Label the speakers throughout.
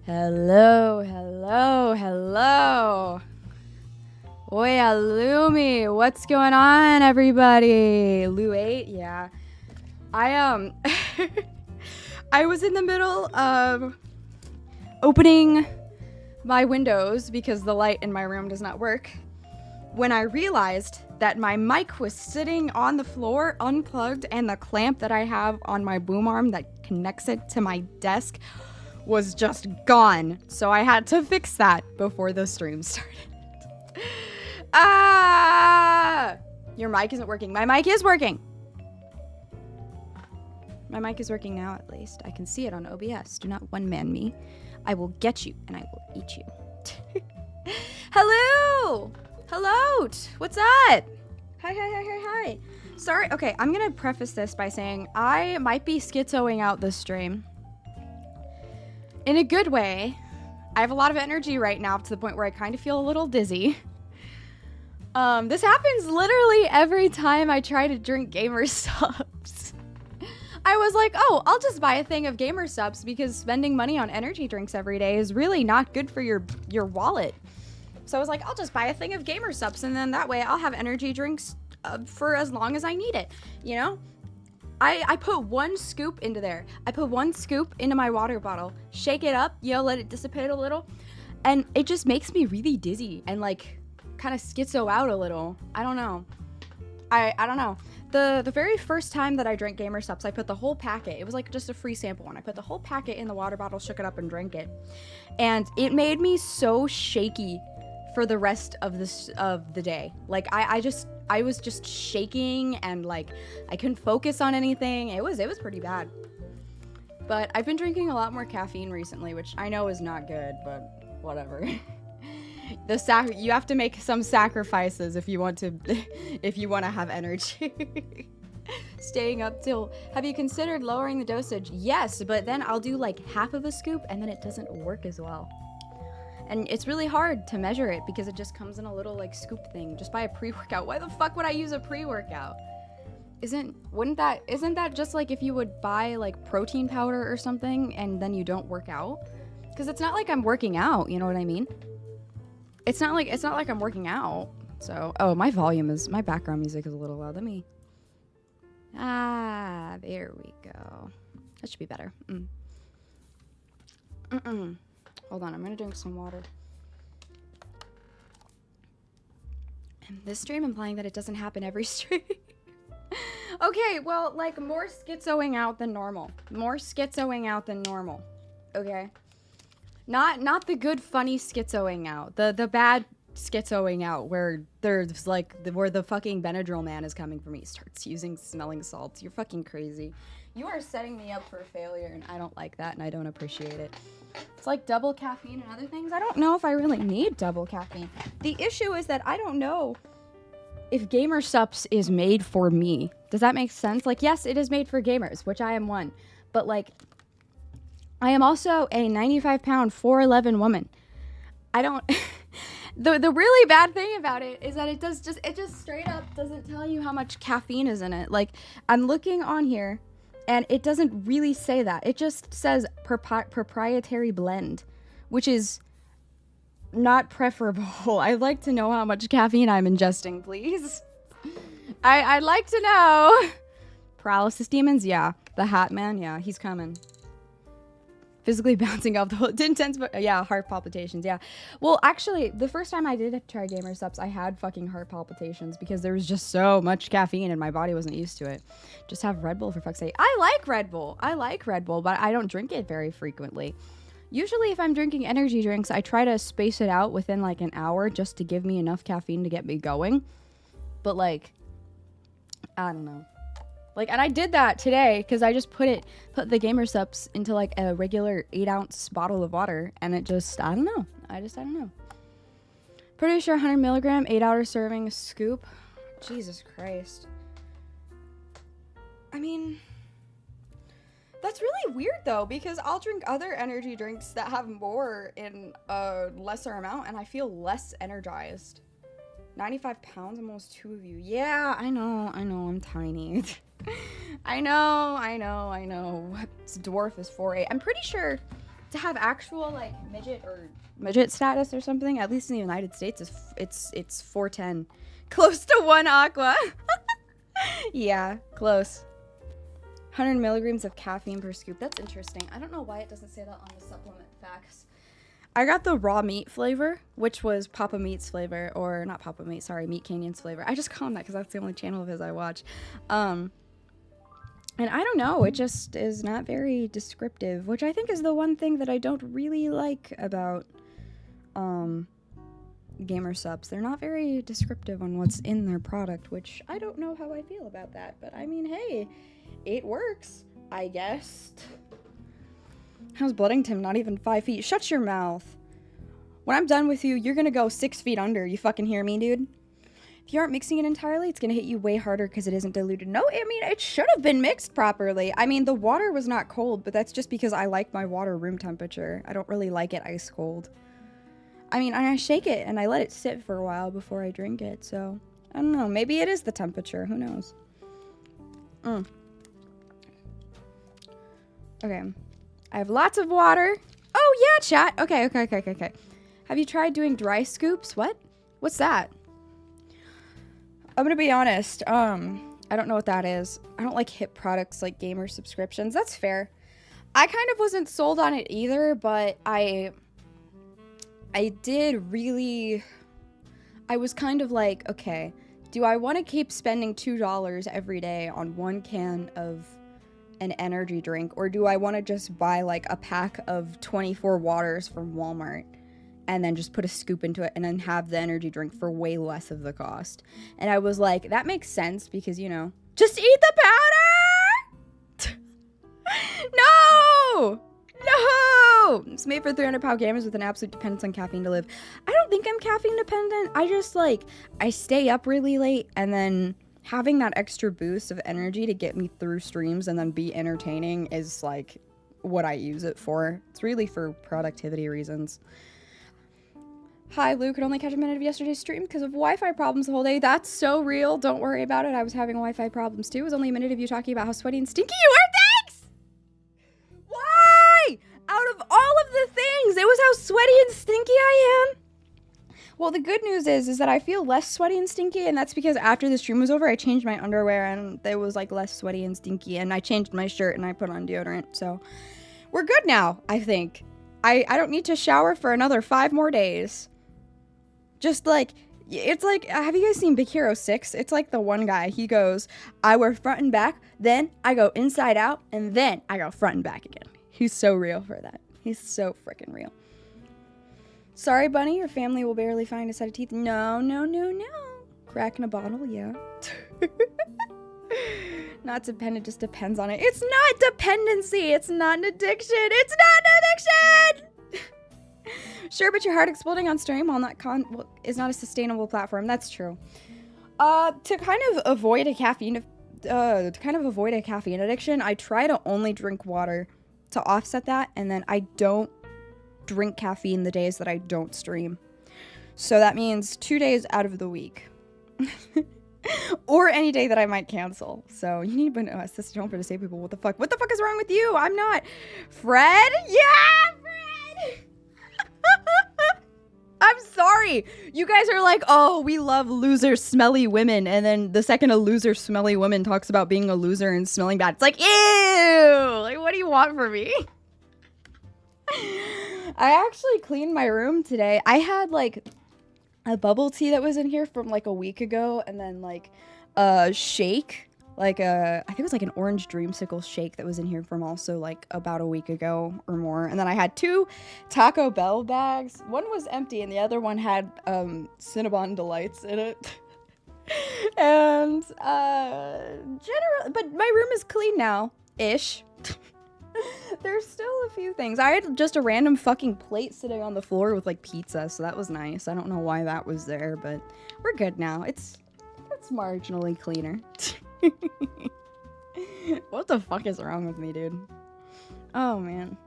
Speaker 1: Hello, hello, hello. Oi, Lumi. What's going on, everybody? Lu 8, yeah. I I was in the middle of opening my windows because the light in my room does not work when I realized that my mic was sitting on the floor unplugged and the clamp that I have on my boom arm that connects it to my desk was just gone. So I had to fix that before the stream started. Your mic isn't working. My mic is working. My mic is working now, at least. I can see it on OBS. Do not one-man me. I will get you and I will eat you. Hello! Hello! What's up? Hi. Sorry. Okay, I'm gonna preface this by saying I might be schizoing out this stream. In a good way. I have a lot of energy right now to the point where I kind of feel a little dizzy. This happens literally every time I try to drink gamer subs. I was like, oh, I'll just buy a thing of gamer subs because spending money on energy drinks every day is really not good for your wallet. So I was like, I'll just buy a thing of gamer subs and then that way I'll have energy drinks for as long as I need it, you know? I put one scoop into there. I put one scoop into my water bottle, shake it up, you know, let it dissipate a little, and it just makes me really dizzy and like kind of schizo out a little. I don't know. I don't know. The very first time that I drank Gamer Supps, I put the whole packet. It was like just a free sample one. I put the whole packet in the water bottle, shook it up, and drank it. And it made me so shaky for the rest of the day. Like I was just shaking, and like I couldn't focus on anything. It was pretty bad. But I've been drinking a lot more caffeine recently, which I know is not good, but whatever. You have to make some sacrifices if you want to have energy. Staying up till, have you considered lowering the dosage? Yes, but then I'll do like half of a scoop and then it doesn't work as well. And it's really hard to measure it because it just comes in a little like scoop thing. Just buy a pre-workout. Why the fuck would I use a pre-workout? Isn't that just like if you would buy like protein powder or something and then you don't work out? Because it's not like I'm working out, you know what I mean? It's not like I'm working out. So, oh, my background music is a little loud. Let me, there we go. That should be better. Hold on, I'm gonna drink some water. And this stream implying that it doesn't happen every stream. Okay, well, like more schizoing out than normal. Okay? Not the good funny schizoing out. The bad schizoing out where there's like where the fucking Benadryl man is coming for me. Starts using smelling salts. You're fucking crazy. You are setting me up for failure, and I don't like that, and I don't appreciate it. It's like double caffeine and other things. I don't know if I really need double caffeine. The issue is that I don't know if Gamer Supps is made for me. Does that make sense? Like, yes, it is made for gamers, which I am one. But like, I am also a 95-pound, 4'11" woman. I don't... the really bad thing about it is that it just straight up doesn't tell you how much caffeine is in it. Like, I'm looking on here, and it doesn't really say that. It just says proprietary blend, which is not preferable. I'd like to know how much caffeine I'm ingesting, please. I'd like to know. Paralysis demons? Yeah. The Hat Man? Yeah, he's coming. Physically bouncing off the whole intense, but yeah, heart palpitations. Yeah. Well, actually, the first time I did try Gamer Supps, I had fucking heart palpitations because there was just so much caffeine and my body wasn't used to it. Just have Red Bull for fuck's sake. I like Red Bull, but I don't drink it very frequently. Usually if I'm drinking energy drinks, I try to space it out within like an hour just to give me enough caffeine to get me going. But like, I don't know. Like, and I did that today because I just put the Gamer Supps into like a regular 8-ounce bottle of water, and it just, I don't know. I don't know. Pretty sure 100 milligram, 8-hour serving scoop. Jesus Christ. I mean, that's really weird though, because I'll drink other energy drinks that have more in a lesser amount, and I feel less energized. 95 pounds, almost 2 of you. Yeah, I know, I'm tiny. I know. This dwarf is 4'8". I'm pretty sure to have actual like midget status or something, at least in the United States, it's 4'10". Close to 1 aqua. Yeah, close. 100 milligrams of caffeine per scoop. That's interesting. I don't know why it doesn't say that on the supplement facts. I got the raw meat flavor, which was Papa Meat's flavor, or not Papa Meat, sorry, Meat Canyon's flavor. I just call him that because that's the only channel of his I watch. And I don't know, it just is not very descriptive, which I think is the one thing that I don't really like about Gamer Supps. They're not very descriptive on what's in their product, which I don't know how I feel about that. But I mean, hey, it works, I guess. How's Bloodington? Not even 5 feet. Shut your mouth. When I'm done with you, you're gonna go 6 feet under. You fucking hear me, dude? If you aren't mixing it entirely, it's gonna hit you way harder because it isn't diluted. No, I mean, it should have been mixed properly. I mean, the water was not cold, but that's just because I like my water room temperature. I don't really like it ice cold. I mean, I shake it and I let it sit for a while before I drink it, so I don't know. Maybe it is the temperature. Who knows? Okay. I have lots of water. Oh, yeah, chat. Okay. Have you tried doing dry scoops? What? What's that? I'm gonna be honest. I don't know what that is. I don't like hip products like gamer subscriptions. That's fair. I kind of wasn't sold on it either, but I did really... I was kind of like, okay, Do I want to keep spending $2 every day on one can of an energy drink, or do I want to just buy like a pack of 24 waters from Walmart and then just put a scoop into it and then have the energy drink for way less of the cost? And I was like, that makes sense because, you know, just eat the powder! No! No! It's made for 300-pound gamers with an absolute dependence on caffeine to live. I don't think I'm caffeine dependent. I just like, I stay up really late, and then having that extra boost of energy to get me through streams and then be entertaining is like what I use it for. It's really for productivity reasons. Hi, Lou. Could only catch a minute of yesterday's stream because of Wi-Fi problems the whole day. That's so real. Don't worry about it. I was having Wi-Fi problems too. It was only a minute of you talking about how sweaty and stinky you are. Thanks! Why? Out of all of the things, it was how sweaty and stinky I am. Well, the good news is that I feel less sweaty and stinky, and that's because after the stream was over, I changed my underwear, and it was, like, less sweaty and stinky, and I changed my shirt, and I put on deodorant, so we're good now, I think. I don't need to shower for another 5 more days. Just, like, it's like, have you guys seen Big Hero 6? It's like the one guy, he goes, I wear front and back, then I go inside out, and then I go front and back again. He's so real for that. He's so freaking real. Sorry, Bunny, your family will barely find a set of teeth. No, no, no, no. Cracking a bottle, yeah. Not dependent, just depends on it. It's not dependency. It's not an addiction. It's not an addiction! Sure, but your heart exploding on stream while not is not a sustainable platform. That's true. To kind of avoid a caffeine addiction, I try to only drink water to offset that, and then I don't drink caffeine the days that I don't stream. So that means 2 days out of the week. Or any day that I might cancel. So you need to assist don't for to say people, what the fuck? What the fuck is wrong with you? I'm not. Fred? Yeah, Fred! I'm sorry. You guys are like, oh, we love loser, smelly women. And then the second a loser, smelly woman talks about being a loser and smelling bad, it's like, ew! Like, what do you want from me? I actually cleaned my room today. I had like a bubble tea that was in here from like a week ago, and then like a shake, like I think it was like an orange dreamsicle shake that was in here from also like about a week ago or more. And then I had 2 Taco Bell bags. One was empty and the other one had Cinnabon Delights in it. And but my room is clean now ish. There's still a few things. I had just a random fucking plate sitting on the floor with like pizza, so that was nice. I don't know why that was there, but we're good now. It's marginally cleaner. What the fuck is wrong with me, dude? Oh man.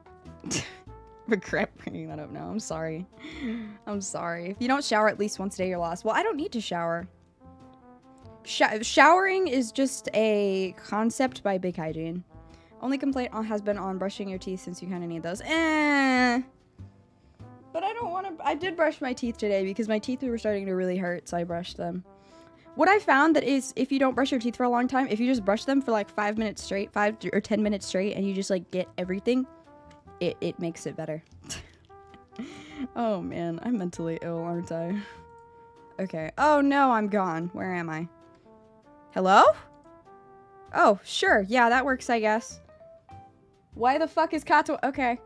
Speaker 1: Regret bringing that up now. I'm sorry. I'm sorry. If you don't shower at least once a day, you're lost. Well, I don't need to shower. Showering is just a concept by Big Hygiene. Only complaint has been on brushing your teeth since you kind of need those. But I don't want to. I did brush my teeth today because my teeth were starting to really hurt, so I brushed them. What I found that is if you don't brush your teeth for a long time, if you just brush them for like 5 minutes straight, 5 or 10 minutes straight, and you just like get everything, it makes it better. Oh man, I'm mentally ill, aren't I? Okay. Oh no, I'm gone. Where am I? Hello? Oh, sure. Yeah, that works, I guess. Why the fuck is Katawa... Okay.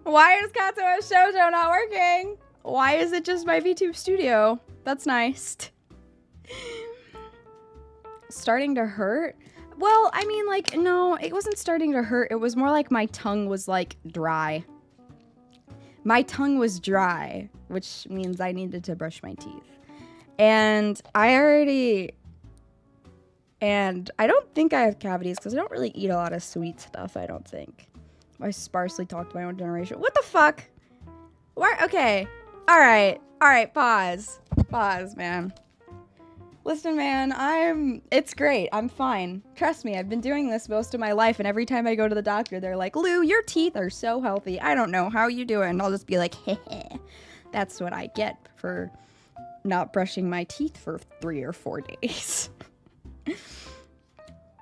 Speaker 1: Why is Katawa Shoujo not working? Why is it just my VTube studio? That's nice. Starting to hurt? Well, I mean, like, no, it wasn't starting to hurt. It was more like my tongue was, like, dry. My tongue was dry, which means I needed to brush my teeth. And I don't think I have cavities because I don't really eat a lot of sweet stuff, I don't think. I sparsely talk to my own generation. What the fuck? Why? Okay. Alright. Alright, pause. Pause, man. Listen, man, it's great. I'm fine. Trust me, I've been doing this most of my life, and every time I go to the doctor, they're like, Lou, your teeth are so healthy. I don't know how you do it. And I'll just be like, heh. That's what I get for not brushing my teeth for 3 or 4 days.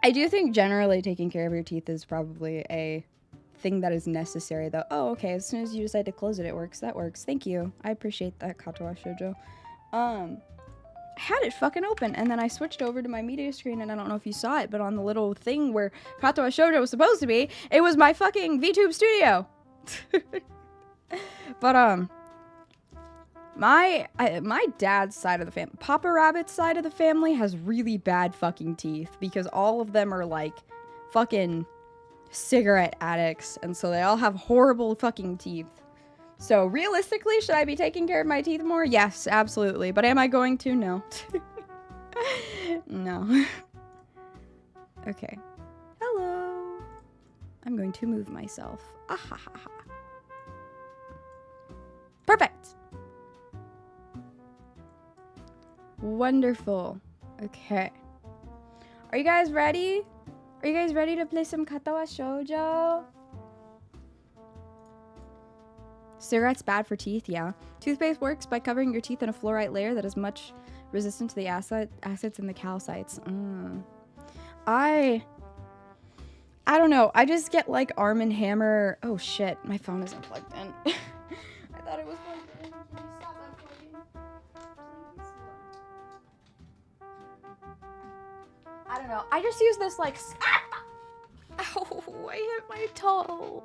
Speaker 1: I do think generally taking care of your teeth is probably a thing that is necessary, though. Oh, okay, as soon as you decide to close it, it works. That works. Thank you. I appreciate that, Katawa Shoujo. had it fucking open, and then I switched over to my media screen, and I don't know if you saw it, but on the little thing where Katawa Shoujo was supposed to be, it was my fucking VTube studio. But my dad's side of the family, Papa Rabbit's side of the family, has really bad fucking teeth because all of them are like fucking cigarette addicts, and so they all have horrible fucking teeth. So realistically, should I be taking care of my teeth more? Yes, absolutely. But am I going to? No. No. Okay. Hello. I'm going to move myself. Ah ha ha ha. Perfect. Wonderful. Okay. Are you guys ready? Are you guys ready to play some Katawa Shoujo? Cigarettes bad for teeth, yeah. Toothpaste works by covering your teeth in a fluoride layer that is much resistant to the acids in the calcites. I don't know. I just get like Arm & Hammer. Oh shit, my phone isn't plugged in. I thought it was plugged in. Can you stop unplugging? Please. I don't know. I just use this like... Ow, I hit my toe.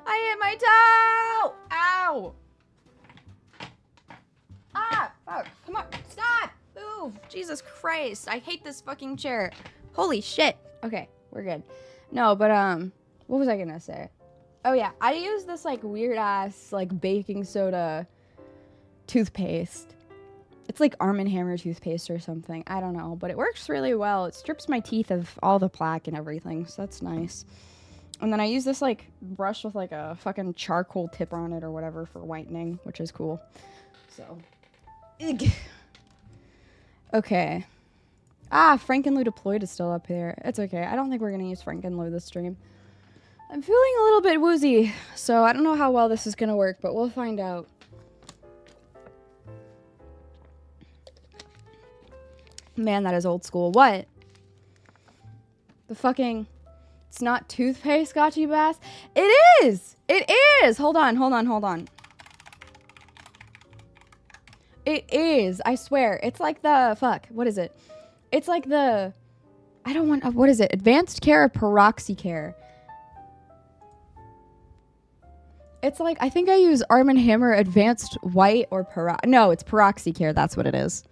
Speaker 1: I hit my toe. Ow. Ah, fuck. Come on. Stop. Move. Jesus Christ. I hate this fucking chair. Holy shit. Okay, we're good. No, but, what was I gonna say? Oh, yeah. I use this, like, weird-ass, like, baking soda toothpaste. It's like Arm & Hammer toothpaste or something. I don't know, but it works really well. It strips my teeth of all the plaque and everything, so that's nice. And then I use this, like, brush with, like, a fucking charcoal tip on it or whatever for whitening, which is cool. So, ugh. Okay. Ah, Frankenloo Deployed is still up here. It's okay. I don't think we're gonna use Frankenloo this stream. I'm feeling a little bit woozy, so I don't know how well this is gonna work, but we'll find out. Man, that is old school. What? The fucking... It's not toothpaste, got you, bass? It is! It is! Hold on, hold on, hold on. It is. I swear. It's like the... Fuck. What is it? It's like the... I don't want... What is it? Advanced Care or Peroxy Care? It's like... I think I use Arm & Hammer Advanced White or Peroxy... No, it's Peroxy Care. That's what it is.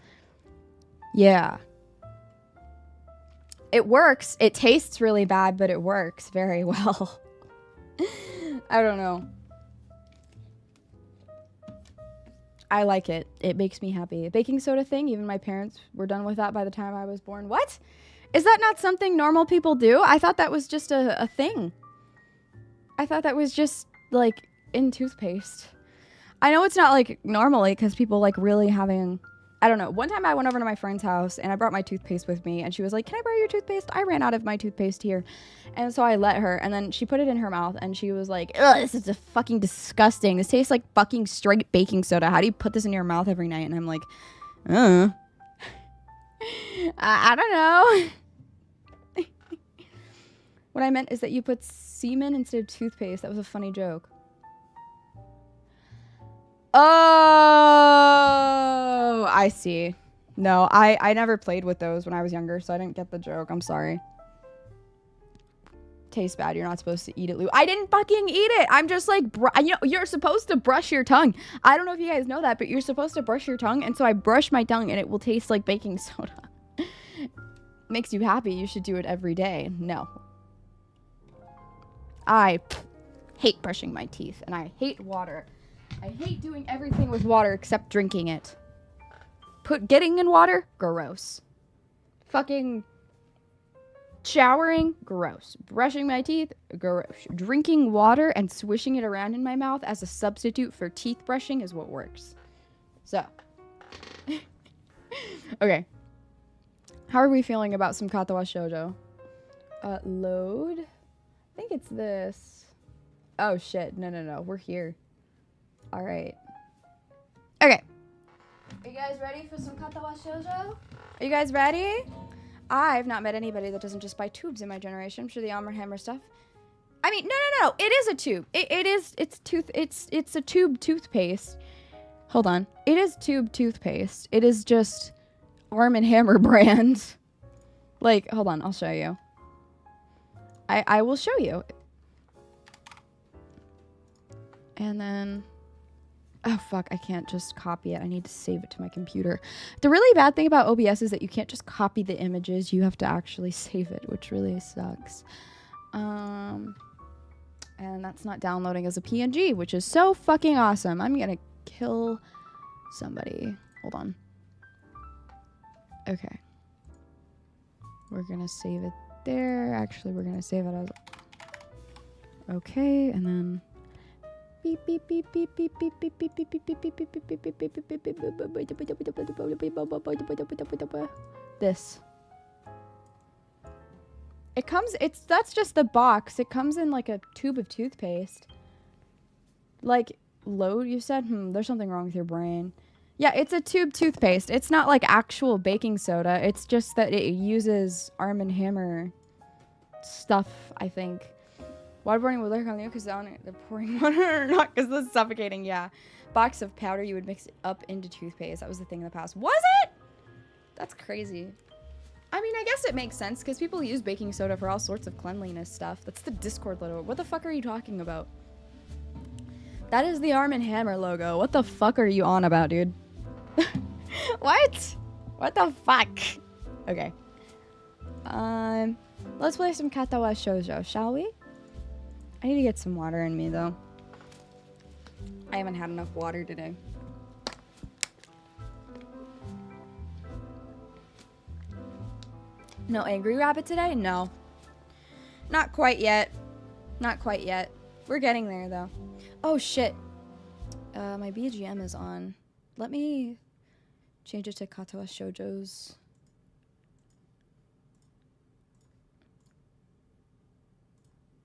Speaker 1: Yeah. It works. It tastes really bad, but it works very well. I don't know. I like it. It makes me happy. Baking soda thing, even my parents were done with that by the time I was born. What? Is that not something normal people do? I thought that was just a thing. I thought that was just, like, in toothpaste. I know it's not, like, normally, because people, like, really having... I don't know. One time I went over to my friend's house and I brought my toothpaste with me and she was like, can I borrow your toothpaste? I ran out of my toothpaste here. And so I let her and then she put it in her mouth and she was like, ugh, this is fucking disgusting. This tastes like fucking straight baking soda. How do you put this in your mouth every night? And I'm like, I don't know. What I meant is that you put semen instead of toothpaste. That was a funny joke. Oh, I see. No, I never played with those when I was younger, so I didn't get the joke. I'm sorry. Tastes bad. You're not supposed to eat it, Lou. I didn't fucking eat it. I'm just like, you know, you're supposed to brush your tongue. I don't know if you guys know that, but you're supposed to brush your tongue, and so I brush my tongue, and it will taste like baking soda. Makes you happy. You should do it every day. No. I hate brushing my teeth, and I hate water. I hate doing everything with water except drinking it. Getting in water? Gross. Fucking showering? Gross. Brushing my teeth? Gross. Drinking water and swishing it around in my mouth as a substitute for teeth brushing is what works. So. Okay. How are we feeling about some Katawa Shoujo? Load? I think it's this. Oh shit. No. We're here. Alright. Okay. Are you guys ready for some Katawa Shoujo? Are you guys ready? I've not met anybody that doesn't just buy tubes in my generation. I'm sure the Arm & Hammer stuff. I mean, no. It is a tube. It's a tube toothpaste. Hold on. It is tube toothpaste. It is just Arm & Hammer brand. Like, hold on, I'll show you. I will show you. And then... Oh, fuck, I can't just copy it. I need to save it to my computer. The really bad thing about OBS is that you can't just copy the images. You have to actually save it, which really sucks. And that's not downloading as a PNG, which is so fucking awesome. I'm gonna kill somebody. Hold on. Okay. We're gonna save it there. Actually, we're gonna save it as... Okay, and then... Beep beep beep beep beep beep beep beep beep beep beep beep beep beep beep beep beep beep. This. It comes, that's just the box. It comes in like a tube of toothpaste. Like, load, you said? There's something wrong with your brain. Yeah, it's a tube toothpaste. It's not like actual baking soda. It's just that it uses Arm & Hammer stuff, I think. Waterboarding would lurk on you because they're pouring water or not because it's suffocating. Yeah. Box of powder, you would mix it up into toothpaste. That was the thing in the past. Was it? That's crazy. I mean, I guess it makes sense because people use baking soda for all sorts of cleanliness stuff. That's the Discord logo. What the fuck are you talking about? That is the Arm & Hammer logo. What the fuck are you on about, dude? What? What the fuck? Okay. Let's play some Katawa Shoujo, shall we? I need to get some water in me, though. I haven't had enough water today. No Angry Rabbit today? No. Not quite yet. Not quite yet. We're getting there, though. Oh, shit. My BGM is on. Let me change it to Katawa Shoujo's.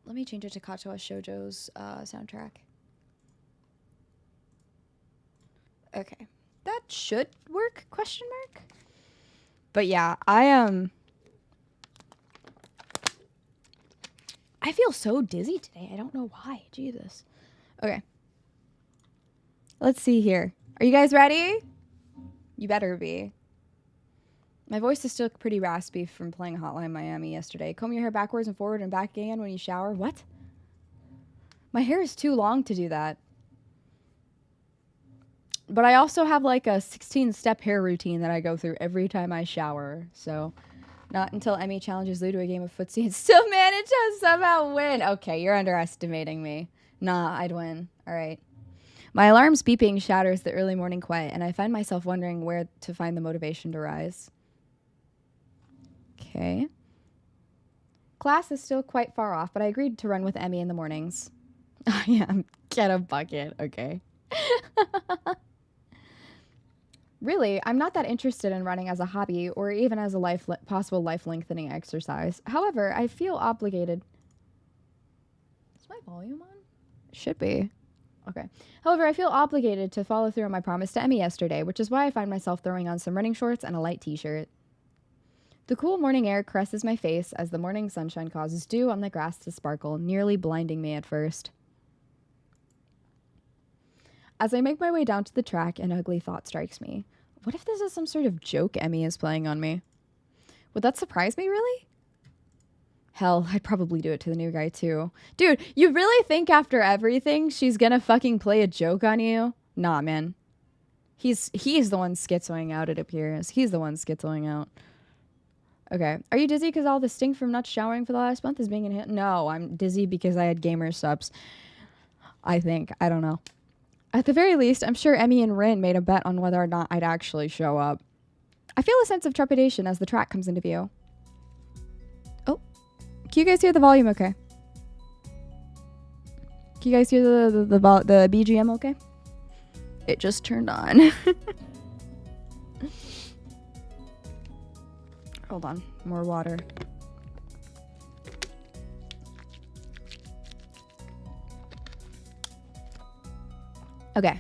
Speaker 1: Let me change it to Katawa Shoujo's soundtrack. Okay. That should work, question mark? But yeah, I feel so dizzy today. I don't know why. Jesus. Okay. Let's see here. Are you guys ready? You better be. My voice is still pretty raspy from playing Hotline Miami yesterday. Comb your hair backwards and forward and back again when you shower. What? My hair is too long to do that. But I also have like a 16-step hair routine that I go through every time I shower. So, not until Emmy challenges Lou to a game of footsie and still manage to somehow win. Okay, you're underestimating me. Nah, I'd win. All right. My alarm's beeping shatters the early morning quiet, and I find myself wondering where to find the motivation to rise. Okay. Class is still quite far off, but I agreed to run with Emmy in the mornings. I am. Get a bucket. Okay. Really, I'm not that interested in running as a hobby or even as a possible life-lengthening exercise. However, I feel obligated. Is my volume on? Should be. Okay. However, I feel obligated to follow through on my promise to Emmy yesterday, which is why I find myself throwing on some running shorts and a light t-shirt. The cool morning air caresses my face as the morning sunshine causes dew on the grass to sparkle, nearly blinding me at first. As I make my way down to the track, an ugly thought strikes me. What if this is some sort of joke Emmy is playing on me? Would that surprise me, really? Hell, I'd probably do it to the new guy, too. Dude, you really think after everything she's gonna fucking play a joke on you? Nah, man. He's the one schizoing out, it appears. He's the one schizoing out. Okay. Are you dizzy because all the stink from not showering for the last month is being inhaled? No, I'm dizzy because I had gamer subs. I think. I don't know. At the very least, I'm sure Emmy and Rin made a bet on whether or not I'd actually show up. I feel a sense of trepidation as the track comes into view. Oh. Can you guys hear the volume okay? Can you guys hear the BGM okay? It just turned on. Hold on. More water. Okay.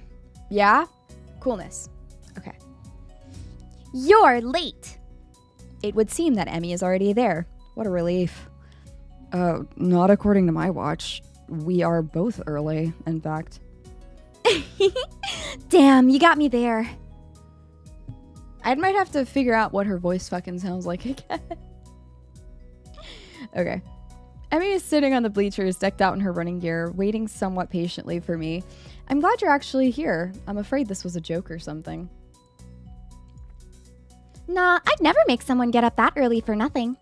Speaker 1: Yeah? Coolness. Okay. You're late! It would seem that Emmy is already there. What a relief. Not according to my watch. We are both early, in fact. Damn, you got me there. I might have to figure out what her voice fucking sounds like again. Okay. Emmy is sitting on the bleachers, decked out in her running gear, waiting somewhat patiently for me. I'm glad you're actually here. I'm afraid this was a joke or something.
Speaker 2: Nah, I'd never make someone get up that early for nothing.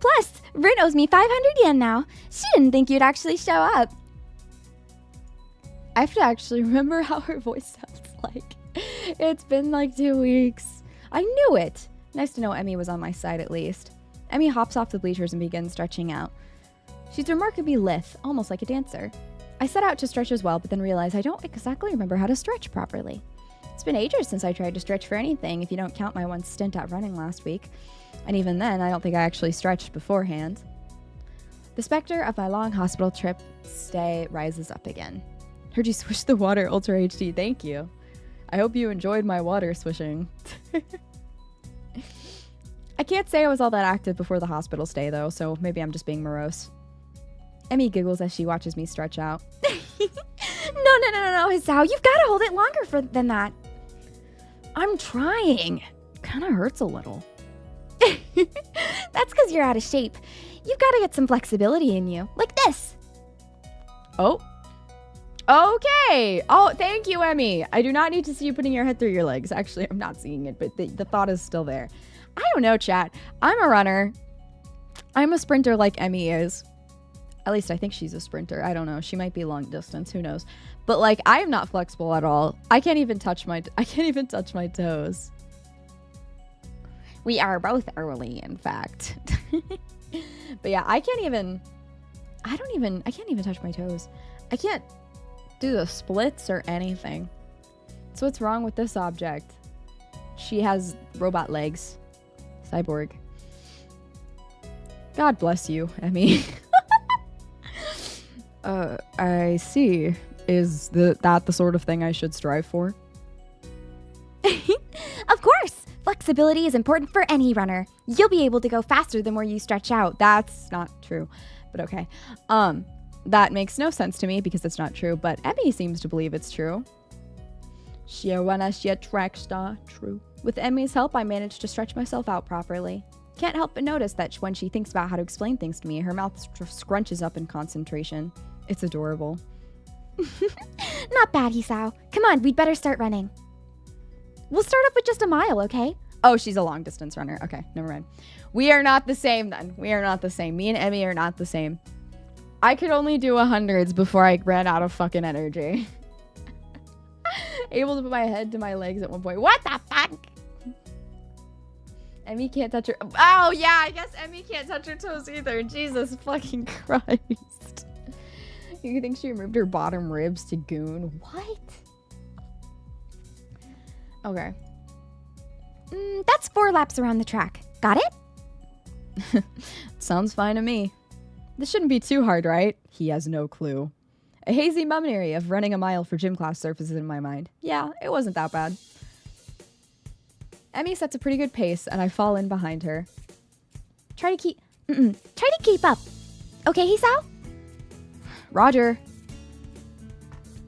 Speaker 2: Plus, Rin owes me 500 yen now. She didn't think you'd actually show up.
Speaker 1: I have to actually remember how her voice sounds like. It's been like 2 weeks. I knew it. Nice to know Emmy was on my side at least. Emmy hops off the bleachers and begins stretching out. She's remarkably lithe, almost like a dancer. I set out to stretch as well, but then realized I don't exactly remember how to stretch properly. It's been ages since I tried to stretch for anything, if you don't count my one stint at running last week. And even then, I don't think I actually stretched beforehand. The specter of my long hospital trip stay rises up again. Heard you swish the water, Ultra HD. Thank you. I hope you enjoyed my water swishing. I can't say I was all that active before the hospital stay, though, so maybe I'm just being morose. Emmy giggles as she watches me stretch out.
Speaker 2: No, Hisao, you've got to hold it longer than that.
Speaker 1: I'm trying. Kind of hurts a little.
Speaker 2: That's because you're out of shape. You've got to get some flexibility in you, like this.
Speaker 1: Oh. Okay. Oh, thank you, Emmy. I do not need to see you putting your head through your legs. Actually, I'm not seeing it, but the thought is still there. I don't know, chat. I'm a runner. I'm a sprinter like Emmy is. At least I think she's a sprinter. I don't know. She might be long distance. Who knows? But like, I am not flexible at all. I can't even touch my toes. We are both early, in fact. But yeah, I can't even touch my toes. I can't do the splits or anything. So what's wrong with this object? She has robot legs. Cyborg. God bless you, Emmy. I see. Is that the sort of thing I should strive for?
Speaker 2: Of course! Flexibility is important for any runner. You'll be able to go faster the more you stretch out.
Speaker 1: That's not true, but okay. That makes no sense to me because it's not true, but Emmy seems to believe it's true. She a runner, she a track star. True. With Emmy's help, I managed to stretch myself out properly. Can't help but notice that when she thinks about how to explain things to me, her mouth scrunches up in concentration. It's adorable.
Speaker 2: Not bad, Hisao. Come on, we'd better start running. We'll start up with just a mile, okay?
Speaker 1: Oh, she's a long distance runner. Okay, never mind. We are not the same then. We are not the same. Me and Emmy are not the same. I could only do 100s before I ran out of fucking energy. Able to put my head to my legs at one point. What the fuck? Emmy can't touch her. Oh, yeah, I guess Emmy can't touch her toes either. Jesus fucking Christ. You think she removed her bottom ribs to goon? What? Okay.
Speaker 2: That's 4 laps around the track. Got it?
Speaker 1: Sounds fine to me. This shouldn't be too hard, right? He has no clue. A hazy memory of running a mile for gym class surfaces in my mind. Yeah, it wasn't that bad. Emmy sets a pretty good pace, and I fall in behind her.
Speaker 2: Try to keep up. Okay, Hisao?
Speaker 1: Roger.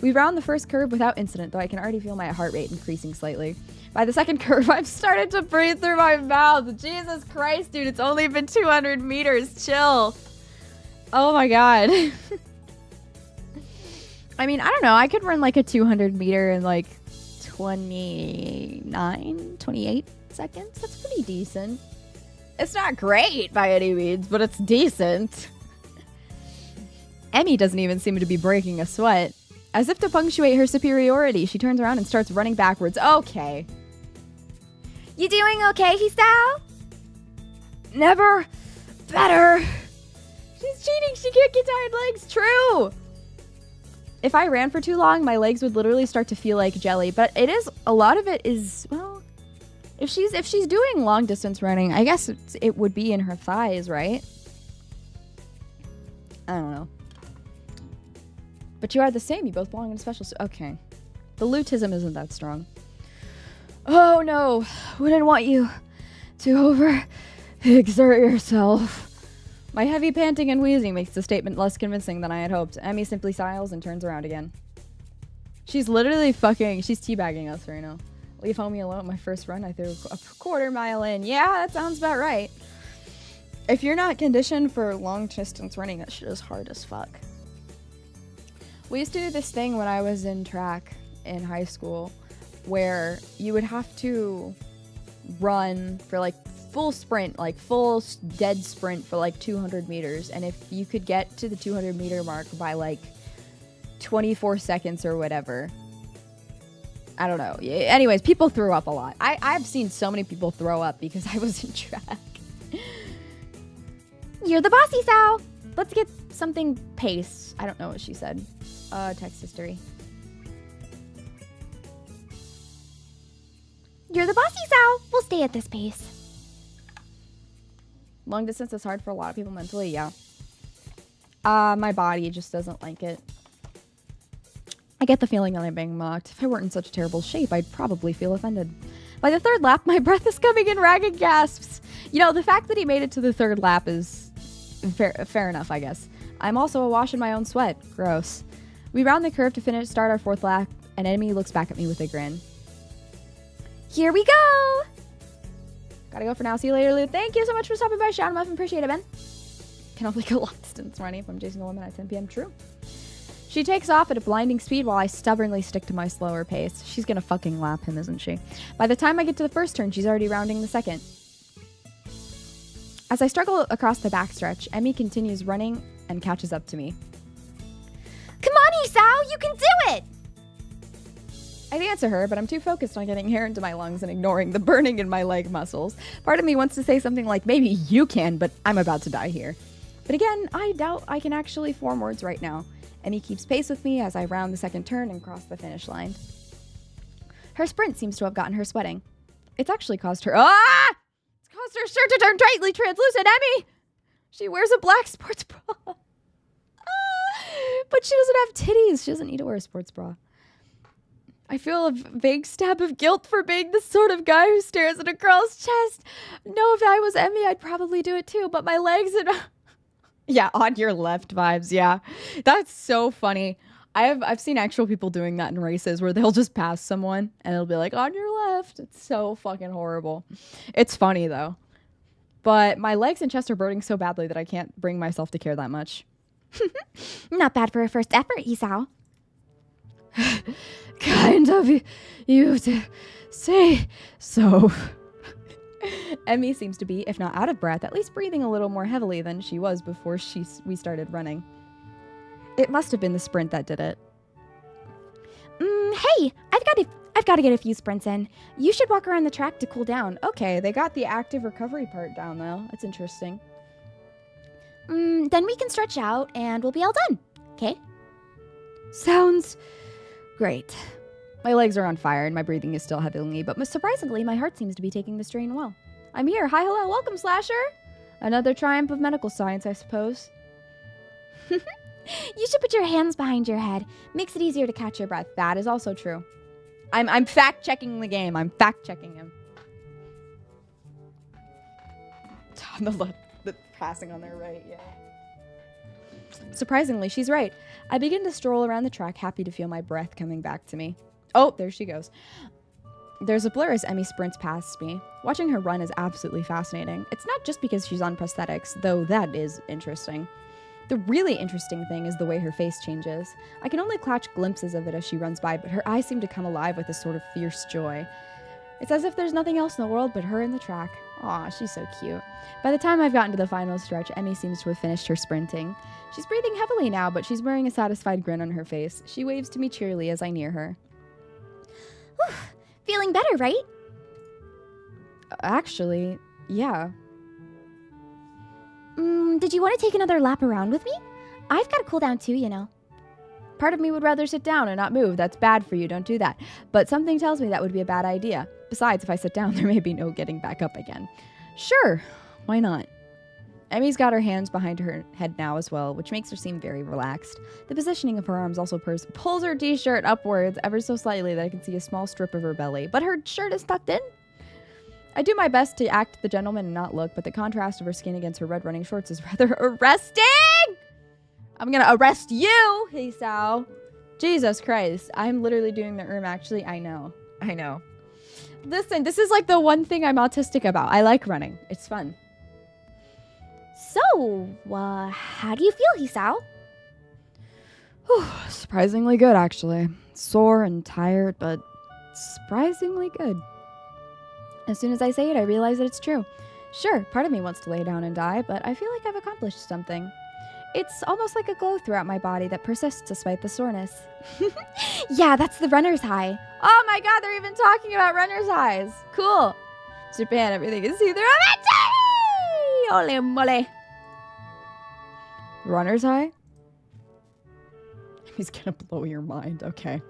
Speaker 1: We round the first curve without incident, though I can already feel my heart rate increasing slightly. By the second curve, I've started to breathe through my mouth. Jesus Christ, dude, it's only been 200 meters. Chill. Oh my God. I mean, I don't know. I could run like a 200 meter in like 28 seconds. That's pretty decent. It's not great by any means, but it's decent. Emmy doesn't even seem to be breaking a sweat. As if to punctuate her superiority, she turns around and starts running backwards. Okay.
Speaker 2: You doing okay, Hisao?
Speaker 1: Never better. She's cheating. She can't get tired legs. True. If I ran for too long, my legs would literally start to feel like jelly. But it is, a lot of it is, well, if she's doing long distance running, I guess it would be in her thighs, right? I don't know. But you are the same. You both belong in a special... Okay. The lutism isn't that strong. Oh, no. Wouldn't want you to over-exert yourself. My heavy panting and wheezing makes the statement less convincing than I had hoped. Emmy simply smiles and turns around again. She's literally she's teabagging us right now. Leave homie alone. My first run, I threw a quarter mile in. Yeah, that sounds about right. If you're not conditioned for long distance running, that shit is hard as fuck. We used to do this thing when I was in track in high school where you would have to run for like full sprint, like full dead sprint for like 200 meters. And if you could get to the 200 meter mark by like 24 seconds or whatever, I don't know. Anyways, people threw up a lot. I've seen so many people throw up because I was in track.
Speaker 2: You're the bossy, Sal.
Speaker 1: Let's get something pace. I don't know what she said. Text history.
Speaker 2: You're the bossy, Sal. We'll stay at this pace.
Speaker 1: Long distance is hard for a lot of people mentally, yeah. My body just doesn't like it. I get the feeling that I'm being mocked. If I weren't in such terrible shape, I'd probably feel offended. By the third lap, my breath is coming in ragged gasps. You know, the fact that he made it to the third lap is fair enough, I guess. I'm also awash in my own sweat. Gross. We round the curve to start our fourth lap. An enemy looks back at me with a grin.
Speaker 2: Here we go!
Speaker 1: Gotta go for now. See you later, Lou. Thank you so much for stopping by. Shout him up. Appreciate it, Ben. Can only go long distance running if I'm chasing a woman at 10 p.m. True. She takes off at a blinding speed while I stubbornly stick to my slower pace. She's gonna fucking lap him, isn't she? By the time I get to the first turn, she's already rounding the second. As I struggle across the backstretch, Emmy continues running and catches up to me.
Speaker 2: Come on, Esau, you can do it!
Speaker 1: I answer her, but I'm too focused on getting air into my lungs and ignoring the burning in my leg muscles. Part of me wants to say something like, maybe you can, but I'm about to die here. But again, I doubt I can actually form words right now. Emmy keeps pace with me as I round the second turn and cross the finish line. Her sprint seems to have gotten her sweating. It's actually caused her... Ah! It's caused her shirt to turn tightly translucent, Emmy! She wears a black sports bra. But she doesn't have titties. She doesn't need to wear a sports bra. I feel a vague stab of guilt for being the sort of guy who stares at a girl's chest. No, if I was Emmy, I'd probably do it too, but my legs and... Yeah, on your left vibes, yeah. That's so funny. I've seen actual people doing that in races where they'll just pass someone and it'll be like, on your left. It's so fucking horrible. It's funny, though. But my legs and chest are burning so badly that I can't bring myself to care that much.
Speaker 2: Not bad for a first effort, Esau.
Speaker 1: Kind of you to say so. Emmy seems to be, if not out of breath, at least breathing a little more heavily than she was before we started running. It must have been the sprint that did it.
Speaker 2: Hey, I've got to get a few sprints in. You should walk around the track to cool down.
Speaker 1: Okay, they got the active recovery part down though. That's interesting.
Speaker 2: Then we can stretch out and we'll be all done. Okay?
Speaker 1: Sounds great. My legs are on fire and my breathing is still heavily, but surprisingly, my heart seems to be taking the strain well. I'm here. Hi, hello, welcome, Slasher. Another triumph of medical science, I suppose.
Speaker 2: You should put your hands behind your head. Makes it easier to catch your breath.
Speaker 1: That is also true. I'm fact-checking the game. I'm fact-checking him. On the left, the passing on their right, yeah. Surprisingly, she's right. I begin to stroll around the track, happy to feel my breath coming back to me. Oh, there she goes. There's a blur as Emmy sprints past me. Watching her run is absolutely fascinating. It's not just because she's on prosthetics, though that is interesting. The really interesting thing is the way her face changes. I can only catch glimpses of it as she runs by, but her eyes seem to come alive with a sort of fierce joy. It's as if there's nothing else in the world but her and the track. Aw, she's so cute. By the time I've gotten to the final stretch, Emmy seems to have finished her sprinting. She's breathing heavily now, but she's wearing a satisfied grin on her face. She waves to me cheerily as I near her.
Speaker 2: Whew, feeling better, right?
Speaker 1: Actually, yeah.
Speaker 2: Did you want to take another lap around with me? I've got to cool down too, you know.
Speaker 1: Part of me would rather sit down and not move. That's bad for you. Don't do that. But something tells me that would be a bad idea. Besides, if I sit down, there may be no getting back up again. Sure. Why not? Emmy's got her hands behind her head now as well, which makes her seem very relaxed. The positioning of her arms also pulls her t-shirt upwards ever so slightly that I can see a small strip of her belly. But her shirt is tucked in. I do my best to act the gentleman and not look, but the contrast of her skin against her red running shorts is rather arresting! I'm gonna arrest you, Hisao. Jesus Christ. I'm literally doing the actually. I know. Listen, this is like the one thing I'm autistic about. I like running. It's fun.
Speaker 2: So, how do you feel, Hisao?
Speaker 1: Surprisingly good, actually. Sore and tired, but surprisingly good. As soon as I say it, I realize that it's true. Sure, part of me wants to lay down and die, but I feel like I've accomplished something. It's almost like a glow throughout my body that persists despite the soreness.
Speaker 2: Yeah, that's the runner's high.
Speaker 1: Oh my god, they're even talking about runner's highs. Cool. Japan, everything is either Ole mole. Runner's high? He's gonna blow your mind, okay.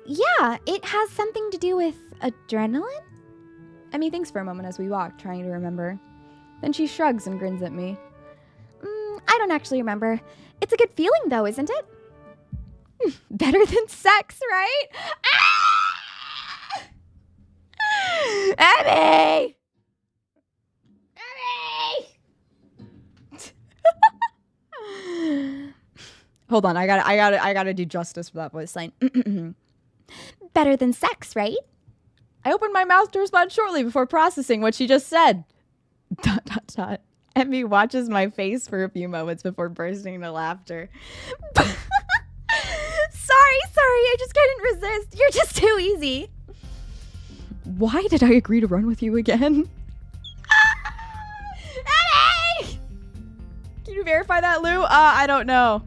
Speaker 2: Yeah, it has something to do with adrenaline?
Speaker 1: Emmy thinks for a moment as we walk, trying to remember. Then she shrugs and grins at me.
Speaker 2: I don't actually remember. It's a good feeling, though, isn't it?
Speaker 1: Better than sex, right? Ah! Emmy! Emmy! Hold on, I gotta do justice for that voice line.
Speaker 2: Better than sex, right?
Speaker 1: I opened my mouth to respond shortly before processing what she just said. ... Emmy watches my face for a few moments before bursting into laughter.
Speaker 2: Sorry, I just couldn't resist. You're just too easy.
Speaker 1: Why did I agree to run with you again? Emmy! Can you verify that, Lou? I don't know.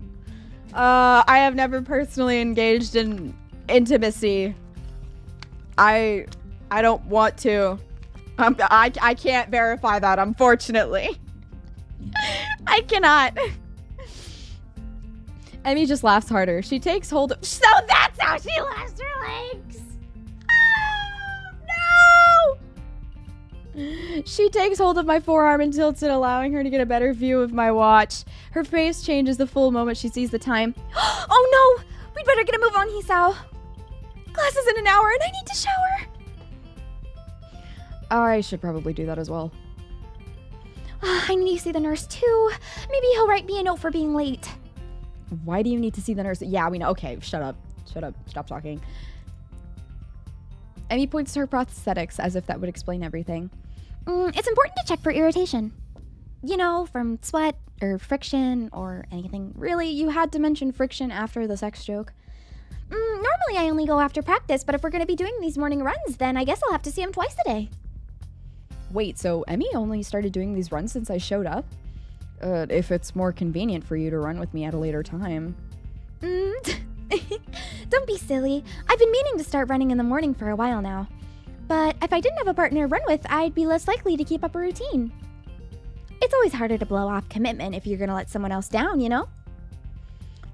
Speaker 1: I have never personally engaged in intimacy. I don't want to. I can't verify that, unfortunately. I cannot. Emmy just laughs harder. She takes hold of... So that's how she laughs her legs! Oh, no! She takes hold of my forearm and tilts it, allowing her to get a better view of my watch. Her face changes the full moment she sees the time.
Speaker 2: Oh no! We'd better get a move on, Hisao. Class is in an hour and I need to shower.
Speaker 1: I should probably do that as well.
Speaker 2: I need to see the nurse too. Maybe he'll write me a note for being late.
Speaker 1: Why do you need to see the nurse? Yeah, we know. Okay, shut up. Shut up. Stop talking. Emmy points to her prosthetics as if that would explain everything.
Speaker 2: It's important to check for irritation. You know, from sweat or friction or anything.
Speaker 1: Really? You had to mention friction after the sex joke?
Speaker 2: Normally I only go after practice, but if we're going to be doing these morning runs, then I guess I'll have to see him twice a day.
Speaker 1: Wait, so Emmy only started doing these runs since I showed up? If it's more convenient for you to run with me at a later time.
Speaker 2: Don't be silly. I've been meaning to start running in the morning for a while now. But if I didn't have a partner to run with, I'd be less likely to keep up a routine. It's always harder to blow off commitment if you're going to let someone else down, you know?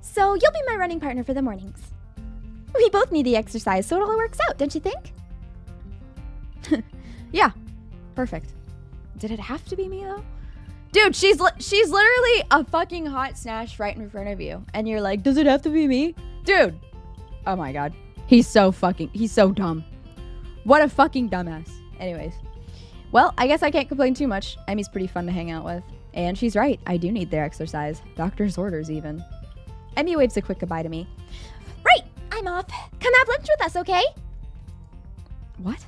Speaker 2: So you'll be my running partner for the mornings. We both need the exercise, so it all works out, don't you think?
Speaker 1: Yeah, perfect. Did it have to be me, though? Dude, she's literally a fucking hot snatch right in front of you. And you're like, does it have to be me? Dude. Oh my god. He's so dumb. What a fucking dumbass. Anyways. Well, I guess I can't complain too much. Emmy's pretty fun to hang out with. And she's right. I do need their exercise. Doctor's orders, even. Emmy waves a quick goodbye to me.
Speaker 2: Right. I'm off. Come have lunch with us, okay?
Speaker 1: What?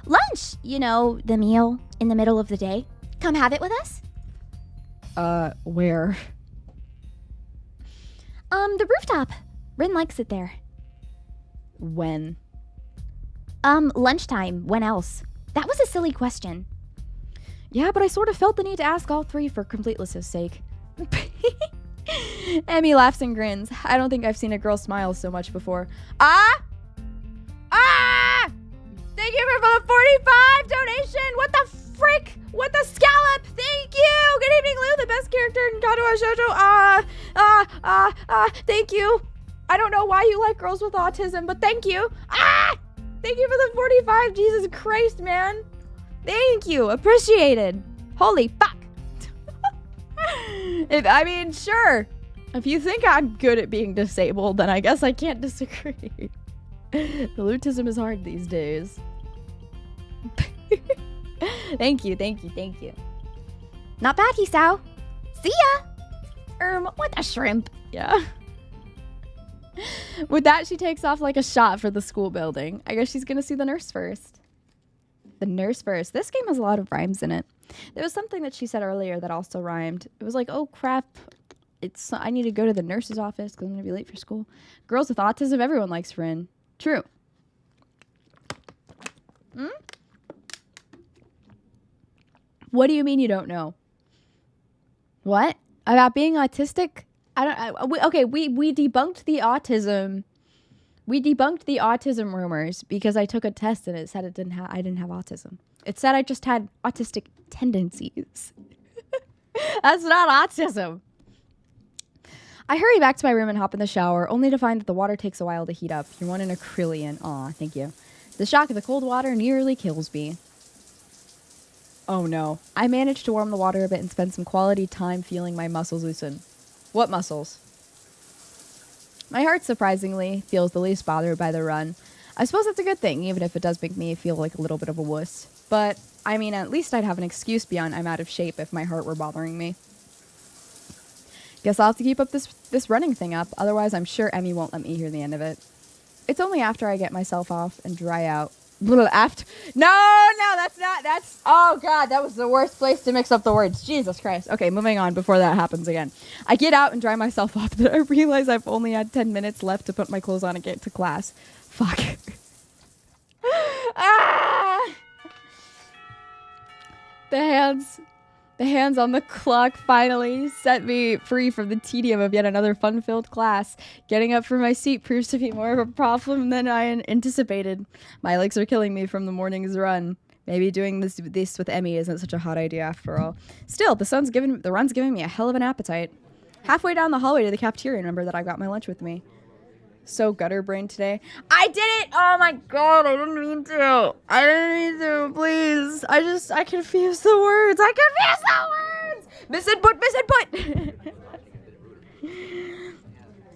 Speaker 2: Lunch. You know, the meal in the middle of the day. Come have it with us?
Speaker 1: Where?
Speaker 2: The rooftop. Rin likes it there.
Speaker 1: When?
Speaker 2: Lunchtime. When else? That was a silly question.
Speaker 1: Yeah, but I sort of felt the need to ask all three for completeness' sake. Emmy laughs and grins. I don't think I've seen a girl smile so much before. Ah! Thank you for the 45 donation! What the frick? What the scallop? Thank you! Good evening, Lou, the best character in KATAWA SHOUJO. Thank you. I don't know why you like girls with autism, but thank you. Thank you for the 45. Jesus Christ, man. Thank you. Appreciated. Holy fuck. Sure. If you think I'm good at being disabled, then I guess I can't disagree. The Lutism is hard these days. Thank you.
Speaker 2: Not bad, Hisao. See ya! What a shrimp.
Speaker 1: Yeah. With that, she takes off like a shot for the school building. I guess she's gonna see the nurse first. The nurse first. This game has a lot of rhymes in it. There was something that she said earlier that also rhymed. It was like, oh crap, I need to go to the nurse's office because I'm gonna be late for school. Girls with autism, everyone likes Rin. True. What do you mean you don't know? What? About being autistic? We debunked the autism. We debunked the autism rumors because I took a test and it said I didn't have autism. It said I just had autistic tendencies. That's not autism. I hurry back to my room and hop in the shower, only to find that the water takes a while to heat up. You're one in a trillion. Aw, thank you. The shock of the cold water nearly kills me. Oh no. I managed to warm the water a bit and spend some quality time feeling my muscles loosen. What muscles? My heart, surprisingly, feels the least bothered by the run. I suppose that's a good thing, even if it does make me feel like a little bit of a wuss. But, I mean, at least I'd have an excuse beyond I'm out of shape if my heart were bothering me. Guess I'll have to keep up this running thing up, otherwise I'm sure Emmy won't let me hear the end of it. It's only after I get myself off and dry out. No, that's, oh God, that was the worst place to mix up the words. Jesus Christ. Okay, moving on before that happens again. I get out and dry myself off, then I realize I've only had 10 minutes left to put my clothes on and get to class. Fuck. Ah! The hands on the clock finally set me free from the tedium of yet another fun-filled class. Getting up from my seat proves to be more of a problem than I anticipated. My legs are killing me from the morning's run. Maybe doing this with Emmy isn't such a hot idea after all. Still, the run's giving me a hell of an appetite. Halfway down the hallway to the cafeteria, remember that I got my lunch with me. So gutter brain today. I did it! Oh my God, I didn't mean to. Please. I confused the words. Misinput.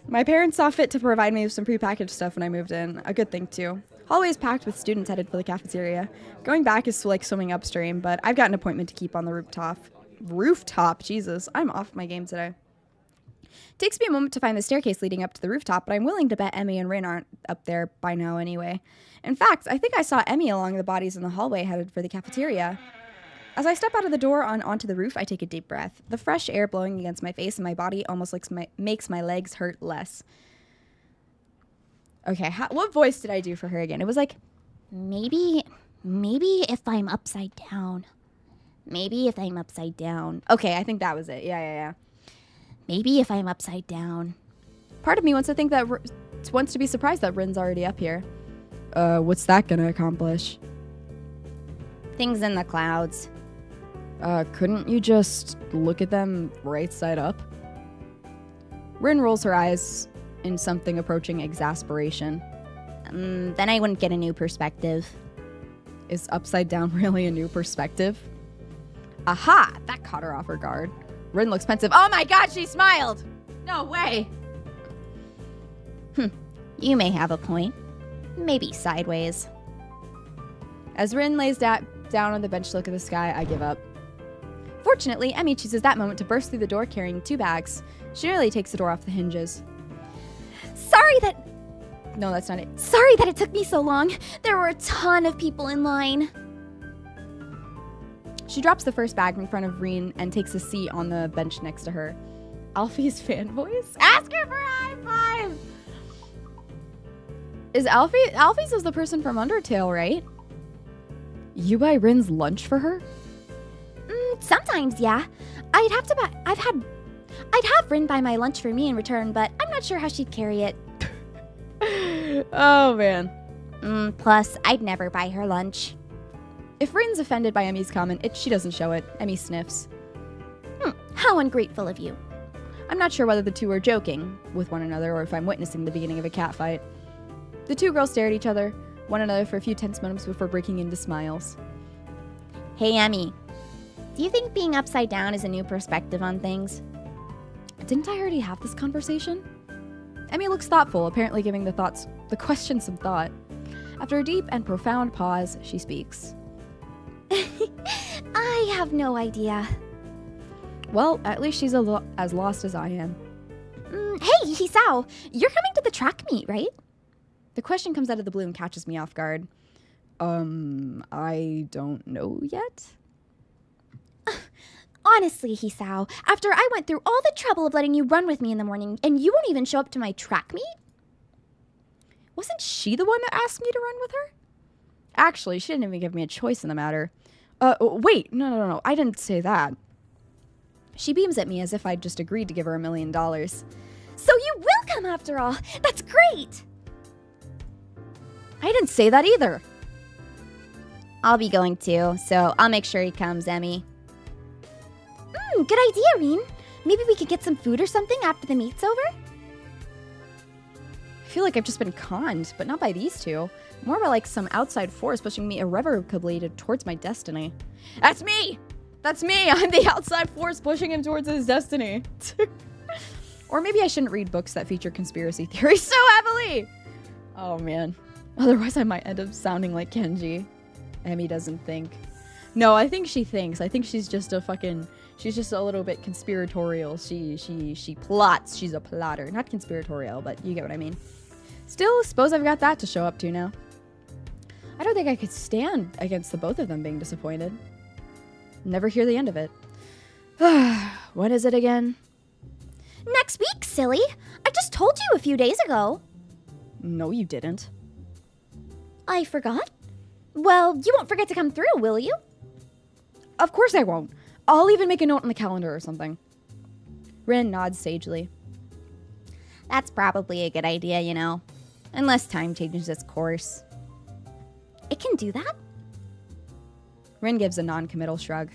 Speaker 1: My parents saw fit to provide me with some prepackaged stuff when I moved in. A good thing, too. Hallway is packed with students headed for the cafeteria. Going back is like swimming upstream, but I've got an appointment to keep on the rooftop. Jesus, I'm off my game today. Takes me a moment to find the staircase leading up to the rooftop, but I'm willing to bet Emmy and Rin aren't up there by now anyway. In fact, I think I saw Emmy along the bodies in the hallway headed for the cafeteria. As I step out of the door onto the roof, I take a deep breath. The fresh air blowing against my face and my body almost makes my legs hurt less. Okay, what voice did I do for her again? It was like,
Speaker 2: Maybe if I'm upside down.
Speaker 1: Okay, I think that was it. Yeah.
Speaker 2: Maybe if I'm upside down.
Speaker 1: Part of me wants to be surprised that Rin's already up here. What's that gonna accomplish?
Speaker 2: Things in the clouds.
Speaker 1: Couldn't you just look at them right side up? Rin rolls her eyes in something approaching exasperation.
Speaker 2: Then I wouldn't get a new perspective.
Speaker 1: Is upside down really a new perspective? Aha! That caught her off her guard. Rin looks pensive. Oh my God, she smiled! No way!
Speaker 2: You may have a point. Maybe sideways.
Speaker 1: As Rin lays down on the bench to look at the sky, I give up. Fortunately, Emmy chooses that moment to burst through the door carrying 2 bags. She nearly takes the door off the hinges. No, that's not it.
Speaker 2: Sorry that it took me so long. There were a ton of people in line.
Speaker 1: She drops the first bag in front of Rin and takes a seat on the bench next to her. Alfie's fan voice? Ask her for a high five! Is Alfie's is the person from Undertale, right? You buy Rin's lunch for her?
Speaker 2: Sometimes, yeah. I'd have Rin buy my lunch for me in return, but I'm not sure how she'd carry it.
Speaker 1: Oh, man.
Speaker 2: Plus, I'd never buy her lunch.
Speaker 1: If Rin's offended by Emmy's comment, she doesn't show it. Emmy sniffs.
Speaker 2: How ungrateful of you.
Speaker 1: I'm not sure whether the two are joking with one another or if I'm witnessing the beginning of a catfight. The two girls stare at one another for a few tense moments before breaking into smiles.
Speaker 2: Hey, Emmy. Do you think being upside down is a new perspective on things?
Speaker 1: Didn't I already have this conversation? Emmy looks thoughtful, apparently giving the question some thought. After a deep and profound pause, she speaks.
Speaker 2: I have no idea.
Speaker 1: Well, at least she's as lost as I am.
Speaker 2: Hey, Hisao, you're coming to the track meet, right?
Speaker 1: The question comes out of the blue and catches me off guard. I don't know yet.
Speaker 2: Honestly, Hisao, after I went through all the trouble of letting you run with me in the morning, and you won't even show up to my track meet?
Speaker 1: Wasn't she the one that asked me to run with her? Actually, she didn't even give me a choice in the matter. Wait, no, I didn't say that. She beams at me as if I'd just agreed to give her $1 million.
Speaker 2: So you will come after all! That's great!
Speaker 1: I didn't say that either.
Speaker 2: I'll be going too, so I'll make sure he comes, Emmy. Good idea, Reen. Maybe we could get some food or something after the meet's over?
Speaker 1: I feel like I've just been conned, but not by these two. More by like some outside force pushing me irrevocably towards my destiny. That's me! That's me! I'm the outside force pushing him towards his destiny. Or maybe I shouldn't read books that feature conspiracy theories so heavily! Oh man. Otherwise I might end up sounding like Kenji. Emmy doesn't think. No, I think she thinks. I think she's just she's just a little bit conspiratorial. She plots. She's a plotter. Not conspiratorial, but you get what I mean. Still, suppose I've got that to show up to now. I don't think I could stand against the both of them being disappointed. Never hear the end of it. When is it again?
Speaker 2: Next week, silly. I just told you a few days ago.
Speaker 1: No, you didn't.
Speaker 2: I forgot? Well, you won't forget to come through, will you?
Speaker 1: Of course I won't. I'll even make a note on the calendar or something. Rin nods sagely.
Speaker 2: That's probably a good idea, you know. Unless time changes its course. It can do that?
Speaker 1: Rin gives a non-committal shrug.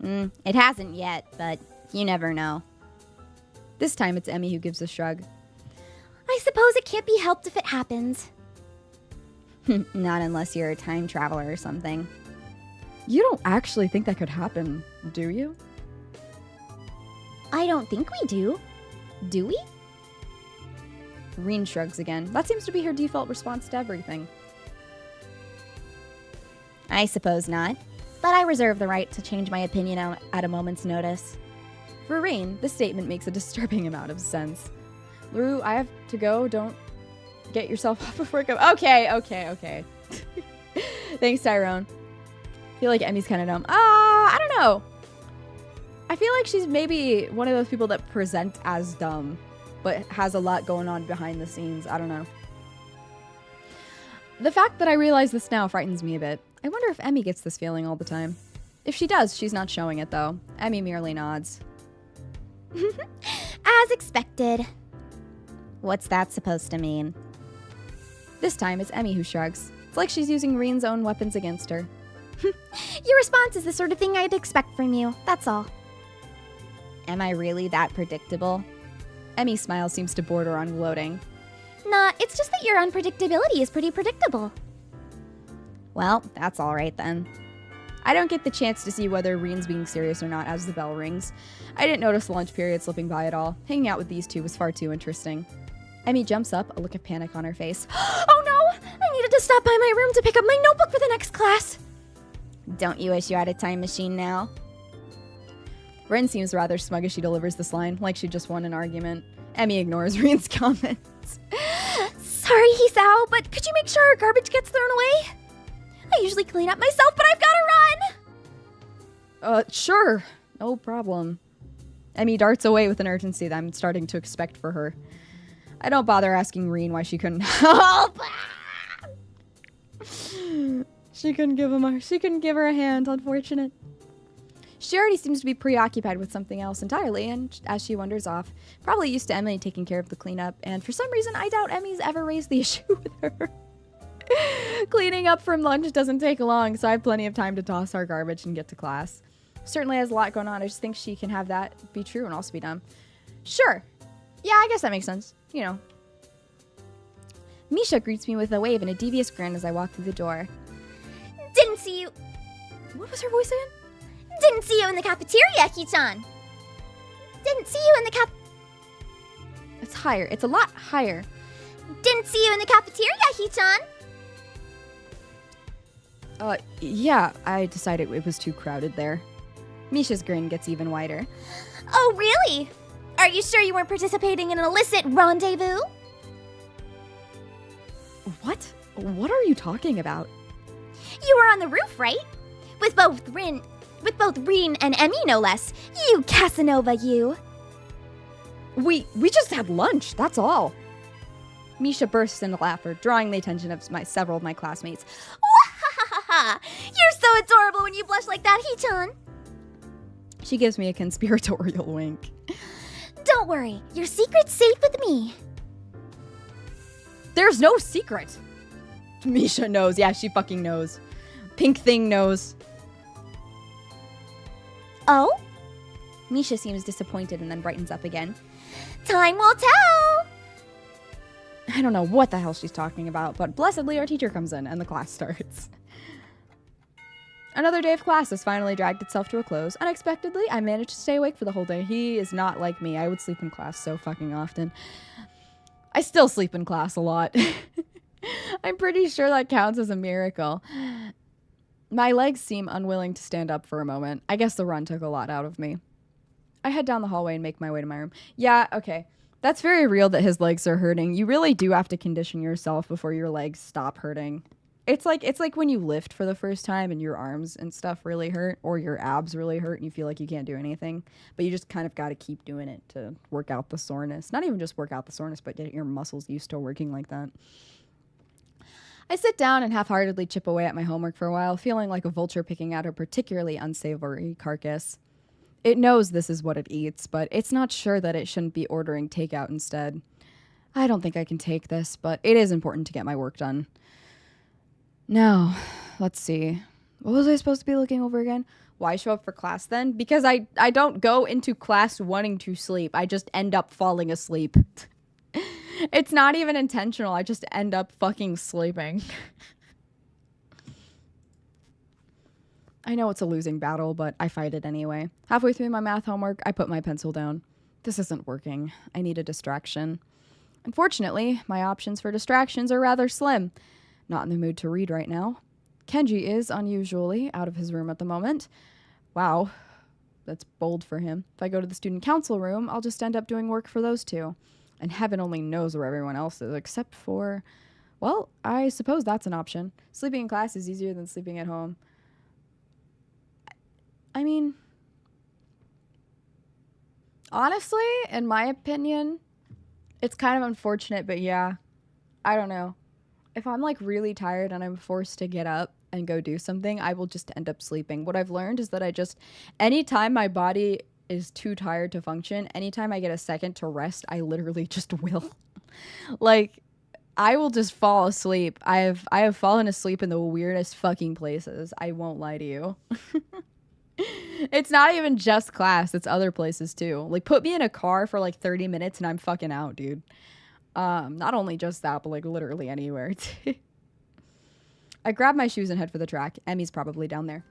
Speaker 2: It hasn't yet, but you never know.
Speaker 1: This time it's Emmy who gives a shrug.
Speaker 2: I suppose it can't be helped if it happens.
Speaker 1: Not unless you're a time traveler or something. You don't actually think that could happen, do you?
Speaker 2: I don't think we do. Do we?
Speaker 1: Reen shrugs again. That seems to be her default response to everything.
Speaker 2: I suppose not. But I reserve the right to change my opinion at a moment's notice.
Speaker 1: For Reen, this statement makes a disturbing amount of sense. LaRue, I have to go. Don't get yourself off before I come. Okay. Thanks, Tyrone. I feel like Emmy's kind of dumb. I don't know. I feel like she's maybe one of those people that present as dumb, but has a lot going on behind the scenes. I don't know. The fact that I realize this now frightens me a bit. I wonder if Emmy gets this feeling all the time. If she does, she's not showing it, though. Emmy merely nods.
Speaker 2: As expected. What's that supposed to mean?
Speaker 1: This time, it's Emmy who shrugs. It's like she's using Reen's own weapons against her.
Speaker 2: Your response is the sort of thing I'd expect from you, that's all. Am I really that predictable?
Speaker 1: Emmy's smile seems to border on gloating.
Speaker 2: Nah, it's just that your unpredictability is pretty predictable.
Speaker 1: Well, that's alright then. I don't get the chance to see whether Reen's being serious or not as the bell rings. I didn't notice the lunch period slipping by at all. Hanging out with these two was far too interesting. Emmy jumps up, a look of panic on her face.
Speaker 2: Oh no! I needed to stop by my room to pick up my notebook for the next class!
Speaker 1: Don't you wish you had a time machine now? Ren seems rather smug as she delivers this line, like she just won an argument. Emmy ignores Reen's comments.
Speaker 2: Sorry, Hisao, but could you make sure our garbage gets thrown away? I usually clean up myself, but I've gotta
Speaker 1: run! Sure. No problem. Emmy darts away with an urgency that I'm starting to expect for her. I don't bother asking Reen why she couldn't help. She couldn't give her a hand, unfortunate. She already seems to be preoccupied with something else entirely, and as she wanders off, probably used to Emily taking care of the cleanup, and for some reason I doubt Emmy's ever raised the issue with her. Cleaning up from lunch doesn't take long, so I have plenty of time to toss our garbage and get to class. Certainly has a lot going on. I just think she can have that be true and also be dumb. Sure. Yeah, I guess that makes sense. You know. Misha greets me with a wave and a devious grin as I walk through the door.
Speaker 2: Didn't see you.
Speaker 1: What was her voice again?
Speaker 2: Didn't see you in the cafeteria, Hichan. Didn't see you in the
Speaker 1: It's higher. It's a lot higher.
Speaker 2: Didn't see you in the cafeteria, Hichan.
Speaker 1: Yeah, I decided it was too crowded there. Misha's grin gets even wider.
Speaker 2: Oh, really? Are you sure you weren't participating in an illicit rendezvous?
Speaker 1: What? What are you talking about?
Speaker 2: You were on the roof, right? With both Reen and Emmy, no less. You Casanova, you.
Speaker 1: We just had lunch, that's all. Misha bursts into laughter, drawing the attention of several of my classmates.
Speaker 2: You're so adorable when you blush like that, Hee-chan.
Speaker 1: She gives me a conspiratorial wink.
Speaker 2: Don't worry, your secret's safe with me.
Speaker 1: There's no secret. Misha knows. Yeah, she fucking knows. Pink thing knows.
Speaker 2: Oh?
Speaker 1: Misha seems disappointed and then brightens up again.
Speaker 2: Time will tell.
Speaker 1: I don't know what the hell she's talking about, but blessedly our teacher comes in and the class starts. Another day of class has finally dragged itself to a close. Unexpectedly, I managed to stay awake for the whole day. He is not like me. I would sleep in class so fucking often. I still sleep in class a lot. I'm pretty sure that counts as a miracle. My legs seem unwilling to stand up for a moment. I guess the run took a lot out of me. I head down the hallway and make my way to my room. Yeah, okay. That's very real that his legs are hurting. You really do have to condition yourself before your legs stop hurting. It's like when you lift for the first time and your arms and stuff really hurt, or your abs really hurt and you feel like you can't do anything. But you just kind of got to keep doing it to work out the soreness. Not even just work out the soreness, but get your muscles used to working like that. I sit down and half-heartedly chip away at my homework for a while, feeling like a vulture picking out a particularly unsavory carcass. It knows this is what it eats, but it's not sure that it shouldn't be ordering takeout instead. I don't think I can take this, but it is important to get my work done. Now, let's see. What was I supposed to be looking over again? Why show up for class then? Because I don't go into class wanting to sleep. I just end up falling asleep. It's not even intentional. I just end up fucking sleeping. I know it's a losing battle, but I fight it anyway. Halfway through my math homework, I put my pencil down. This isn't working. I need a distraction. Unfortunately, my options for distractions are rather slim. Not in the mood to read right now. Kenji is unusually out of his room at the moment. Wow, that's bold for him. If I go to the student council room, I'll just end up doing work for those two. And heaven only knows where everyone else is, except for... Well, I suppose that's an option. Sleeping in class is easier than sleeping at home. I mean... Honestly, in my opinion, it's kind of unfortunate, but yeah. I don't know. If I'm like really tired and I'm forced to get up and go do something, I will just end up sleeping. What I've learned is that anytime my body is too tired to function, anytime I get a second to rest, I literally just will. Like, I will just fall asleep. I have fallen asleep in the weirdest fucking places. I won't lie to you. It's not even just class, it's other places too. Like, put me in a car for like 30 minutes and I'm fucking out, dude. Not only just that, but like literally anywhere. I grab my shoes and head for the track. Emmy's probably down there.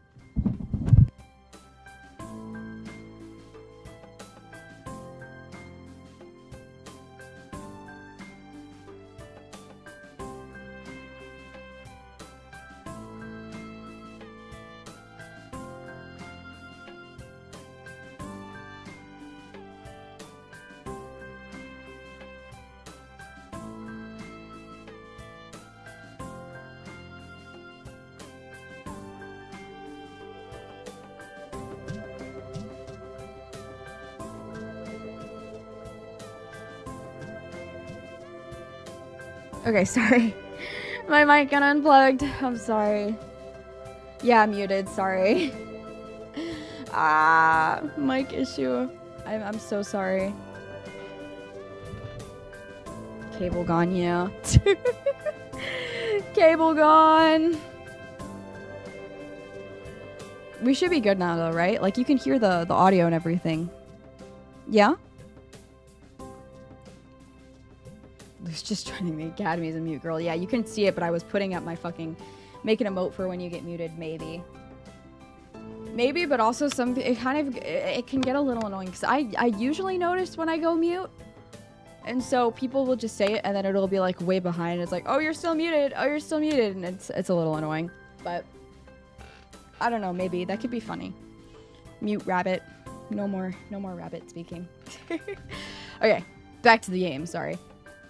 Speaker 1: Okay, sorry. My mic got unplugged. I'm sorry. Yeah, muted. Sorry. Mic issue. I'm so sorry. Cable gone, yeah. Cable gone. We should be good now, though, right? Like, you can hear the audio and everything. Yeah? It's just trying to make Academy as a mute girl. Yeah, you couldn't see it, but I was putting up my fucking... Make an emote for when you get muted, maybe. Maybe, but also it can get a little annoying, because I usually notice when I go mute. And so people will just say it, and then it'll be like way behind. It's like, oh, you're still muted. Oh, you're still muted. And it's a little annoying. But I don't know, maybe. That could be funny. Mute rabbit. no more rabbit speaking. Okay, back to the game, sorry.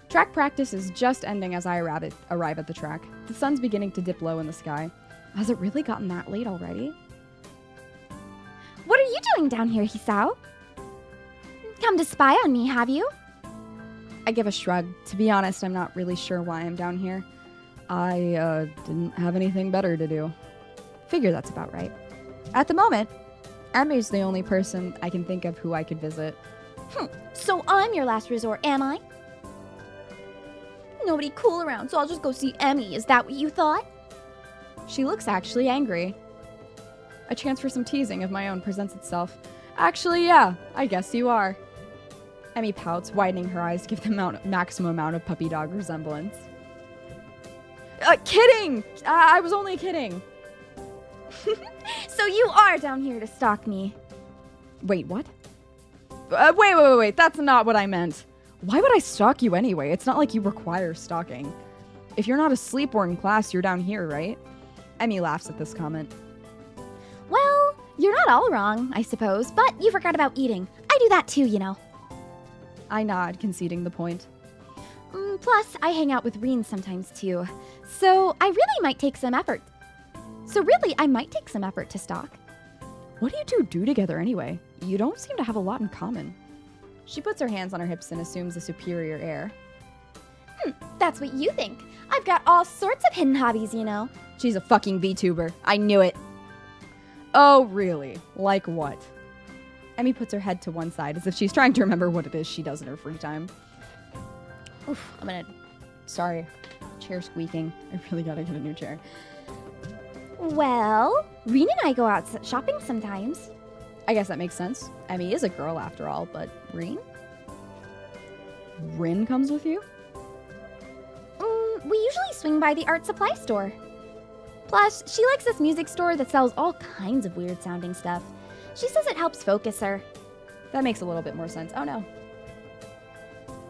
Speaker 1: Track practice is just ending as I arrive at the track. The sun's beginning to dip low in the sky. Has it really gotten that late already?
Speaker 2: What are you doing down here, Hisao? Come to spy on me, have you?
Speaker 1: I give a shrug. To be honest, I'm not really sure why I'm down here. I didn't have anything better to do. Figure that's about right. At the moment, Emi's the only person I can think of who I could visit.
Speaker 2: So I'm your last resort, am I? Nobody cool around, so I'll just go see Emmy. Is that what you thought?
Speaker 1: She looks actually angry. A chance for some teasing of my own presents itself. Actually, yeah, I guess you are. Emmy pouts, widening her eyes to give the maximum amount of puppy dog resemblance. Kidding! I was only kidding.
Speaker 2: So you are down here to stalk me.
Speaker 1: Wait, what? Wait, that's not what I meant. Why would I stalk you anyway? It's not like you require stalking. If you're not asleep or in class, you're down here, right? Emmy laughs at this comment.
Speaker 2: Well, you're not all wrong, I suppose, but you forgot about eating. I do that too, you know.
Speaker 1: I nod, conceding the point.
Speaker 2: Plus, I hang out with Reen sometimes too. So I really might take some effort. To stalk.
Speaker 1: What do you two do together anyway? You don't seem to have a lot in common. She puts her hands on her hips and assumes a superior air.
Speaker 2: That's what you think. I've got all sorts of hidden hobbies, you know.
Speaker 1: She's a fucking VTuber. I knew it. Oh, really? Like what? Emmy puts her head to one side as if she's trying to remember what it is she does in her free time. Oof, Sorry. Chair squeaking. I really gotta get a new chair.
Speaker 2: Well, Reen and I go out shopping sometimes.
Speaker 1: I guess that makes sense. Emmy is a girl after all, but Reen? Rin comes with you?
Speaker 2: We usually swing by the art supply store. Plus, she likes this music store that sells all kinds of weird sounding stuff. She says it helps focus her.
Speaker 1: That makes a little bit more sense. Oh no.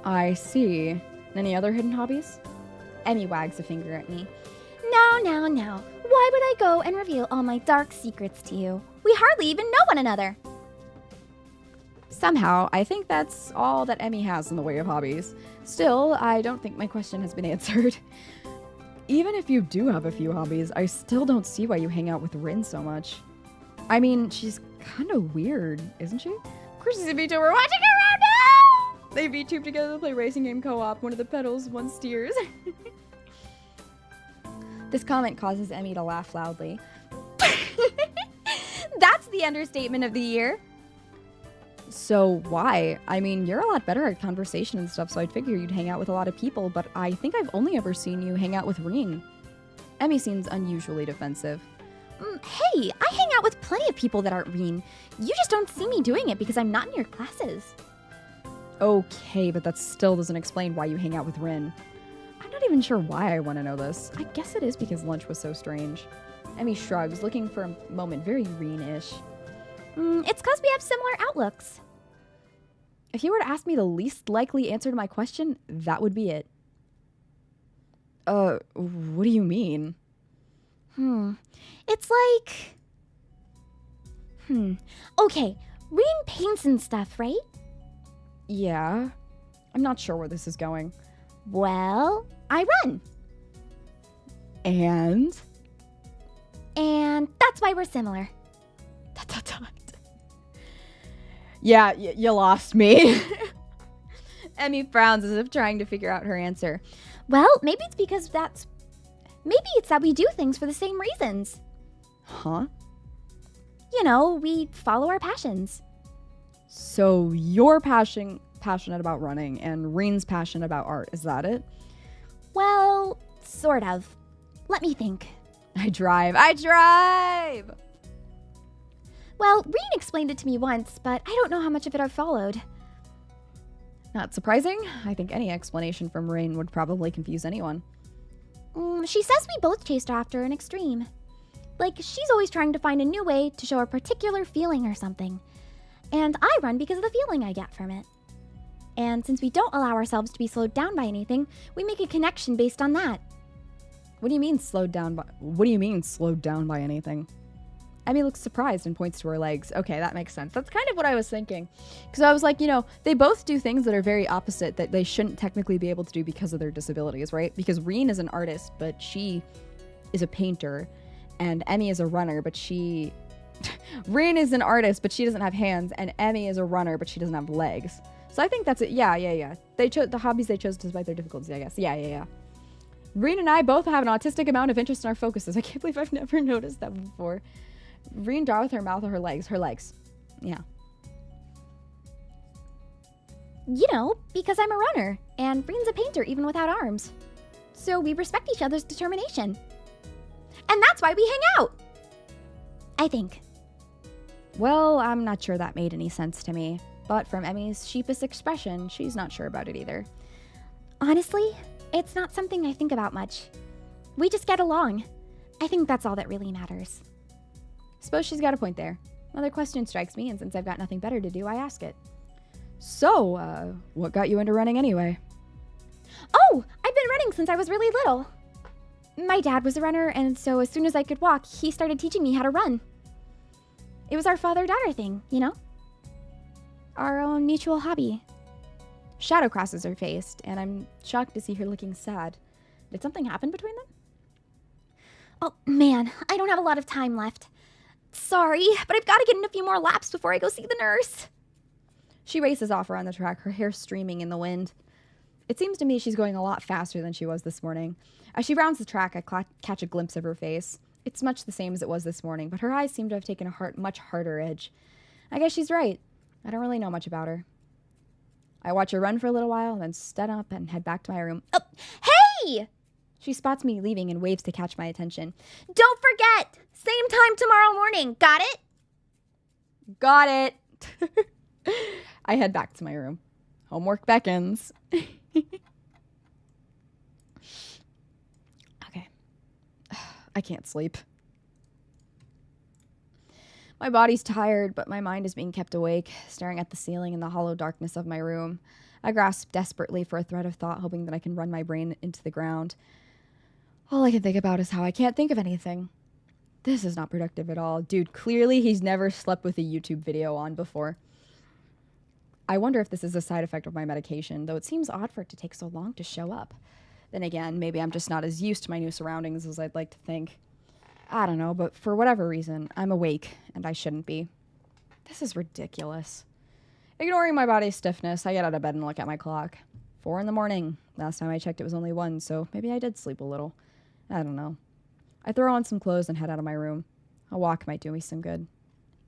Speaker 1: I see. Any other hidden hobbies? Emmy wags a finger at me.
Speaker 2: Now. Why would I go and reveal all my dark secrets to you? We hardly even know one another.
Speaker 1: Somehow, I think that's all that Emmy has in the way of hobbies. Still, I don't think my question has been answered. Even if you do have a few hobbies, I still don't see why you hang out with Rin so much. I mean, she's kind of weird, isn't she? Of course she's a VTuber. We're watching her around now! They VTube together to play racing game co-op. One of the pedals, one steers. This comment causes Emmy to laugh loudly.
Speaker 2: That's the understatement of the year.
Speaker 1: So why? I mean, you're a lot better at conversation and stuff, so I'd figure you'd hang out with a lot of people, but I think I've only ever seen you hang out with Reen. Emmy seems unusually defensive.
Speaker 2: Hey, I hang out with plenty of people that aren't Reen. You just don't see me doing it because I'm not in your classes.
Speaker 1: Okay, but that still doesn't explain why you hang out with Rin. I'm not even sure why I want to know this. I guess it is because lunch was so strange. Emmy shrugs, looking for a moment very Reen-ish.
Speaker 2: It's because we have similar outlooks.
Speaker 1: If you were to ask me the least likely answer to my question, that would be it. What do you mean?
Speaker 2: It's like... Okay, Reen paints and stuff, right?
Speaker 1: Yeah. I'm not sure where this is going.
Speaker 2: Well, I run.
Speaker 1: And
Speaker 2: that's why we're similar.
Speaker 1: Yeah, you lost me. Emmy frowns as if trying to figure out her answer.
Speaker 2: Well, maybe it's because maybe it's that we do things for the same reasons.
Speaker 1: Huh?
Speaker 2: You know, we follow our passions.
Speaker 1: So you're passionate about running and Reen's passionate about art, is that it?
Speaker 2: Well, sort of. Let me think.
Speaker 1: I drive!
Speaker 2: Well, Reen explained it to me once, but I don't know how much of it I've followed.
Speaker 1: Not surprising. I think any explanation from Reen would probably confuse anyone.
Speaker 2: She says we both chased after an extreme. Like, she's always trying to find a new way to show a particular feeling or something. And I run because of the feeling I get from it. And since we don't allow ourselves to be slowed down by anything, we make a connection based on that.
Speaker 1: What do you mean slowed down by anything? Emmy looks surprised and points to her legs. Okay, that makes sense. That's kind of what I was thinking. Because I was like, you know, they both do things that are very opposite that they shouldn't technically be able to do because of their disabilities, right? Because Reen is an artist, but she is a painter. And Emmy is a runner, but she... Reen is an artist, but she doesn't have hands. And Emmy is a runner, but she doesn't have legs. So I think that's it. Yeah. They chose the hobbies they chose despite their difficulties, I guess. Yeah. Reen and I both have an autistic amount of interest in our focuses. I can't believe I've never noticed that before. Reen draw with her mouth or her legs? Her legs. Yeah.
Speaker 2: You know, because I'm a runner, and Reen's a painter even without arms. So we respect each other's determination. And that's why we hang out! I think.
Speaker 1: Well, I'm not sure that made any sense to me. But from Emmy's sheepish expression, she's not sure about it either.
Speaker 2: Honestly, it's not something I think about much. We just get along. I think that's all that really matters.
Speaker 1: Suppose she's got a point there. Another question strikes me, and since I've got nothing better to do, I ask it. So, what got you into running anyway?
Speaker 2: Oh, I've been running since I was really little. My dad was a runner, and so as soon as I could walk, he started teaching me how to run. It was our father-daughter thing, you know? Our own mutual hobby.
Speaker 1: Shadow crosses her face, and I'm shocked to see her looking sad. Did something happen between them?
Speaker 2: Oh, man, I don't have a lot of time left. Sorry, but I've got to get in a few more laps before I go see the nurse.
Speaker 1: She races off around the track, her hair streaming in the wind. It seems to me she's going a lot faster than she was this morning. As she rounds the track, I catch a glimpse of her face. It's much the same as it was this morning, but her eyes seem to have taken a much harder edge. I guess she's right. I don't really know much about her. I watch her run for a little while, then stand up and head back to my room.
Speaker 2: Oh, hey!
Speaker 1: She spots me leaving and waves to catch my attention.
Speaker 2: Don't forget! Same time tomorrow morning. Got it?
Speaker 1: Got it. I head back to my room. Homework beckons. Okay. I can't sleep. My body's tired, but my mind is being kept awake, staring at the ceiling in the hollow darkness of my room. I grasp desperately for a thread of thought, hoping that I can run my brain into the ground. All I can think about is how I can't think of anything. This is not productive at all. Dude, clearly he's never slept with a YouTube video on before. I wonder if this is a side effect of my medication, though it seems odd for it to take so long to show up. Then again, maybe I'm just not as used to my new surroundings as I'd like to think. I don't know, but for whatever reason, I'm awake, and I shouldn't be. This is ridiculous. Ignoring my body's stiffness, I get out of bed and look at my clock. 4 in the morning. Last time I checked, it was only 1, so maybe I did sleep a little. I don't know. I throw on some clothes and head out of my room. A walk might do me some good.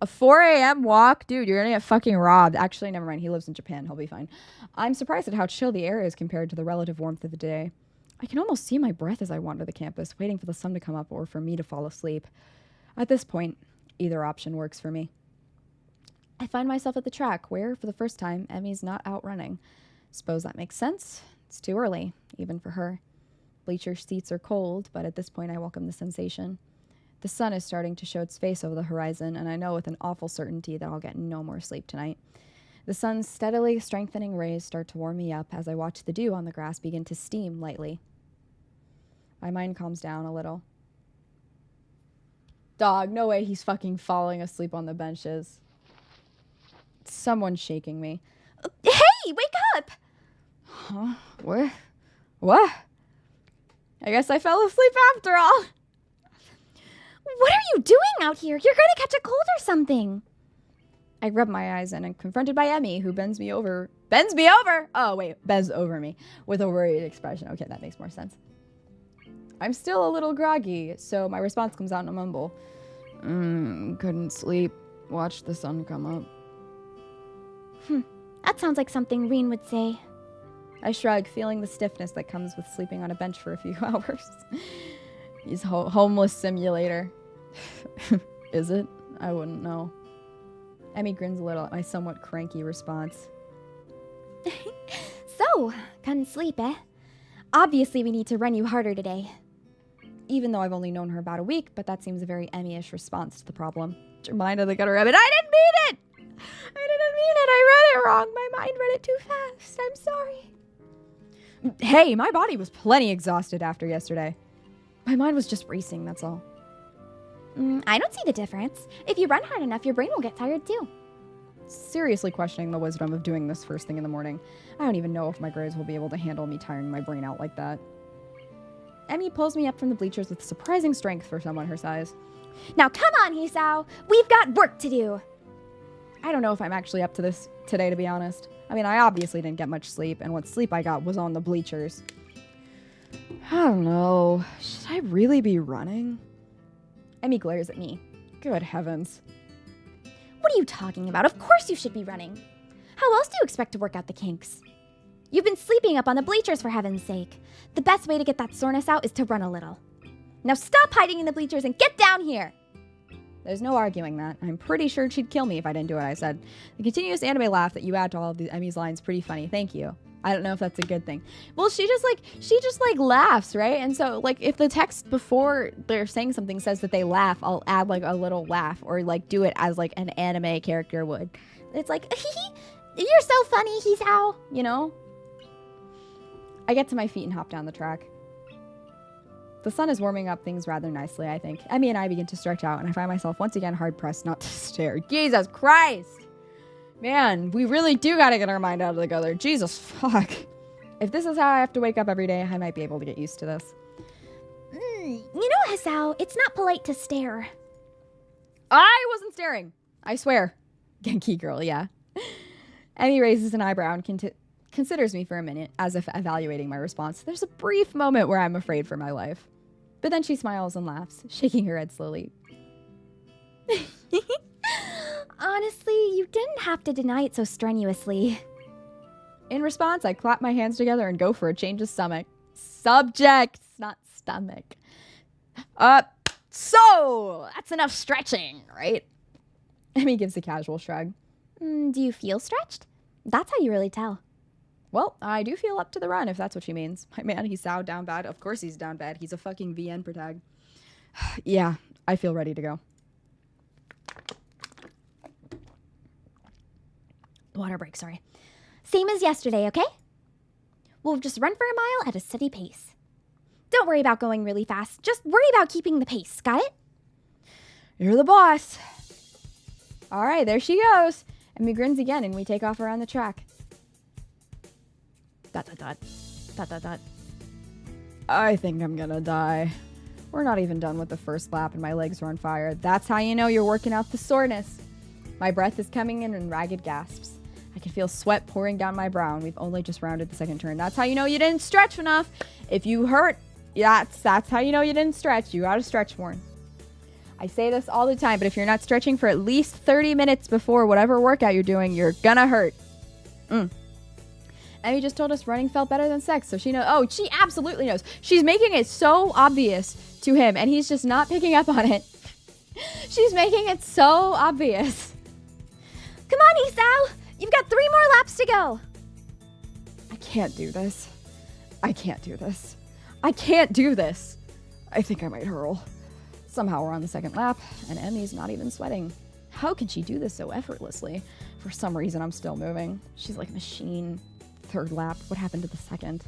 Speaker 1: A 4 a.m. walk? Dude, you're gonna get fucking robbed. Actually, never mind. He lives in Japan. He'll be fine. I'm surprised at how chill the air is compared to the relative warmth of the day. I can almost see my breath as I wander the campus, waiting for the sun to come up or for me to fall asleep. At this point, either option works for me. I find myself at the track where, for the first time, Emmy's not out running. Suppose that makes sense. It's too early, even for her. Bleacher seats are cold, but at this point I welcome the sensation. The sun is starting to show its face over the horizon, and I know with an awful certainty that I'll get no more sleep tonight. The sun's steadily strengthening rays start to warm me up as I watch the dew on the grass begin to steam lightly. My mind calms down a little. Dog, no way he's fucking falling asleep on the benches. Someone's shaking me.
Speaker 2: Hey, wake up!
Speaker 1: Huh? What? I guess I fell asleep after all.
Speaker 2: What are you doing out here? You're gonna catch a cold or something.
Speaker 1: I rub my eyes and I'm confronted by Emmy, who bends me over. Bends me over? Oh, wait. Bends over me with a worried expression. Okay, that makes more sense. I'm still a little groggy, so my response comes out in a mumble. Couldn't sleep. Watched the sun come up.
Speaker 2: That sounds like something Reen would say.
Speaker 1: I shrug, feeling the stiffness that comes with sleeping on a bench for a few hours. He's homeless simulator. Is it? I wouldn't know. Emmy grins a little at my somewhat cranky response.
Speaker 2: So, couldn't sleep, eh? Obviously we need to run you harder today.
Speaker 1: Even though I've only known her about a week, but that seems a very Emmy-ish response to the problem. Mind of the gutter rabbit. I didn't mean it! I read it wrong. My mind read it too fast. I'm sorry. Hey, my body was plenty exhausted after yesterday. My mind was just racing, that's all.
Speaker 2: I don't see the difference. If you run hard enough, your brain will get tired too.
Speaker 1: Seriously questioning the wisdom of doing this first thing in the morning. I don't even know if my grades will be able to handle me tiring my brain out like that. Emmy pulls me up from the bleachers with surprising strength for someone her size.
Speaker 2: Now come on, Hisao. We've got work to do.
Speaker 1: I don't know if I'm actually up to this today, to be honest. I mean, I obviously didn't get much sleep, and what sleep I got was on the bleachers. I don't know. Should I really be running? Emmy glares at me. Good heavens.
Speaker 2: What are you talking about? Of course you should be running. How else do you expect to work out the kinks? You've been sleeping up on the bleachers, for heaven's sake. The best way to get that soreness out is to run a little. Now stop hiding in the bleachers and get down here!
Speaker 1: There's no arguing that. I'm pretty sure she'd kill me if I didn't do what I said. The continuous anime laugh that you add to all of Emmy's lines pretty funny. Thank you. I don't know if that's a good thing. Well, she just laughs, right? And so like if the text before they're saying something says that they laugh, I'll add like a little laugh or like do it as like an anime character would. It's like,
Speaker 2: you're so funny, Hisao.
Speaker 1: You know? I get to my feet and hop down the track. The sun is warming up things rather nicely, I think. Emmy and I begin to stretch out, and I find myself once again hard-pressed not to stare. Jesus Christ! Man, we really do gotta get our mind out of the gutter. Jesus fuck. If this is how I have to wake up every day, I might be able to get used to this.
Speaker 2: You know, Hisao, it's not polite to stare.
Speaker 1: I wasn't staring. I swear. Genki girl, yeah. Emmy raises an eyebrow and considers me for a minute, as if evaluating my response. There's a brief moment where I'm afraid for my life. But then she smiles and laughs, shaking her head slowly.
Speaker 2: Honestly, you didn't have to deny it so strenuously.
Speaker 1: In response, I clap my hands together and go for a change of stomach. Subject, not stomach. So, that's enough stretching, right? Emmy gives a casual shrug.
Speaker 2: Do you feel stretched? That's how you really tell.
Speaker 1: Well, I do feel up to the run, if that's what she means. My man, he's so down bad. Of course he's down bad. He's a fucking VN protag. Yeah, I feel ready to go.
Speaker 2: Water break, sorry. Same as yesterday, okay? We'll just run for a mile at a steady pace. Don't worry about going really fast. Just worry about keeping the pace. Got it?
Speaker 1: You're the boss. All right, there she goes. Emmy grins again, and we take off around the track. ... I think I'm gonna die. We're not even done with the first lap and my legs are on fire. That's how you know you're working out the soreness. My breath is coming in ragged gasps. I can feel sweat pouring down my brow, and we've only just rounded the second turn. That's how you know you didn't stretch enough. If you hurt, that's how you know you didn't stretch. You gotta stretch more. I say this all the time, but if you're not stretching for at least 30 minutes before whatever workout you're doing, you're gonna hurt. Emmy just told us running felt better than sex, so she knows. Oh, she absolutely knows. She's making it so obvious to him, and he's just not picking up on it. She's making it so obvious.
Speaker 2: Come on, Hisao! You've got 3 more laps to go!
Speaker 1: I can't do this. I can't do this. I can't do this. I think I might hurl. Somehow we're on the second lap, and Emmy's not even sweating. How can she do this so effortlessly? For some reason, I'm still moving. She's like a machine. Third lap. What happened to the second?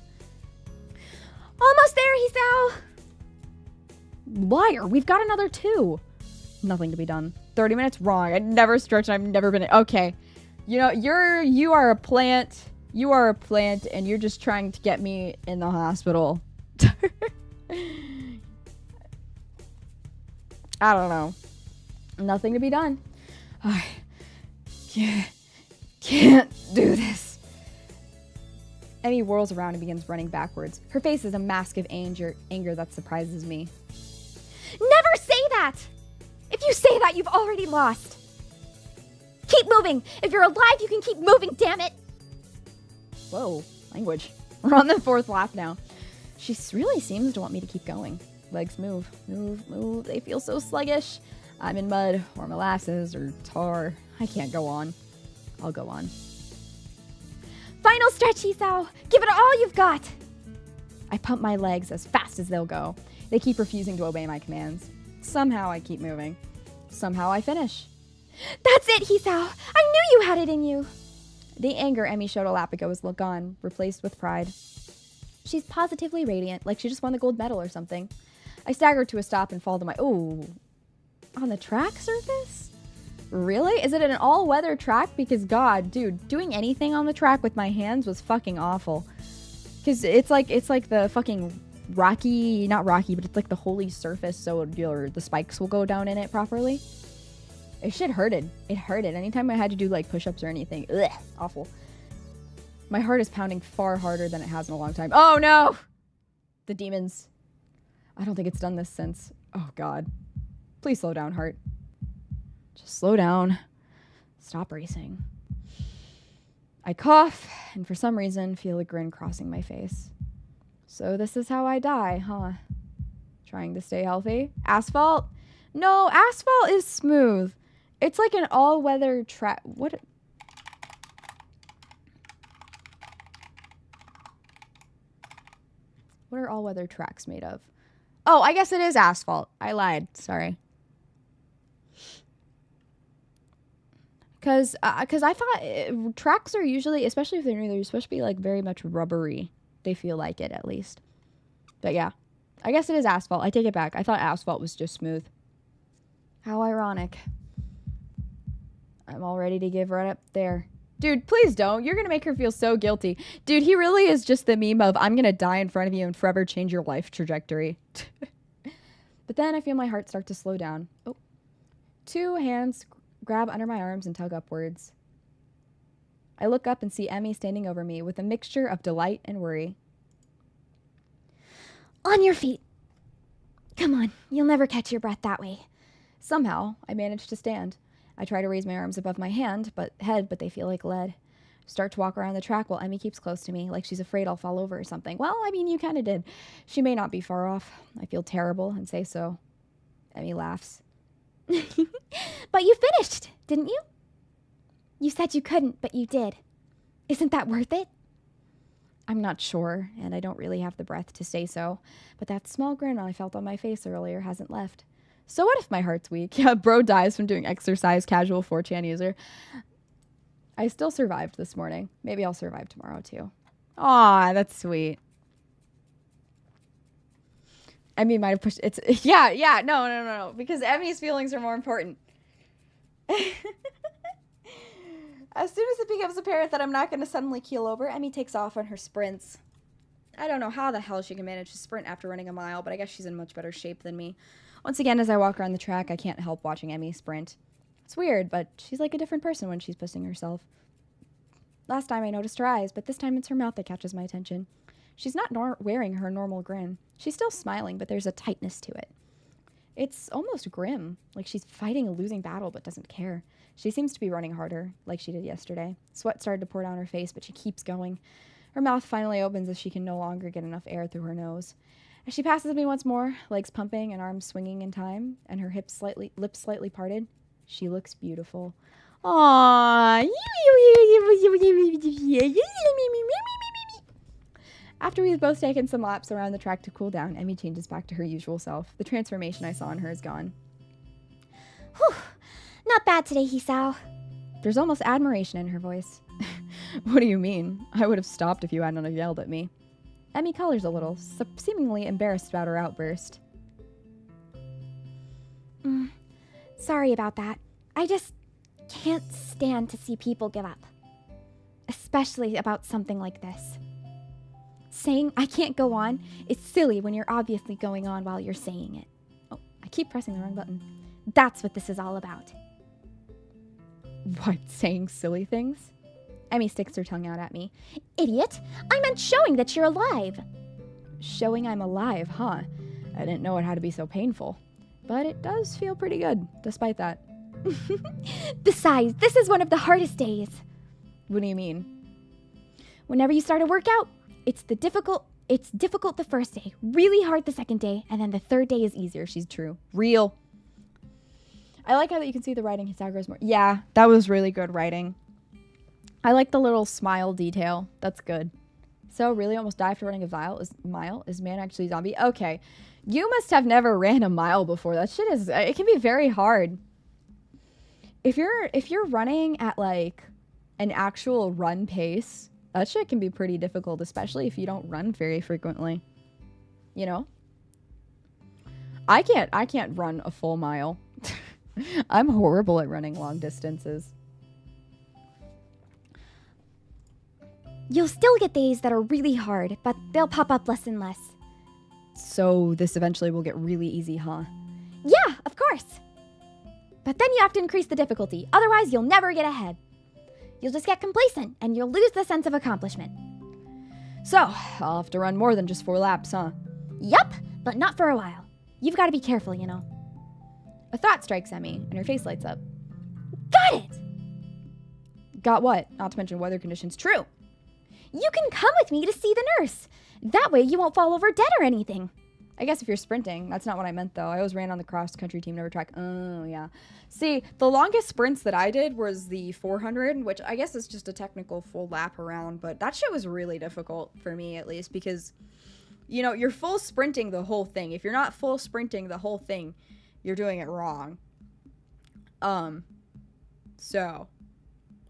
Speaker 2: Almost there, Hisao!
Speaker 1: Liar. We've got another 2. Nothing to be done. 30 minutes? Wrong. I'd never stretched. I've never been... Okay. You know, you are a plant. You are a plant, and you're just trying to get me in the hospital. I don't know. Nothing to be done. I can't do this. Emmy whirls around and begins running backwards. Her face is a mask of anger that surprises me.
Speaker 2: Never say that! If you say that, you've already lost. Keep moving! If you're alive, you can keep moving, damn it!
Speaker 1: Whoa, language. We're on the 4th lap now. She really seems to want me to keep going. Legs move, move, move. They feel so sluggish. I'm in mud or molasses or tar. I can't go on. I'll go on.
Speaker 2: Final stretch, Hisao! Give it all you've got!
Speaker 1: I pump my legs as fast as they'll go. They keep refusing to obey my commands. Somehow I keep moving. Somehow I finish.
Speaker 2: That's it, Hisao! I knew you had it in you!
Speaker 1: The anger Emmy showed a lap ago is gone, replaced with pride. She's positively radiant, like she just won the gold medal or something. I stagger to a stop and fall to my... Oh. on the track surface? Really? Is it an all-weather track? Because God, dude, doing anything on the track with my hands was fucking awful. Because it's like the fucking rocky, not rocky, but it's like the holy surface, so the spikes will go down in it properly. It shit hurted. It hurted. Anytime I had to do like push-ups or anything. Ugh, awful. My heart is pounding far harder than it has in a long time. Oh no! The demons. I don't think it's done this since. Oh God. Please slow down, heart. Just slow down. Stop racing. I cough, and for some reason feel a grin crossing my face. So this is how I die, huh? Trying to stay healthy. Asphalt? No, asphalt is smooth. It's like an all-weather track. What are all-weather tracks made of? Oh, I guess it is asphalt. I lied. Sorry. Because I thought tracks are usually, especially if they're new, they're supposed to be like very much rubbery. They feel like it, at least. But yeah, I guess it is asphalt. I take it back. I thought asphalt was just smooth. How ironic. I'm all ready to give right up there. Dude, please don't. You're going to make her feel so guilty. Dude, he really is just the meme of, I'm going to die in front of you and forever change your life trajectory. But then I feel my heart start to slow down. Oh. 2 hands grab under my arms and tug upwards. I look up and see Emmy standing over me with a mixture of delight and worry.
Speaker 2: On your feet. Come on, you'll never catch your breath that way.
Speaker 1: Somehow, I manage to stand. I try to raise my arms above my head, but they feel like lead. Start to walk around the track while Emmy keeps close to me, like she's afraid I'll fall over or something. Well, I mean, you kind of did. She may not be far off. I feel terrible and say so. Emmy laughs.
Speaker 2: But you finished, didn't you? You said you couldn't, but you did. Isn't that worth it?
Speaker 1: I'm not sure, and I don't really have the breath to say so, but that small grin I felt on my face earlier hasn't left. So what if my heart's weak? Yeah, bro dies from doing exercise, casual 4chan user. I still survived this morning. Maybe I'll survive tomorrow too. Aw, that's sweet. Emmy might have pushed yeah, no, because Emmy's feelings are more important. As soon as it becomes apparent that I'm not going to suddenly keel over, Emmy takes off on her sprints. I don't know how the hell she can manage to sprint after running a mile, but I guess she's in much better shape than me. Once again, as I walk around the track, I can't help watching Emmy sprint. It's weird, but she's like a different person when she's pushing herself. Last time I noticed her eyes, but this time it's her mouth that catches my attention. She's not wearing her normal grin. She's still smiling, but there's a tightness to it. It's almost grim, like she's fighting a losing battle but doesn't care. She seems to be running harder, like she did yesterday. Sweat started to pour down her face, but she keeps going. Her mouth finally opens as she can no longer get enough air through her nose. As she passes me once more, legs pumping and arms swinging in time, and her lips slightly parted, she looks beautiful. Aww. After we've both taken some laps around the track to cool down, Emmy changes back to her usual self. The transformation I saw in her is gone.
Speaker 2: Whew. Not bad today, Hisao.
Speaker 1: There's almost admiration in her voice. What do you mean? I would have stopped if you hadn't have yelled at me. Emmy colors a little, seemingly embarrassed about her outburst.
Speaker 2: Sorry about that. I just can't stand to see people give up. Especially about something like this. Saying I can't go on is silly when you're obviously going on while you're saying it. Oh, I keep pressing the wrong button. That's what this is all about.
Speaker 1: What, saying silly things? Emmy sticks her tongue out at me.
Speaker 2: Idiot! I meant showing that you're alive.
Speaker 1: Showing I'm alive, huh? I didn't know it had to be so painful. But it does feel pretty good, despite that.
Speaker 2: Besides, this is one of the hardest days.
Speaker 1: What do you mean?
Speaker 2: Whenever you start a workout, it's difficult the first day, really hard the second day, and then the third day is easier.
Speaker 1: She's true. Real. I like how that you can see the writing Hisao grows more. Yeah, that was really good writing. I like the little smile detail. That's good. So, really almost die after running a mile? Is man actually a zombie? Okay. You must have never ran a mile before. That shit is... It can be very hard. If you're running at, like, an actual run pace, that shit can be pretty difficult, especially if you don't run very frequently. You know? I can't run a full mile. I'm horrible at running long distances.
Speaker 2: You'll still get days that are really hard, but they'll pop up less and less.
Speaker 1: So this eventually will get really easy, huh?
Speaker 2: Yeah, of course. But then you have to increase the difficulty, otherwise you'll never get ahead. You'll just get complacent, and you'll lose the sense of accomplishment.
Speaker 1: So, I'll have to run more than just 4 laps, huh?
Speaker 2: Yup, but not for a while. You've got to be careful, you know.
Speaker 1: A thought strikes Emmy, and her face lights up.
Speaker 2: Got it!
Speaker 1: Got what? Not to mention weather conditions. True.
Speaker 2: You can come with me to see the nurse. That way you won't fall over dead or anything.
Speaker 1: I guess if you're sprinting. That's not what I meant, though. I always ran on the cross-country team, never track. Oh, yeah. See, the longest sprints that I did was the 400, which I guess is just a technical full lap around, but that shit was really difficult for me, at least, because, you know, you're full sprinting the whole thing. If you're not full sprinting the whole thing, you're doing it wrong. So,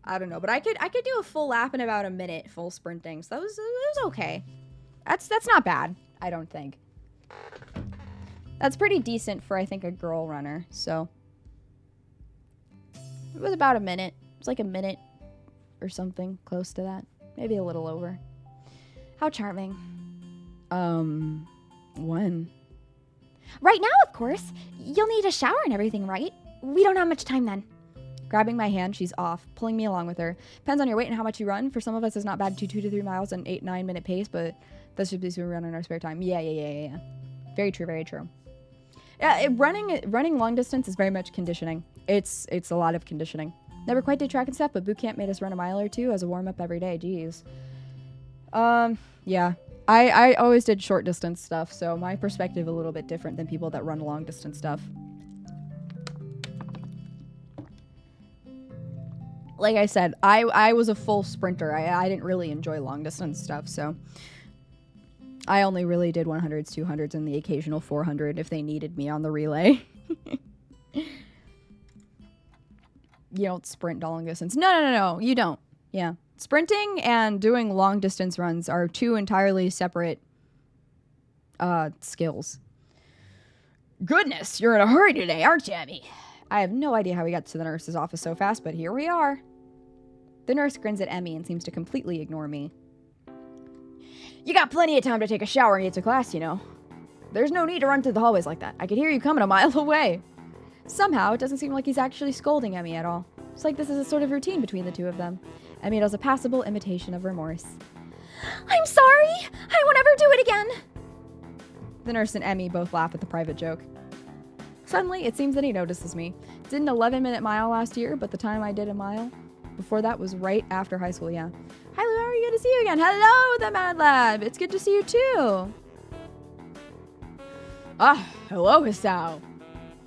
Speaker 1: I don't know, but I could do a full lap in about a minute, full sprinting, so that was okay. That's not bad, I don't think. That's pretty decent for, I think, a girl runner, so. It was about a minute. It was like a minute or something close to that. Maybe a little over.
Speaker 2: How charming.
Speaker 1: When?
Speaker 2: Right now, of course. You'll need a shower and everything, right? We don't have much time then.
Speaker 1: Grabbing my hand, she's off, pulling me along with her. Depends on your weight and how much you run. For some of us, it's not bad to 2 to 3 miles an 8-9 minute pace, but that's just because we run in our spare time. Yeah. Very true, very true. Yeah, running long distance is very much conditioning. It's a lot of conditioning. Never quite did track and stuff, but boot camp made us run a mile or 2 as a warm up every day. Jeez. Yeah. I always did short distance stuff, so my perspective a little bit different than people that run long distance stuff. Like I said, I was a full sprinter. I didn't really enjoy long distance stuff, so I only really did 100s, 200s, and the occasional 400 if they needed me on the relay. You don't sprint long distance. No, you don't. Yeah. Sprinting and doing long distance runs are 2 entirely separate skills. Goodness, you're in a hurry today, aren't you, Emmy? I have no idea how we got to the nurse's office so fast, but here we are. The nurse grins at Emmy and seems to completely ignore me. You got plenty of time to take a shower and get to class, you know. There's no need to run through the hallways like that. I could hear you coming a mile away. Somehow, it doesn't seem like he's actually scolding Emmy at all. It's like this is a sort of routine between the two of them. Emmy does a passable imitation of remorse.
Speaker 2: I'm sorry! I won't ever do it again!
Speaker 1: The nurse and Emmy both laugh at the private joke. Suddenly, it seems that he notices me. Did an 11-minute mile last year, but the time I did a mile before that was right after high school, yeah. Hi, Lou, how are you? Good to see you again. Hello, the Mad Lab. It's good to see you, too. Ah, hello, Hisao.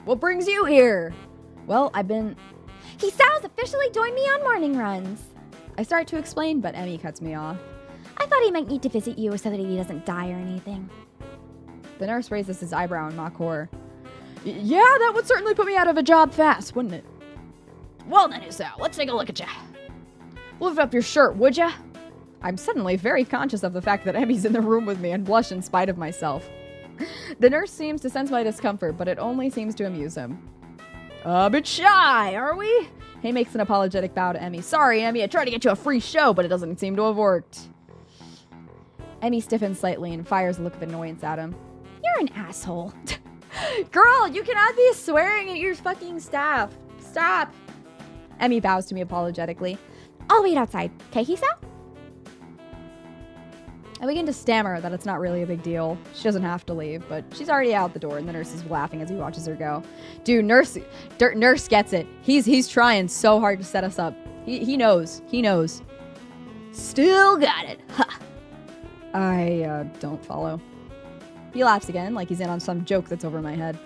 Speaker 1: What brings you here? Well,
Speaker 2: Hisao's officially joined me on morning runs.
Speaker 1: I start to explain, but Emmy cuts me off.
Speaker 2: I thought he might need to visit you so that he doesn't die or anything.
Speaker 1: The nurse raises his eyebrow in mock horror. Yeah, that would certainly put me out of a job fast, wouldn't it? Well then, Hisao, let's take a look at ya. Lift up your shirt, would ya? I'm suddenly very conscious of the fact that Emmy's in the room with me and blush in spite of myself. The nurse seems to sense my discomfort, but it only seems to amuse him. A bit shy, are we? He makes an apologetic bow to Emmy. Sorry, Emmy, I tried to get you a free show, but it doesn't seem to have worked. Emmy stiffens slightly and fires a look of annoyance at him.
Speaker 2: You're an asshole.
Speaker 1: Girl, you cannot be swearing at your fucking staff. Stop. Emmy bows to me apologetically.
Speaker 2: I'll wait outside. Okay, Hisao?
Speaker 1: I begin to stammer that it's not really a big deal. She doesn't have to leave, but she's already out the door, and the nurse is laughing as he watches her go. Dude, nurse gets it. He's trying so hard to set us up. He knows. He knows. Still got it. Ha. I don't follow. He laughs again, like he's in on some joke that's over my head.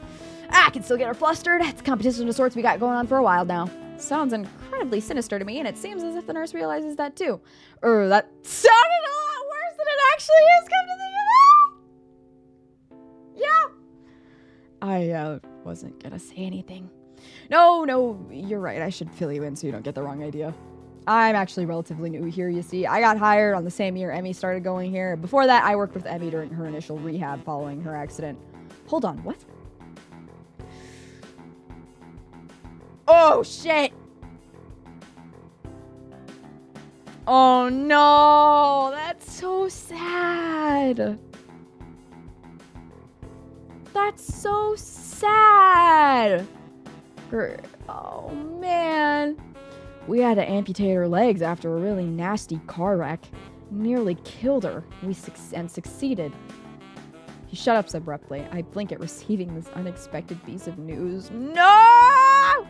Speaker 1: I can still get her flustered. It's a competition of sorts we got going on for a while now. Sounds incredibly sinister to me, and it seems as if the nurse realizes that too. That sounded a lot worse than it actually is, come to think of it. Yeah. I wasn't gonna say anything. No, you're right. I should fill you in so you don't get the wrong idea. I'm actually relatively new here, you see. I got hired on the same year Emmy started going here. Before that, I worked with Emmy during her initial rehab following her accident. Hold on, what? Oh, shit. Oh, no. That's so sad. That's so sad. Oh, man. We had to amputate her legs after a really nasty car wreck. Nearly killed her. And succeeded. He shut up abruptly. I blink at receiving this unexpected piece of news. No! No!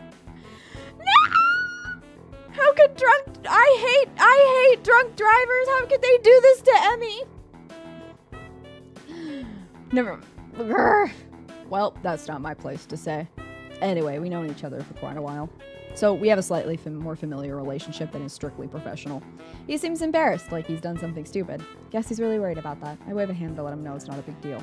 Speaker 1: How could I hate drunk drivers. How could they do this to Emmy? Never. Well, that's not my place to say. Anyway, we've known each other for quite a while. So we have a slightly more familiar relationship than is strictly professional. He seems embarrassed, like he's done something stupid. Guess he's really worried about that. I wave a hand to let him know it's not a big deal.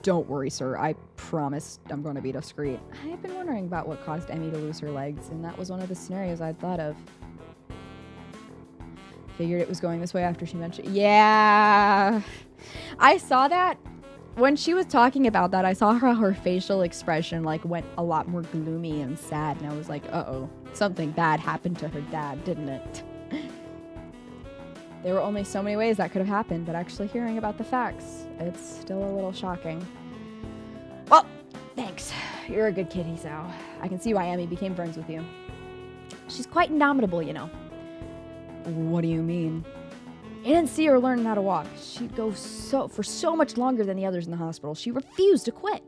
Speaker 1: Don't worry, sir. I promise I'm going to be discreet. I've been wondering about what caused Emmy to lose her legs, and that was one of the scenarios I'd thought of. Figured it was going this way after she mentioned... Yeah! I saw that. When she was talking about that, I saw her facial expression went a lot more gloomy and sad, and I was like, uh-oh, something bad happened to her dad, didn't it? There were only so many ways that could have happened, but actually hearing about the facts, it's still a little shocking. Well, thanks. You're a good kid, Isao. I can see why Emmy became friends with you. She's quite indomitable, you know. What do you mean? I didn't see her learning how to walk. She'd go for so much longer than the others in the hospital. She refused to quit.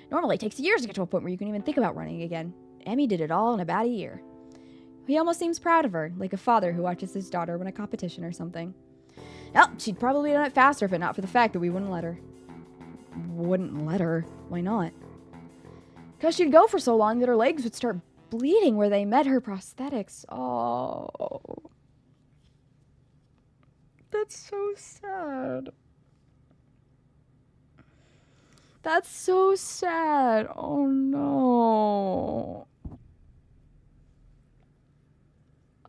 Speaker 1: Normally, it takes years to get to a point where you can even think about running again. Emmy did it all in about a year. He almost seems proud of her, like a father who watches his daughter win a competition or something. Well, she'd probably done it faster if it not for the fact that we wouldn't let her. Wouldn't let her? Why not? Because she'd go for so long that her legs would start bleeding where they met her prosthetics. Oh... That's so sad. That's so sad. Oh no.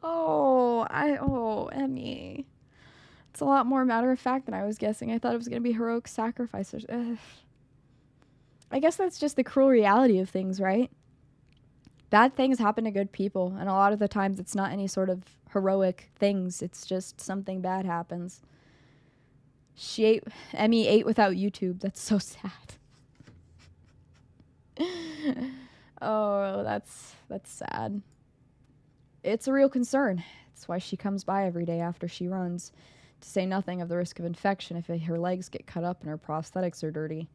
Speaker 1: Oh, Emmy. It's a lot more matter of fact than I was guessing. I thought it was going to be heroic sacrifices. Ugh. I guess that's just the cruel reality of things, right? Bad things happen to good people, and a lot of the times it's not any sort of heroic things. It's just something bad happens. Emmy ate without YouTube. That's so sad. Oh, that's sad. It's a real concern. It's why she comes by every day after she runs, to say nothing of the risk of infection if her legs get cut up and her prosthetics are dirty.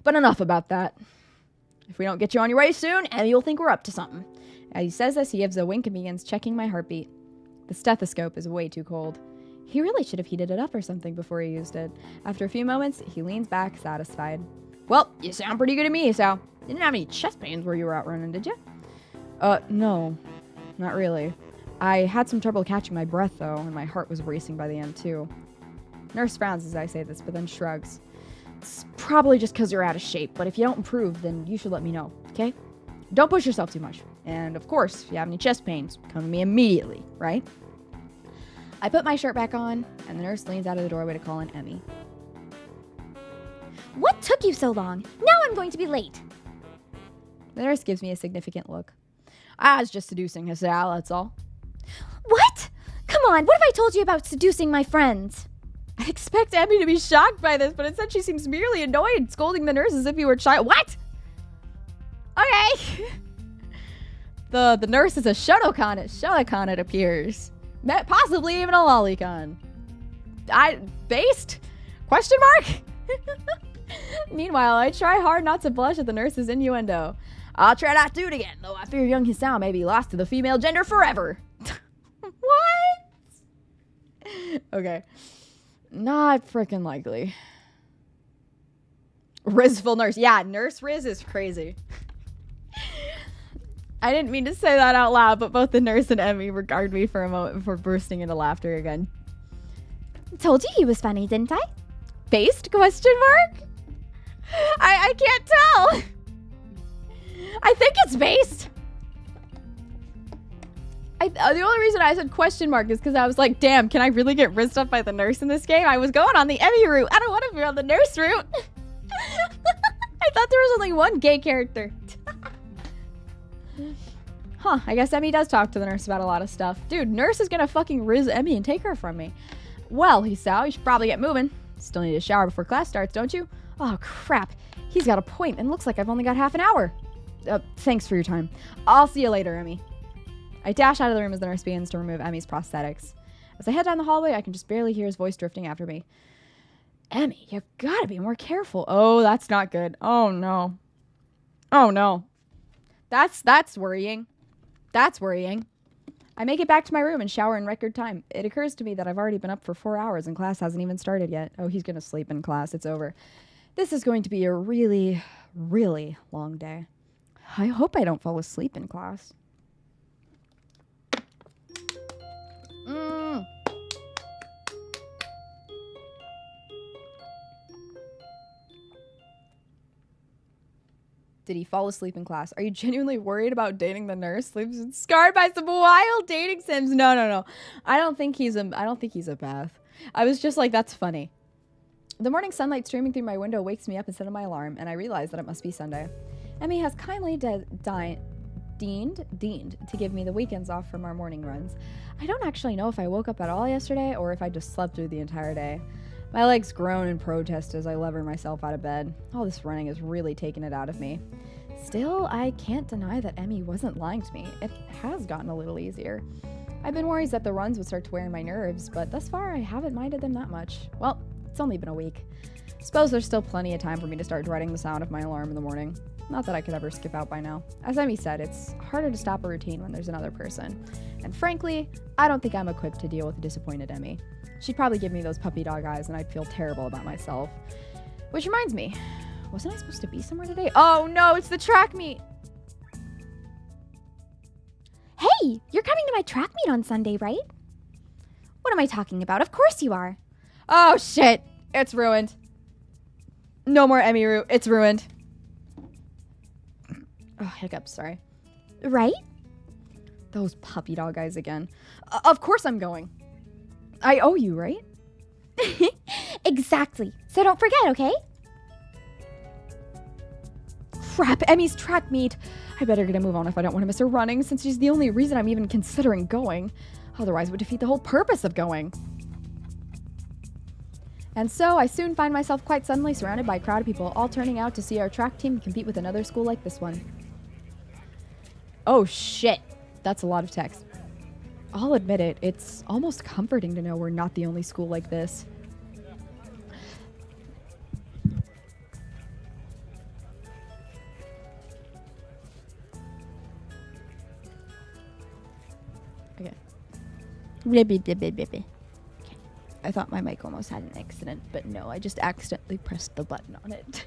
Speaker 1: But enough about that. If we don't get you on your way soon, Emmy will think we're up to something. As he says this, he gives a wink and begins checking my heartbeat. The stethoscope is way too cold. He really should have heated it up or something before he used it. After a few moments, he leans back, satisfied. Well, you sound pretty good to me, Isao. You didn't have any chest pains where you were out running, did you? No. Not really. I had some trouble catching my breath, though, and my heart was racing by the end, too. Nurse frowns as I say this, but then shrugs. It's probably just because you're out of shape, but if you don't improve, then you should let me know, okay? Don't push yourself too much. And, of course, if you have any chest pains, come to me immediately, right? I put my shirt back on, and the nurse leans out of the doorway to call in Emmy.
Speaker 2: What took you so long? Now I'm going to be late.
Speaker 1: The nurse gives me a significant look. I was just seducing Hisao, that's all.
Speaker 2: What? Come on, what have I told you about seducing my friends?
Speaker 1: I expect Emmy to be shocked by this, but instead she seems merely annoyed, scolding the nurse as if he were a child. What? Okay. The nurse is a Shotokan, it appears. Possibly even a lolicon. Based? Question mark? Meanwhile, I try hard not to blush at the nurse's innuendo. I'll try not to do it again, though I fear young Hisao may be lost to the female gender forever. What? Okay. Not freaking likely. Rizful nurse. Yeah, Nurse Riz is crazy. I didn't mean to say that out loud, but both the nurse and Emmy regard me for a moment before bursting into laughter again.
Speaker 2: Told you he was funny, didn't I?
Speaker 1: Based? Question mark? I can't tell. I think it's based. The only reason I said question mark is because I was like, damn, can I really get rizzed up by the nurse in this game? I was going on the Emmy route. I don't want to be on the nurse route. I thought there was only one gay character. Huh, I guess Emmy does talk to the nurse about a lot of stuff. Dude, nurse is gonna fucking riz Emmy and take her from me. Well, he said, you should probably get moving. Still need a shower before class starts, don't you? Oh, crap. He's got a point and looks like I've only got half an hour. Thanks for your time. I'll see you later, Emmy. I dash out of the room as the nurse begins to remove Emmy's prosthetics. As I head down the hallway, I can just barely hear his voice drifting after me. Emmy, you've got to be more careful. Oh, that's not good. Oh, no. Oh, no. That's worrying. That's worrying. I make it back to my room and shower in record time. It occurs to me that I've already been up for 4 hours and class hasn't even started yet. Oh, he's going to sleep in class. It's over. This is going to be a really, really long day. I hope I don't fall asleep in class. Did he fall asleep in class? Are you genuinely worried about dating the nurse? Lives scarred by some wild dating sims. No. I don't think he's a Beth. I was just like, that's funny. The morning sunlight streaming through my window wakes me up instead of my alarm, and I realize that it must be Sunday. Emmy has kindly deigned to give me the weekends off from our morning runs. I don't actually know if I woke up at all yesterday or if I just slept through the entire day. My legs groan in protest as I lever myself out of bed. All this running has really taken it out of me. Still, I can't deny that Emmy wasn't lying to me. It has gotten a little easier. I've been worried that the runs would start to wear on my nerves, but thus far I haven't minded them that much. Well, it's only been a week. Suppose there's still plenty of time for me to start dreading the sound of my alarm in the morning. Not that I could ever skip out by now. As Emmy said, it's harder to stop a routine when there's another person. And frankly, I don't think I'm equipped to deal with a disappointed Emmy. She'd probably give me those puppy dog eyes and I'd feel terrible about myself. Which reminds me, wasn't I supposed to be somewhere today? Oh no, it's the track meet!
Speaker 2: Hey, you're coming to my track meet on Sunday, right? What am I talking about? Of course you are.
Speaker 1: Oh shit, it's ruined. No more Emmy route, it's ruined. Oh, hiccups, sorry.
Speaker 2: Right?
Speaker 1: Those puppy dog eyes again. Of course I'm going. I owe you, right?
Speaker 2: Exactly. So don't forget, okay?
Speaker 1: Crap, Emmy's track meet. I better get a move on if I don't want to miss her running, since she's the only reason I'm even considering going. Otherwise, it would defeat the whole purpose of going. And so, I soon find myself quite suddenly surrounded by a crowd of people, all turning out to see our track team compete with another school like this one. Oh shit, that's a lot of text. I'll admit it, it's almost comforting to know we're not the only school like this. Okay. Okay. I thought my mic almost had an accident, but no, I just accidentally pressed the button on it.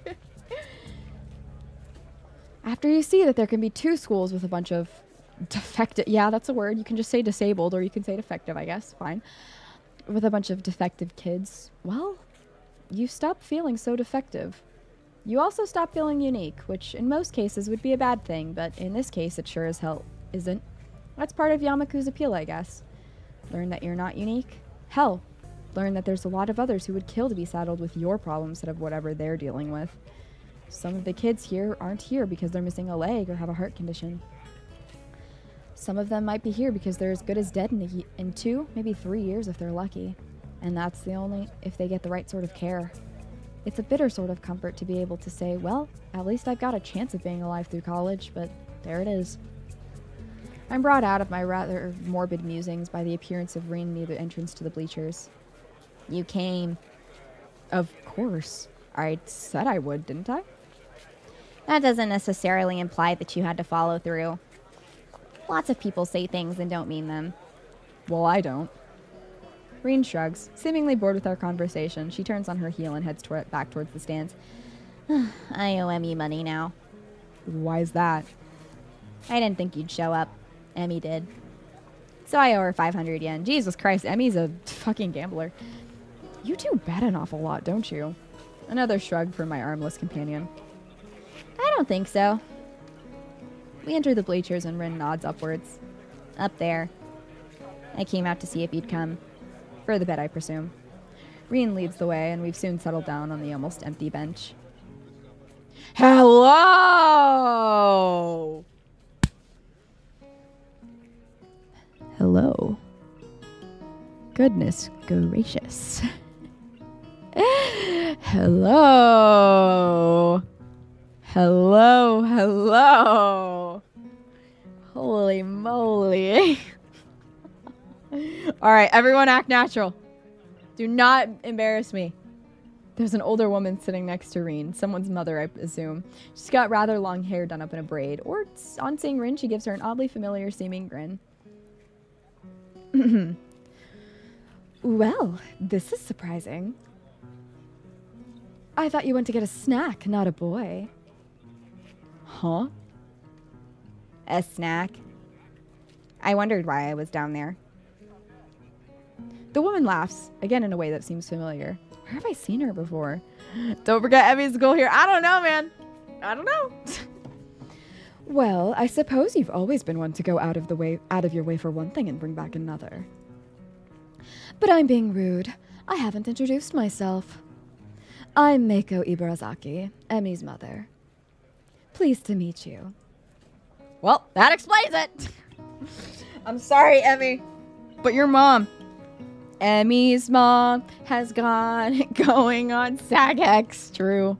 Speaker 1: After you see that there can be two schools with a bunch of defective, yeah, that's a word. You can just say disabled or you can say defective, I guess. Fine. With a bunch of defective kids, well, you stop feeling so defective. You also stop feeling unique, which in most cases would be a bad thing, but in this case it sure as hell isn't. That's part of Yamaku's appeal, I guess. Learn that you're not unique. Hell, learn that there's a lot of others who would kill to be saddled with your problems instead of whatever they're dealing with. Some of the kids here aren't here because they're missing a leg or have a heart condition. Some of them might be here because they're as good as dead in 2, maybe 3 years if they're lucky. And that's the only if they get the right sort of care. It's a bitter sort of comfort to be able to say, well, at least I've got a chance of being alive through college, but there it is. I'm brought out of my rather morbid musings by the appearance of Reen near the entrance to the bleachers. You came. Of course. I said I would, didn't I?
Speaker 2: That doesn't necessarily imply that you had to follow through. Lots of people say things and don't mean them.
Speaker 1: Well, I don't. Reen shrugs, seemingly bored with our conversation. She turns on her heel and heads back towards the stands.
Speaker 2: I owe Emmy money now.
Speaker 1: Why's that?
Speaker 2: I didn't think you'd show up. Emmy did.
Speaker 1: So I owe her 500 yen. Jesus Christ, Emmy's a fucking gambler. You two bet an awful lot, don't you? Another shrug from my armless companion.
Speaker 2: I don't think so.
Speaker 1: We enter the bleachers and Rin nods upwards.
Speaker 2: Up there. I came out to see if you'd come.
Speaker 1: For the bet, I presume. Reen leads the way, and we've soon settled down on the almost empty bench. Hello! Hello. Goodness gracious. Hello. Hello, hello. Holy moly. All right, everyone act natural. Do not embarrass me. There's an older woman sitting next to Reen, someone's mother, I assume. She's got rather long hair done up in a braid, or on seeing Rin, she gives her an oddly familiar seeming grin. Well, this is surprising. I thought you went to get a snack, not a boy. Huh? A snack? I wondered why I was down there. The woman laughs, again in a way that seems familiar. Where have I seen her before? Don't forget Emmy's goal here. I don't know, man. I don't know. Well, I suppose you've always been one to go out of your way for one thing and bring back another. But I'm being rude. I haven't introduced myself. I'm Meiko Ibarazaki, Emmy's mother. Pleased to meet you. Well, that explains it. I'm sorry, Emmy, but your mom. Emmy's mom has going on SAGX. True.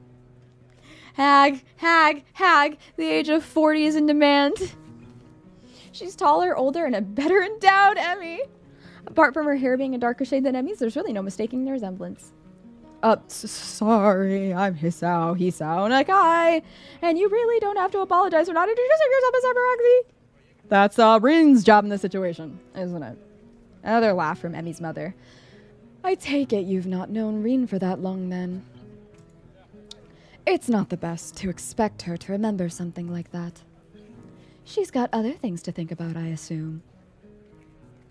Speaker 1: Hag. The age of 40 is in demand. She's taller, older, and a better endowed Emmy. Apart from her hair being a darker shade than Emmy's, there's really no mistaking their resemblance. Sorry, I'm Hisao Nakai, and you really don't have to apologize for not introducing yourself as Roxy. That's Rin's job in this situation, isn't it? Another laugh from Emmy's mother. I take it you've not known Rin for that long then. It's not the best to expect her to remember something like that. She's got other things to think about, I assume.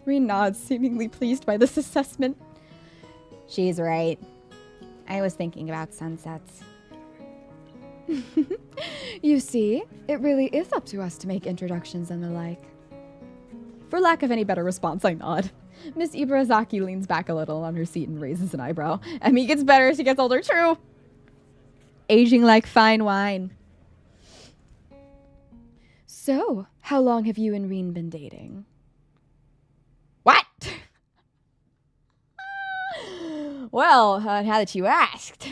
Speaker 1: Rin nods, seemingly pleased by this assessment. She's right. I was thinking about sunsets. You see, it really is up to us to make introductions and the like. For lack of any better response, I nod. Miss Ibarazaki leans back a little on her seat and raises an eyebrow. Emmy gets better as she gets older, true. Aging like fine wine. So, how long have you and Rin been dating? What? Well, now that you asked.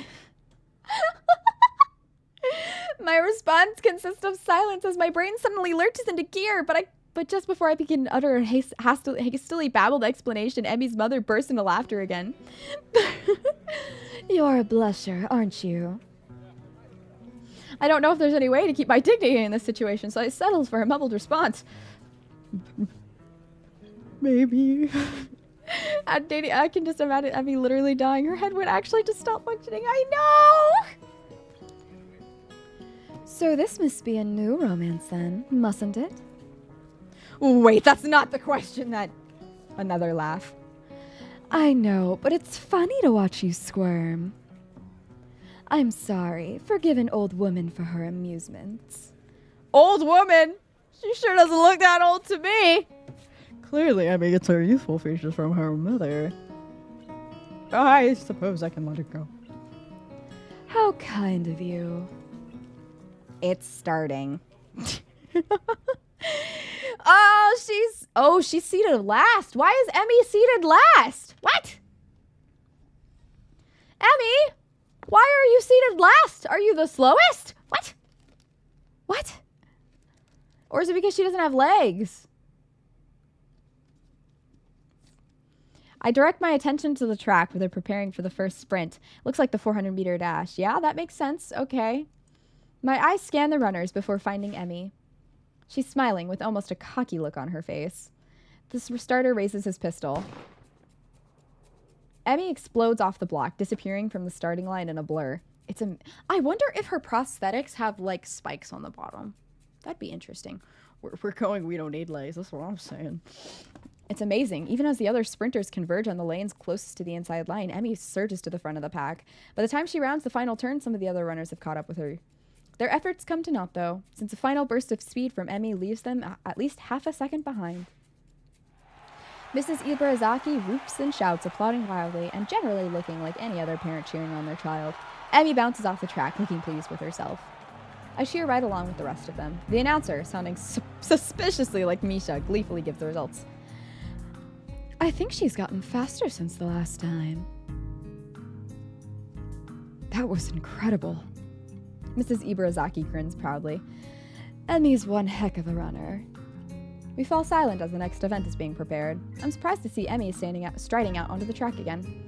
Speaker 1: My response consists of silence as my brain suddenly lurches into gear, but just before I begin to utter a hastily babbled explanation, Emmy's mother bursts into laughter again. You're a blusher, aren't you? I don't know if there's any way to keep my dignity in this situation, so I settled for a mumbled response. Maybe. I can just imagine Emmy literally dying. Her head would actually just stop functioning. I know! So this must be a new romance then, mustn't it? Wait, that's not the question that... Another laugh. I know, but it's funny to watch you squirm. I'm sorry. Forgive an old woman for her amusements. Old woman? She sure doesn't look that old to me. Clearly, Emmy gets her youthful features from her mother. I suppose I can let it go. How kind of you. It's starting. She's seated last. Why is Emmy seated last? What? Emmy, why are you seated last? Are you the slowest? What? What? Or is it because she doesn't have legs? I direct my attention to the track where they're preparing for the first sprint. Looks like the 400-meter dash. Yeah, that makes sense. Okay. My eyes scan the runners before finding Emmy. She's smiling with almost a cocky look on her face. The starter raises his pistol. Emmy explodes off the block, disappearing from the starting line in a blur. I wonder if her prosthetics have, like, spikes on the bottom. That'd be interesting. We're going, we don't need legs. That's what I'm saying. It's amazing. Even as the other sprinters converge on the lanes closest to the inside line, Emmy surges to the front of the pack. By the time she rounds the final turn, some of the other runners have caught up with her. Their efforts come to naught, though, since a final burst of speed from Emmy leaves them at least half a second behind. Mrs. Ibarazaki whoops and shouts, applauding wildly, and generally looking like any other parent cheering on their child. Emmy bounces off the track, looking pleased with herself. I cheer right along with the rest of them. The announcer, sounding suspiciously like Misha, gleefully gives the results. I think she's gotten faster since the last time. That was incredible. Mrs. Ibarazaki grins proudly. Emmy's one heck of a runner. We fall silent as the next event is being prepared. I'm surprised to see Emmy striding out onto the track again.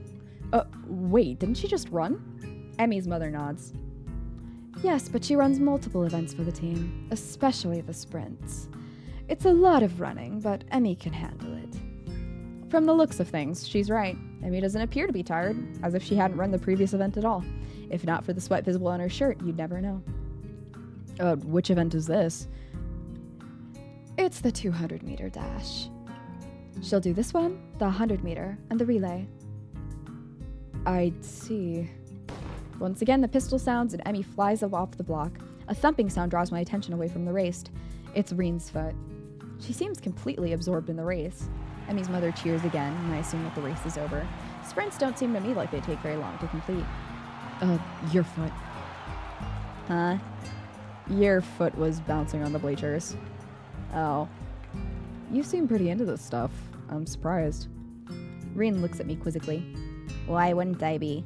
Speaker 1: Wait, didn't she just run? Emmy's mother nods. Yes, but she runs multiple events for the team, especially the sprints. It's a lot of running, but Emmy can handle it. From the looks of things, she's right. Emmy doesn't appear to be tired, as if she hadn't run the previous event at all. If not for the sweat visible on her shirt, you'd never know. Which event is this? It's the 200-meter dash. She'll do this one, the 100-meter, and the relay. I see. Once again, the pistol sounds and Emmy flies up off the block. A thumping sound draws my attention away from the race. It's Reen's foot. She seems completely absorbed in the race. Emmy's mother cheers again, and I assume that the race is over. Sprints don't seem to me like they take very long to complete. Your foot. Huh? Your foot was bouncing on the bleachers. Oh. You seem pretty into this stuff. I'm surprised. Reen looks at me quizzically. Why wouldn't I be?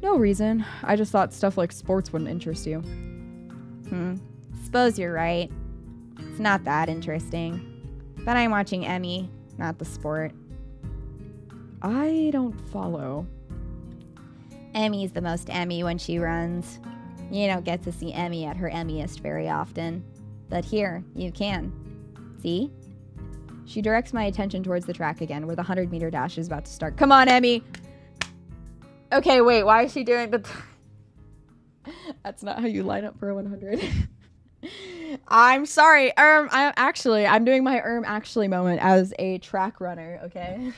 Speaker 1: No reason. I just thought stuff like sports wouldn't interest you. Suppose you're right. It's not that interesting. But I'm watching Emmy, not the sport. I don't follow. Emmy's the most Emmy when she runs. You don't get to see Emmy at her Emmyest very often. But here, you can. See? She directs my attention towards the track again, where the 100-meter dash is about to start. Come on, Emmy! Okay, wait, why is she doing the... That's not how you line up for a 100. I'm sorry. I'm doing my actually moment as a track runner, okay?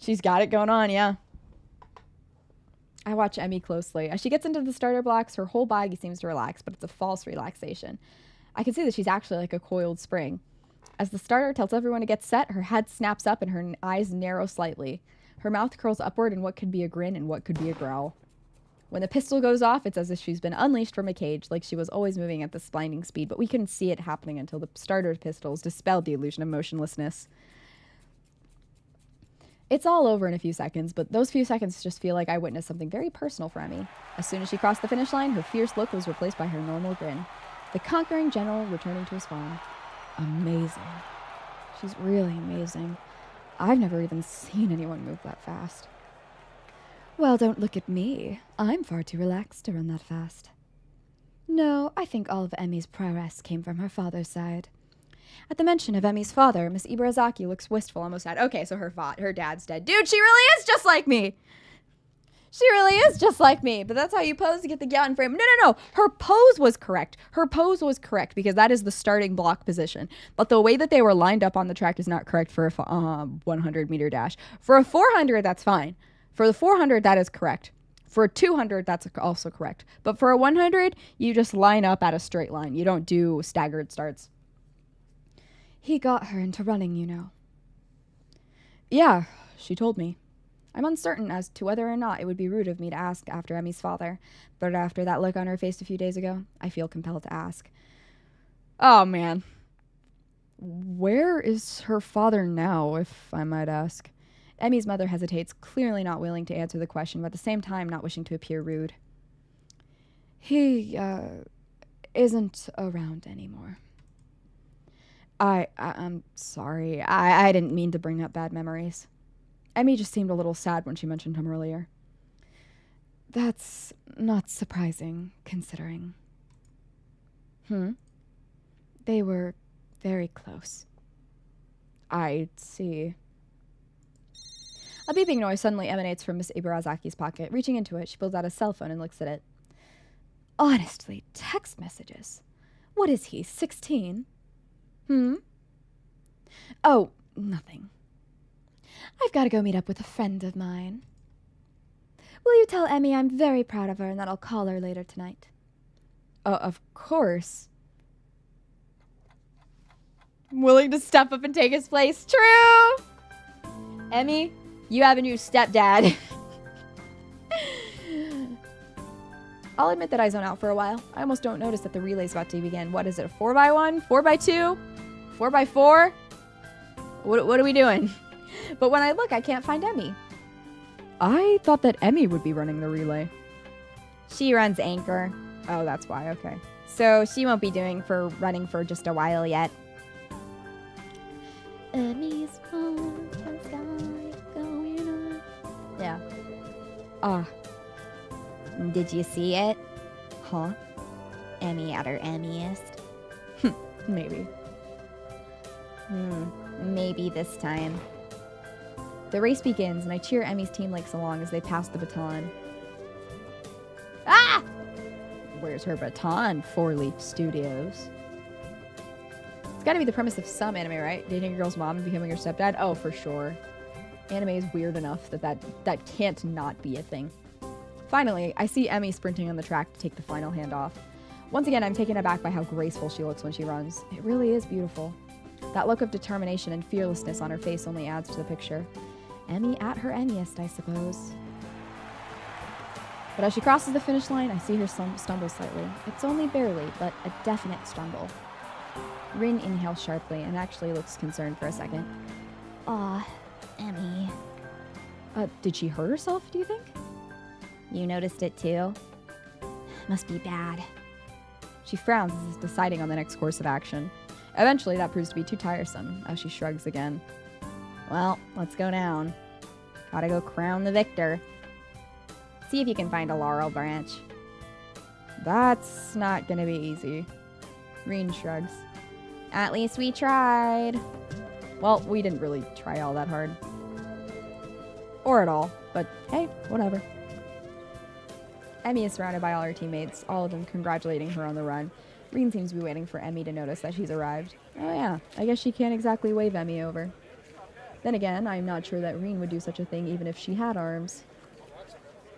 Speaker 1: She's got it going on, yeah. I watch Emmy closely. As she gets into the starter blocks, her whole body seems to relax, but it's a false relaxation. I can see that she's actually like a coiled spring. As the starter tells everyone to get set, her head snaps up and her eyes narrow slightly. Her mouth curls upward in what could be a grin and what could be a growl. When the pistol goes off, it's as if she's been unleashed from a cage, like she was always moving at this blinding speed, but we couldn't see it happening until the starter pistols dispelled the illusion of motionlessness. It's all over in a few seconds, but those few seconds just feel like I witnessed something very personal for Emmy. As soon as she crossed the finish line, her fierce look was replaced by her normal grin. The conquering general returning to his farm. Amazing. She's really amazing. I've never even seen anyone move that fast. Well, don't look at me. I'm far too relaxed to run that fast. No, I think all of Emmy's prowess came from her father's side. At the mention of Emmy's father, Miss Ibarazaki looks wistful, almost sad. Okay, so her dad's dead. Dude, she really is just like me! She really is just like me, but that's how you pose to get the gal in frame. No. Her pose was correct. Her pose was correct because that is the starting block position. But the way that they were lined up on the track is not correct for a 100-meter dash. For a 400, that's fine. For the 400, that is correct. For a 200, that's also correct. But for a 100, you just line up at a straight line. You don't do staggered starts. He got her into running, you know. Yeah, she told me. I'm uncertain as to whether or not it would be rude of me to ask after Emmy's father, but after that look on her face a few days ago, I feel compelled to ask. Oh, man. Where is her father now, if I might ask? Emmy's mother hesitates, clearly not willing to answer the question, but at the same time not wishing to appear rude. He, isn't around anymore. I'm sorry. I didn't mean to bring up bad memories. Emmy just seemed a little sad when she mentioned him earlier. That's not surprising, considering. They were very close. I see. A beeping noise suddenly emanates from Miss Ibarazaki's pocket. Reaching into it, she pulls out a cell phone and looks at it. Honestly, text messages. What is he, 16? Oh, nothing. I've got to go meet up with a friend of mine. Will you tell Emmy I'm very proud of her and that I'll call her later tonight? Of course. I'm willing to step up and take his place. True! Emmy, you have a new stepdad. I'll admit that I zone out for a while. I almost don't notice that the relay's about to begin. What is it, a 4x1? 4x2? 4x4? What are we doing? But when I look, I can't find Emmy. I thought that Emmy would be running the relay.
Speaker 2: She runs anchor.
Speaker 1: Oh, that's why. Okay.
Speaker 2: So she won't be running for just a while yet. Emmy's phone has got going on.
Speaker 1: Yeah. Ah.
Speaker 2: Did you see it?
Speaker 1: Huh?
Speaker 2: Emmy at her Emmyest.
Speaker 1: Maybe.
Speaker 2: Maybe this time.
Speaker 1: The race begins, and I cheer Emmy's team legs along as they pass the baton.
Speaker 2: Ah!
Speaker 1: Where's her baton? 4 Leaf Studios. It's gotta be the premise of some anime, right? Dating a girl's mom and becoming her stepdad? Oh, for sure. Anime is weird enough that can't not be a thing. Finally, I see Emmy sprinting on the track to take the final handoff. Once again, I'm taken aback by how graceful she looks when she runs. It really is beautiful. That look of determination and fearlessness on her face only adds to the picture. Emmy at her Emmyest, I suppose. But as she crosses the finish line, I see her stumble slightly. It's only barely, but a definite stumble. Rin inhales sharply and actually looks concerned for a second.
Speaker 2: Aw, Emmy.
Speaker 1: Did she hurt herself, do you think?
Speaker 2: You noticed it too? Must be bad.
Speaker 1: She frowns as if deciding on the next course of action. Eventually, that proves to be too tiresome, as she shrugs again. Well, let's go down. Gotta go crown the victor.
Speaker 2: See if you can find a laurel branch.
Speaker 1: That's not gonna be easy. Rin shrugs.
Speaker 2: At least we tried.
Speaker 1: Well, we didn't really try all that hard. Or at all, but hey, whatever. Emmy is surrounded by all her teammates, all of them congratulating her on the run. Rin seems to be waiting for Emmy to notice that she's arrived. Oh yeah, I guess she can't exactly wave Emmy over. Then again, I'm not sure that Rin would do such a thing even if she had arms.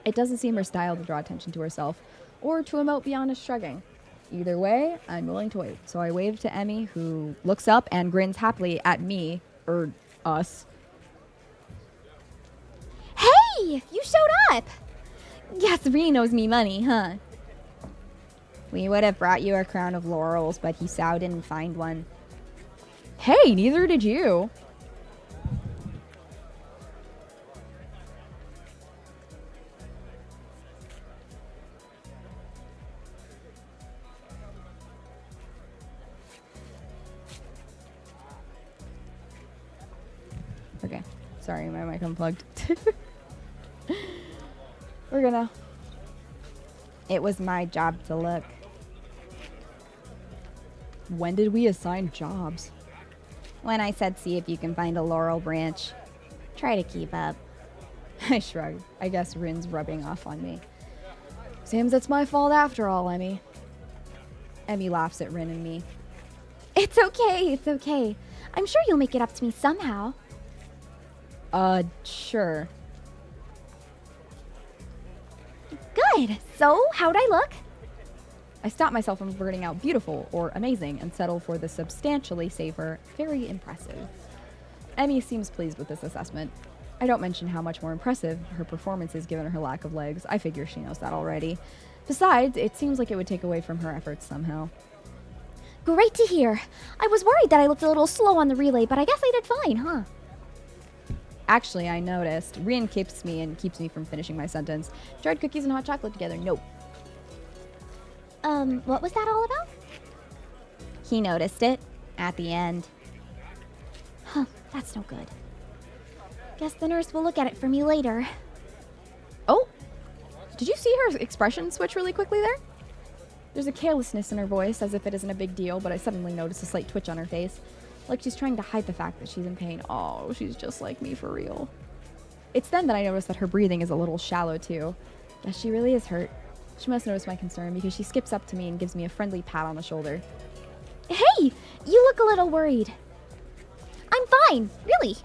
Speaker 1: It doesn't seem her style to draw attention to herself, or to emote beyond a shrugging. Either way, I'm willing to wait. So I wave to Emmy, who looks up and grins happily at me, or us.
Speaker 2: Hey! You showed up! Guess Rin owes me money, huh? We would have brought you a crown of laurels, but Hisao didn't find one.
Speaker 1: Hey, neither did you. Okay, sorry, my mic unplugged. We're gonna.
Speaker 2: It was my job to look.
Speaker 1: When did we assign jobs?
Speaker 2: When I said see if you can find a laurel branch. Try to keep up.
Speaker 1: I shrugged. I guess Rin's rubbing off on me. Seems it's my fault after all, Emmy. Emmy laughs at Rin and me.
Speaker 2: It's okay, it's okay. I'm sure you'll make it up to me somehow.
Speaker 1: Sure.
Speaker 2: Good. So, how'd I look?
Speaker 1: I stop myself from blurting out beautiful or amazing and settle for the substantially safer, very impressive. Emmy seems pleased with this assessment. I don't mention how much more impressive her performance is given her lack of legs. I figure she knows that already. Besides, it seems like it would take away from her efforts somehow.
Speaker 2: Great to hear. I was worried that I looked a little slow on the relay, but I guess I did fine, huh?
Speaker 1: Actually, I noticed. Rin keeps me from finishing my sentence. Tried cookies and hot chocolate together. Nope.
Speaker 2: What was that all about? He noticed it. At the end. Huh, that's no good. Guess the nurse will look at it for me later.
Speaker 1: Oh! Did you see her expression switch really quickly there? There's a carelessness in her voice, as if it isn't a big deal, but I suddenly notice a slight twitch on her face. Like she's trying to hide the fact that she's in pain. Oh, she's just like me for real. It's then that I notice that her breathing is a little shallow too. Guess she really is hurt. She must notice my concern because she skips up to me and gives me a friendly pat on the shoulder.
Speaker 2: Hey! You look a little worried. I'm fine, really.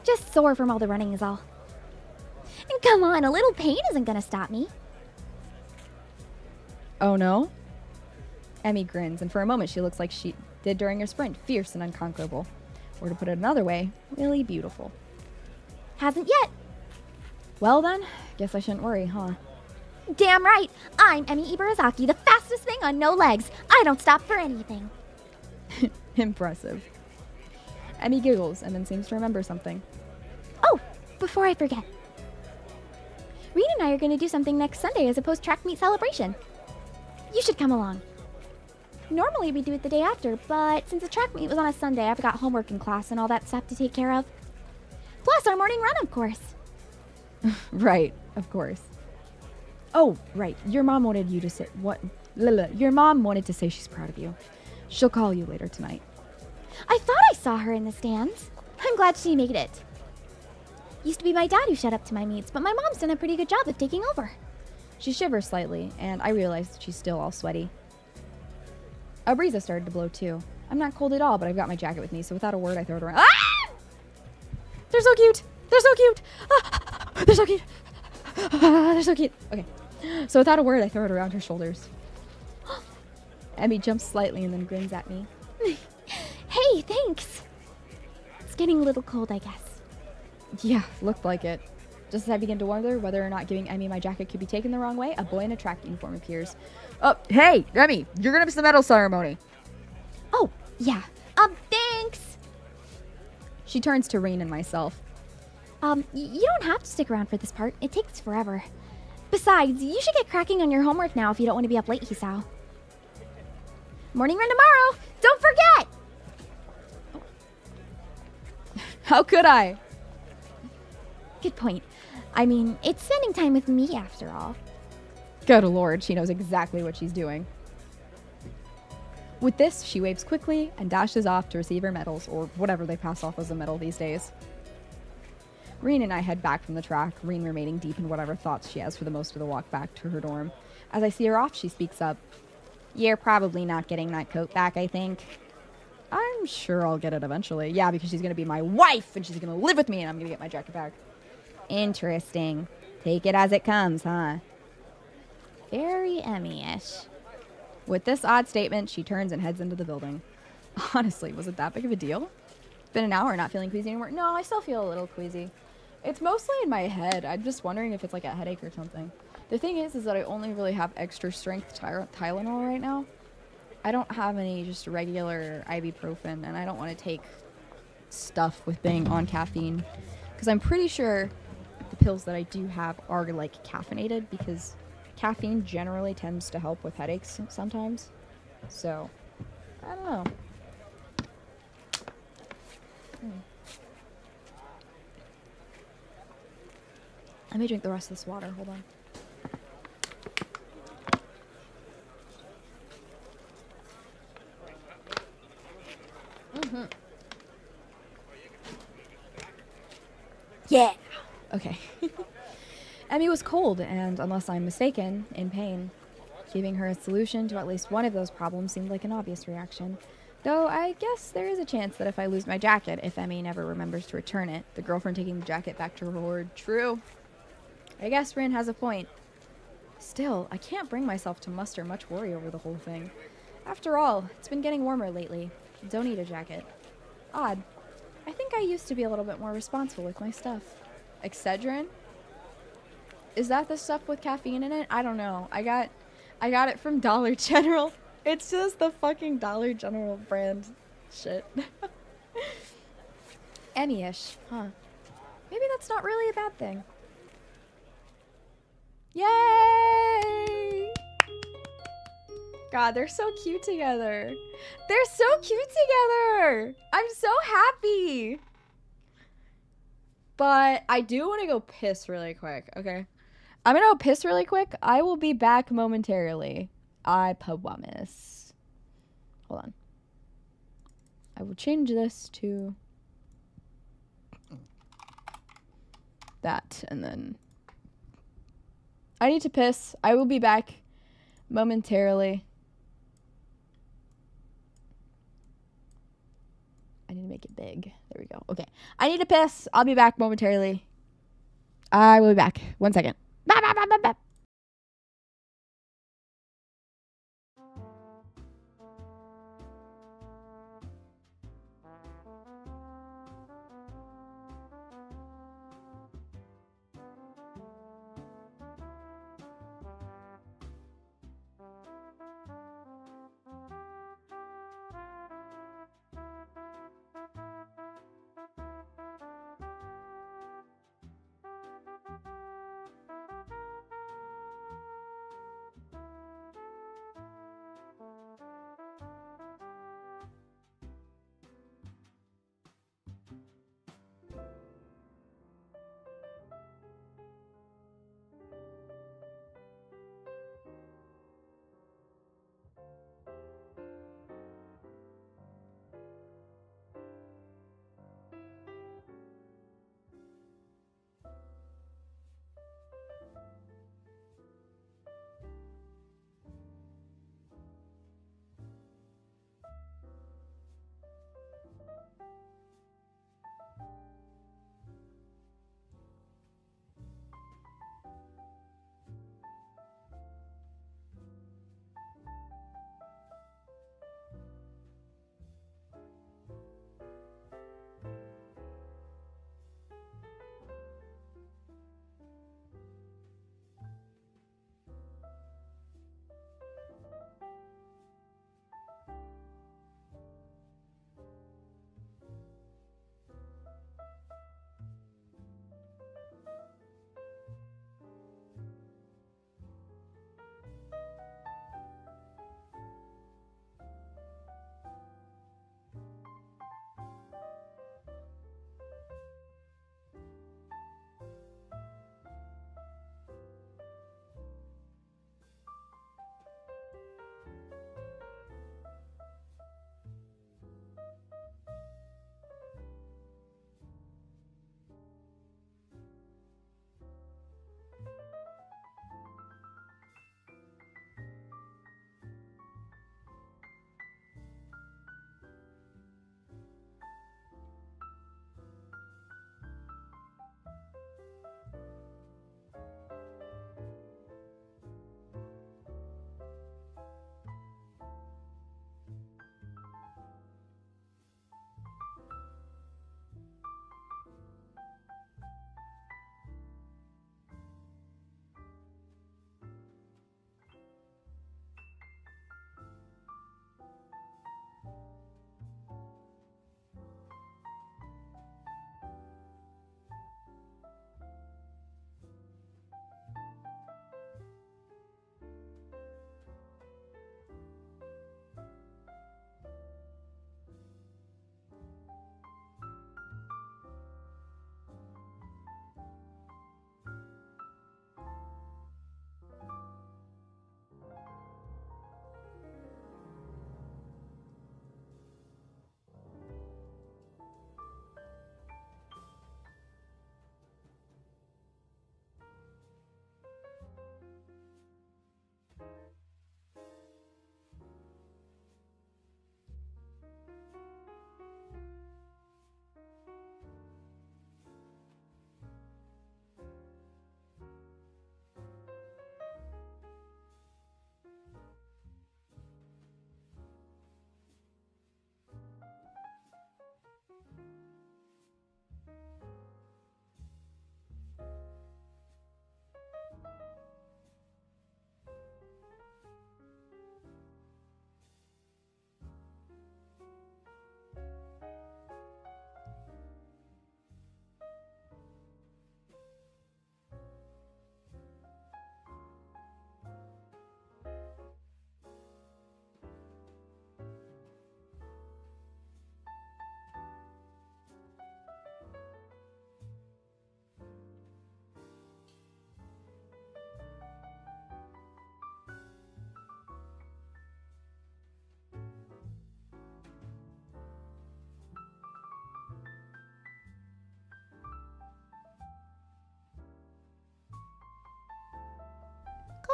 Speaker 2: Just sore from all the running is all. And come on, a little pain isn't gonna stop me.
Speaker 1: Oh no? Emmy grins, and for a moment she looks like she did during her sprint, fierce and unconquerable. Or to put it another way, really beautiful.
Speaker 2: Hasn't yet.
Speaker 1: Well then, guess I shouldn't worry, huh?
Speaker 2: Damn right. I'm Emmy Ibarazaki, the fastest thing on no legs. I don't stop for anything.
Speaker 1: Impressive. Emmy giggles and then seems to remember something.
Speaker 2: Oh, before I forget. Reed and I are going to do something next Sunday as a post-track meet celebration. You should come along. Normally we do it the day after, but since the track meet was on a Sunday, I've got homework in class and all that stuff to take care of. Plus our morning run, of course.
Speaker 1: Right, of course. Oh, right. Your mom wanted you to say what? Your mom wanted to say she's proud of you. She'll call you later tonight.
Speaker 2: I thought I saw her in the stands. I'm glad she made it. Used to be my dad who showed up to my meets, but my mom's done a pretty good job of taking over.
Speaker 1: She shivers slightly, and I realize that she's still all sweaty. A breeze has started to blow too. I'm not cold at all, but I've got my jacket with me, so without a word, I throw it around. Ah! They're so cute! They're so cute! Ah! They're so cute! Ah, they're so cute! Okay. So without a word, I throw it around her shoulders. Emmy jumps slightly and then grins at me.
Speaker 2: Hey, thanks. It's getting a little cold, I guess.
Speaker 1: Yeah, looked like it. Just as I begin to wonder whether or not giving Emmy my jacket could be taken the wrong way, a boy in a track uniform appears. Oh, hey, Emmy, you're gonna miss the medal ceremony.
Speaker 2: Oh, yeah. Thanks.
Speaker 1: She turns to Reen and myself.
Speaker 2: You don't have to stick around for this part. It takes forever. Besides, you should get cracking on your homework now if you don't want to be up late, Hisao. Morning run tomorrow! Don't forget!
Speaker 1: How could I?
Speaker 2: Good point. I mean, it's spending time with me after all.
Speaker 1: Good Lord, she knows exactly what she's doing. With this, she waves quickly and dashes off to receive her medals, or whatever they pass off as a medal these days. Reen and I head back from the track, Reen remaining deep in whatever thoughts she has for the most of the walk back to her dorm. As I see her off, she speaks up. You're probably not getting that coat back, I think. I'm sure I'll get it eventually. Yeah, because she's going to be my wife, and she's going to live with me, and I'm going to get my jacket back. Interesting. Take it as it comes, huh? Very Emmy-ish. With this odd statement, she turns and heads into the building. Honestly, was it that big of a deal? It's been an hour not feeling queasy anymore. No, I still feel a little queasy. It's mostly in my head. I'm just wondering if it's like a headache or something. The thing is that I only really have extra strength Tylenol right now. I don't have any just regular ibuprofen, and I don't want to take stuff with being on caffeine. Because I'm pretty sure the pills that I do have are like caffeinated, because caffeine generally tends to help with headaches sometimes. So, I don't know. Let me drink the rest of this water. Hold on. Yeah. Okay. Emmy was cold and, unless I'm mistaken, in pain. Giving her a solution to at least one of those problems seemed like an obvious reaction. Though I guess there is a chance that if I lose my jacket, if Emmy never remembers to return it, the girlfriend taking the jacket back to her ward. True. I guess Rin has a point. Still, I can't bring myself to muster much worry over the whole thing. After all, it's been getting warmer lately. Don't need a jacket. Odd. I think I used to be a little bit more responsible with my stuff. Excedrin? Is that the stuff with caffeine in it? I don't know. I got it from Dollar General. It's just the fucking Dollar General brand shit. Emmy-ish, huh? Maybe that's not really a bad thing. Yay! God, they're so cute together. They're so cute together. I'm so happy. But I do want to go piss really quick, okay? I'm gonna go piss really quick. I will be back momentarily. I promise. Hold on. I will change this to that, and then I need to piss. I will be back momentarily. I need to make it big. There we go. Okay. I need to piss. I'll be back momentarily. I will be back. 1 second. Bye, bye, bye, bye, bye.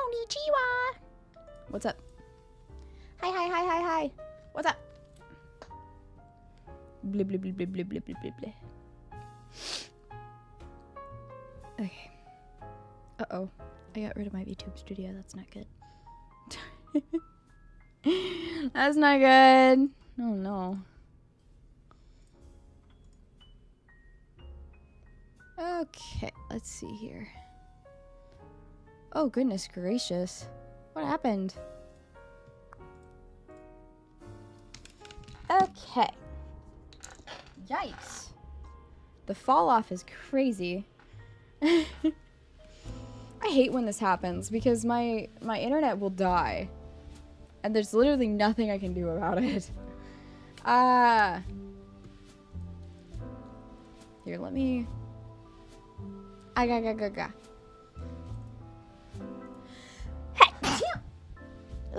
Speaker 2: Konnichiwa.
Speaker 1: What's up?
Speaker 2: Hi.
Speaker 1: What's up? Blah, blah, blah, blah, blah, blah, blah, blah, blah. Okay. Uh-oh. I got rid of my VTube studio. That's not good. That's not good. Oh, no. Okay. Let's see here. Oh, goodness gracious. What happened? Okay. Yikes. The fall off is crazy. I hate when this happens because my internet will die. And there's literally nothing I can do about it. Here, let me...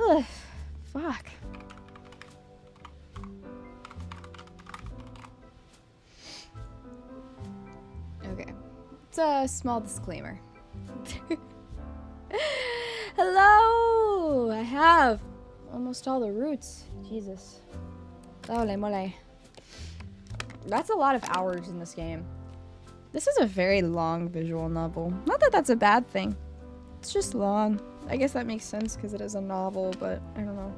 Speaker 1: Ugh. Fuck. Okay. It's a small disclaimer. Hello! I have almost all the roots. Jesus. Ole mole. That's a lot of hours in this game. This is a very long visual novel. Not that that's a bad thing. It's just long. I guess that makes sense because it is a novel, but I don't know.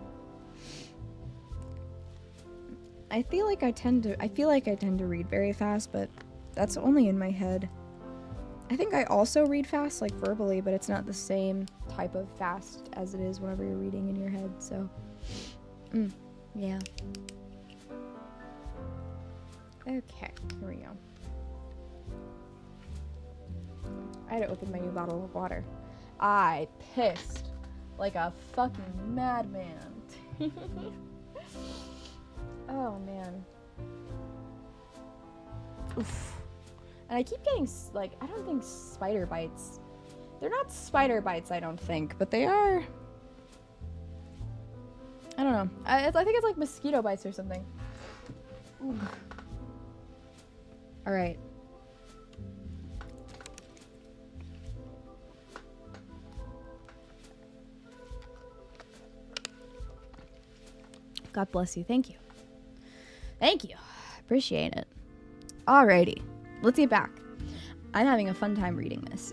Speaker 1: I feel like I tend to read very fast, but that's only in my head. I think I also read fast, like verbally, but it's not the same type of fast as it is whenever you're reading in your head, so. Yeah. Okay, here we go. I had to open my new bottle of water. I pissed like a fucking madman. Oh, man. Oof. And I keep getting, like, I don't think spider bites. They're not spider bites, I don't think, but they are... I don't know. I think it's like mosquito bites or something. Ooh. All right. God bless you. Thank you. Thank you. Appreciate it. Alrighty. Let's get back. I'm having a fun time reading this.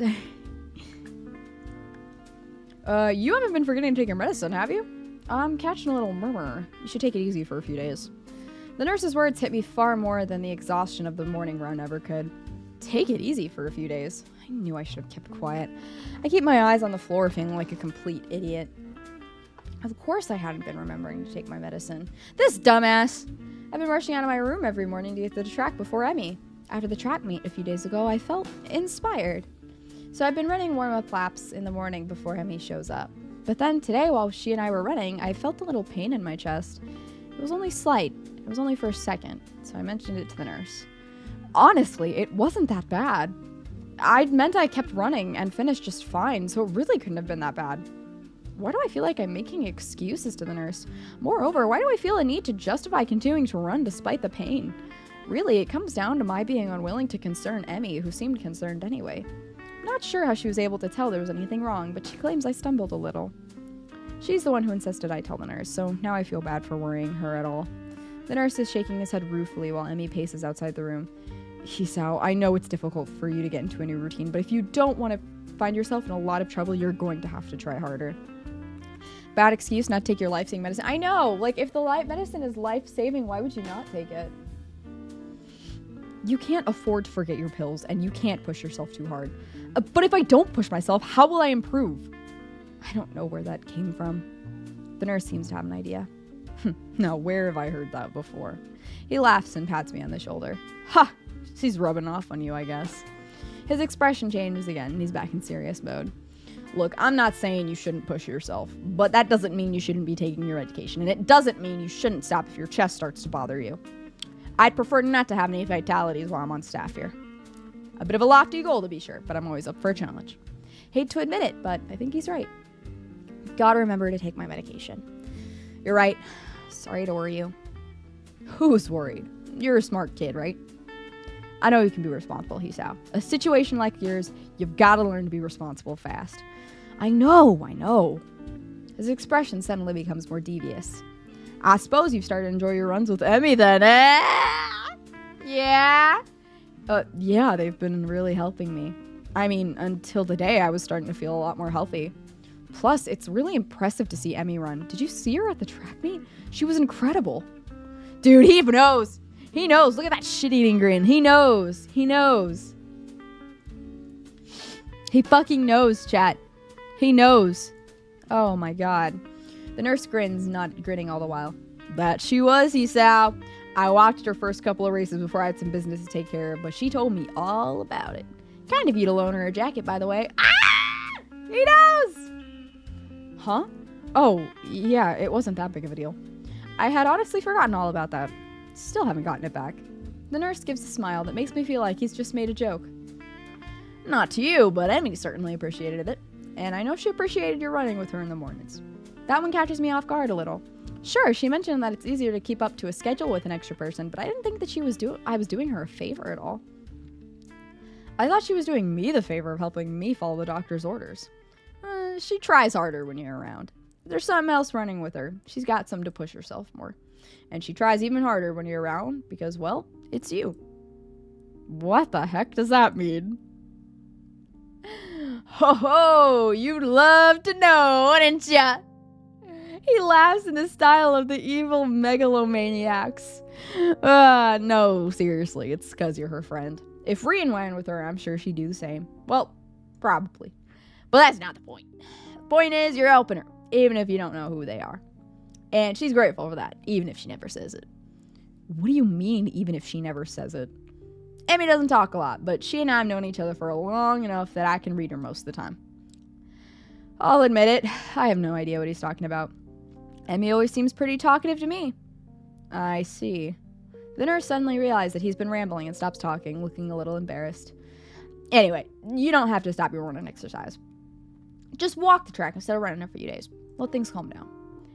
Speaker 1: You haven't been forgetting to take your medicine, have you? I'm catching a little murmur. You should take it easy for a few days. The nurse's words hit me far more than the exhaustion of the morning run ever could. Take it easy for a few days. I knew I should have kept quiet. I keep my eyes on the floor feeling like a complete idiot. Of course I hadn't been remembering to take my medicine. This dumbass! I've been rushing out of my room every morning to get to the track before Emmy. After the track meet a few days ago, I felt inspired. So I've been running warm-up laps in the morning before Emmy shows up. But then today, while she and I were running, I felt a little pain in my chest. It was only slight. It was only for a second, so I mentioned it to the nurse. Honestly, it wasn't that bad. I meant I kept running and finished just fine, so it really couldn't have been that bad. Why do I feel like I'm making excuses to the nurse? Moreover, why do I feel a need to justify continuing to run despite the pain? Really, it comes down to my being unwilling to concern Emmy, who seemed concerned anyway. I'm not sure how she was able to tell there was anything wrong, but she claims I stumbled a little. She's the one who insisted I tell the nurse, so now I feel bad for worrying her at all. The nurse is shaking his head ruefully while Emmy paces outside the room. Hisao, I know it's difficult for you to get into a new routine, but if you don't want to find yourself in a lot of trouble, you're going to have to try harder. Bad excuse not to take your life-saving medicine. I know! Like, if the medicine is life-saving, why would you not take it? You can't afford to forget your pills, and you can't push yourself too hard. But if I don't push myself, how will I improve? I don't know where that came from. The nurse seems to have an idea. Now, where have I heard that before? He laughs and pats me on the shoulder. Ha! She's rubbing off on you, I guess. His expression changes again, and he's back in serious mode. Look, I'm not saying you shouldn't push yourself, but that doesn't mean you shouldn't be taking your medication, and it doesn't mean you shouldn't stop if your chest starts to bother you. I'd prefer not to have any fatalities while I'm on staff here. A bit of a lofty goal, to be sure, but I'm always up for a challenge. Hate to admit it, but I think he's right. Gotta remember to take my medication. You're right. Sorry to worry you. Who's worried? You're a smart kid, right? I know you can be responsible, Hisao. A situation like yours, you've got to learn to be responsible fast. I know. His expression suddenly becomes more devious. I suppose you've started to enjoy your runs with Emmy then, eh? Yeah? Yeah, they've been really helping me. I mean, until today, I was starting to feel a lot more healthy. Plus, it's really impressive to see Emmy run. Did you see her at the track meet? She was incredible. Dude, he knows. He knows. Look at that shit-eating grin. He knows. He knows. He fucking knows, chat. He knows. Oh my god. The nurse grins, not grinning all the while. That she was, he Sal. I watched her first couple of races before I had some business to take care of, but she told me all about it. Kind of you to loan her a jacket, by the way. Ah! He knows! Huh? Oh, yeah, it wasn't that big of a deal. I had honestly forgotten all about that. Still haven't gotten it back. The nurse gives a smile that makes me feel like he's just made a joke. Not to you, but Emmy certainly appreciated it. And I know she appreciated your running with her in the mornings. That one catches me off guard a little. Sure, she mentioned that it's easier to keep up to a schedule with an extra person, but I didn't think that I was doing her a favor at all. I thought she was doing me the favor of helping me follow the doctor's orders. She tries harder when you're around. There's something else running with her. She's got some to push herself more. And she tries even harder when you're around because, well, it's you. What the heck does that mean? Ho ho, you'd love to know, wouldn't ya? He laughs in the style of the evil megalomaniacs. No, seriously, it's because you're her friend. If Rian went with her, I'm sure she'd do the same. Well, probably. But that's not the point. The point is, you're helping her, even if you don't know who they are. And she's grateful for that, even if she never says it. What do you mean, even if she never says it? Emmy doesn't talk a lot, but she and I have known each other for long enough that I can read her most of the time. I'll admit it, I have no idea what he's talking about. Emmy always seems pretty talkative to me. I see. The nurse suddenly realized that he's been rambling and stops talking, looking a little embarrassed. Anyway, you don't have to stop your running exercise. Just walk the track instead of running a few days. Let things calm down.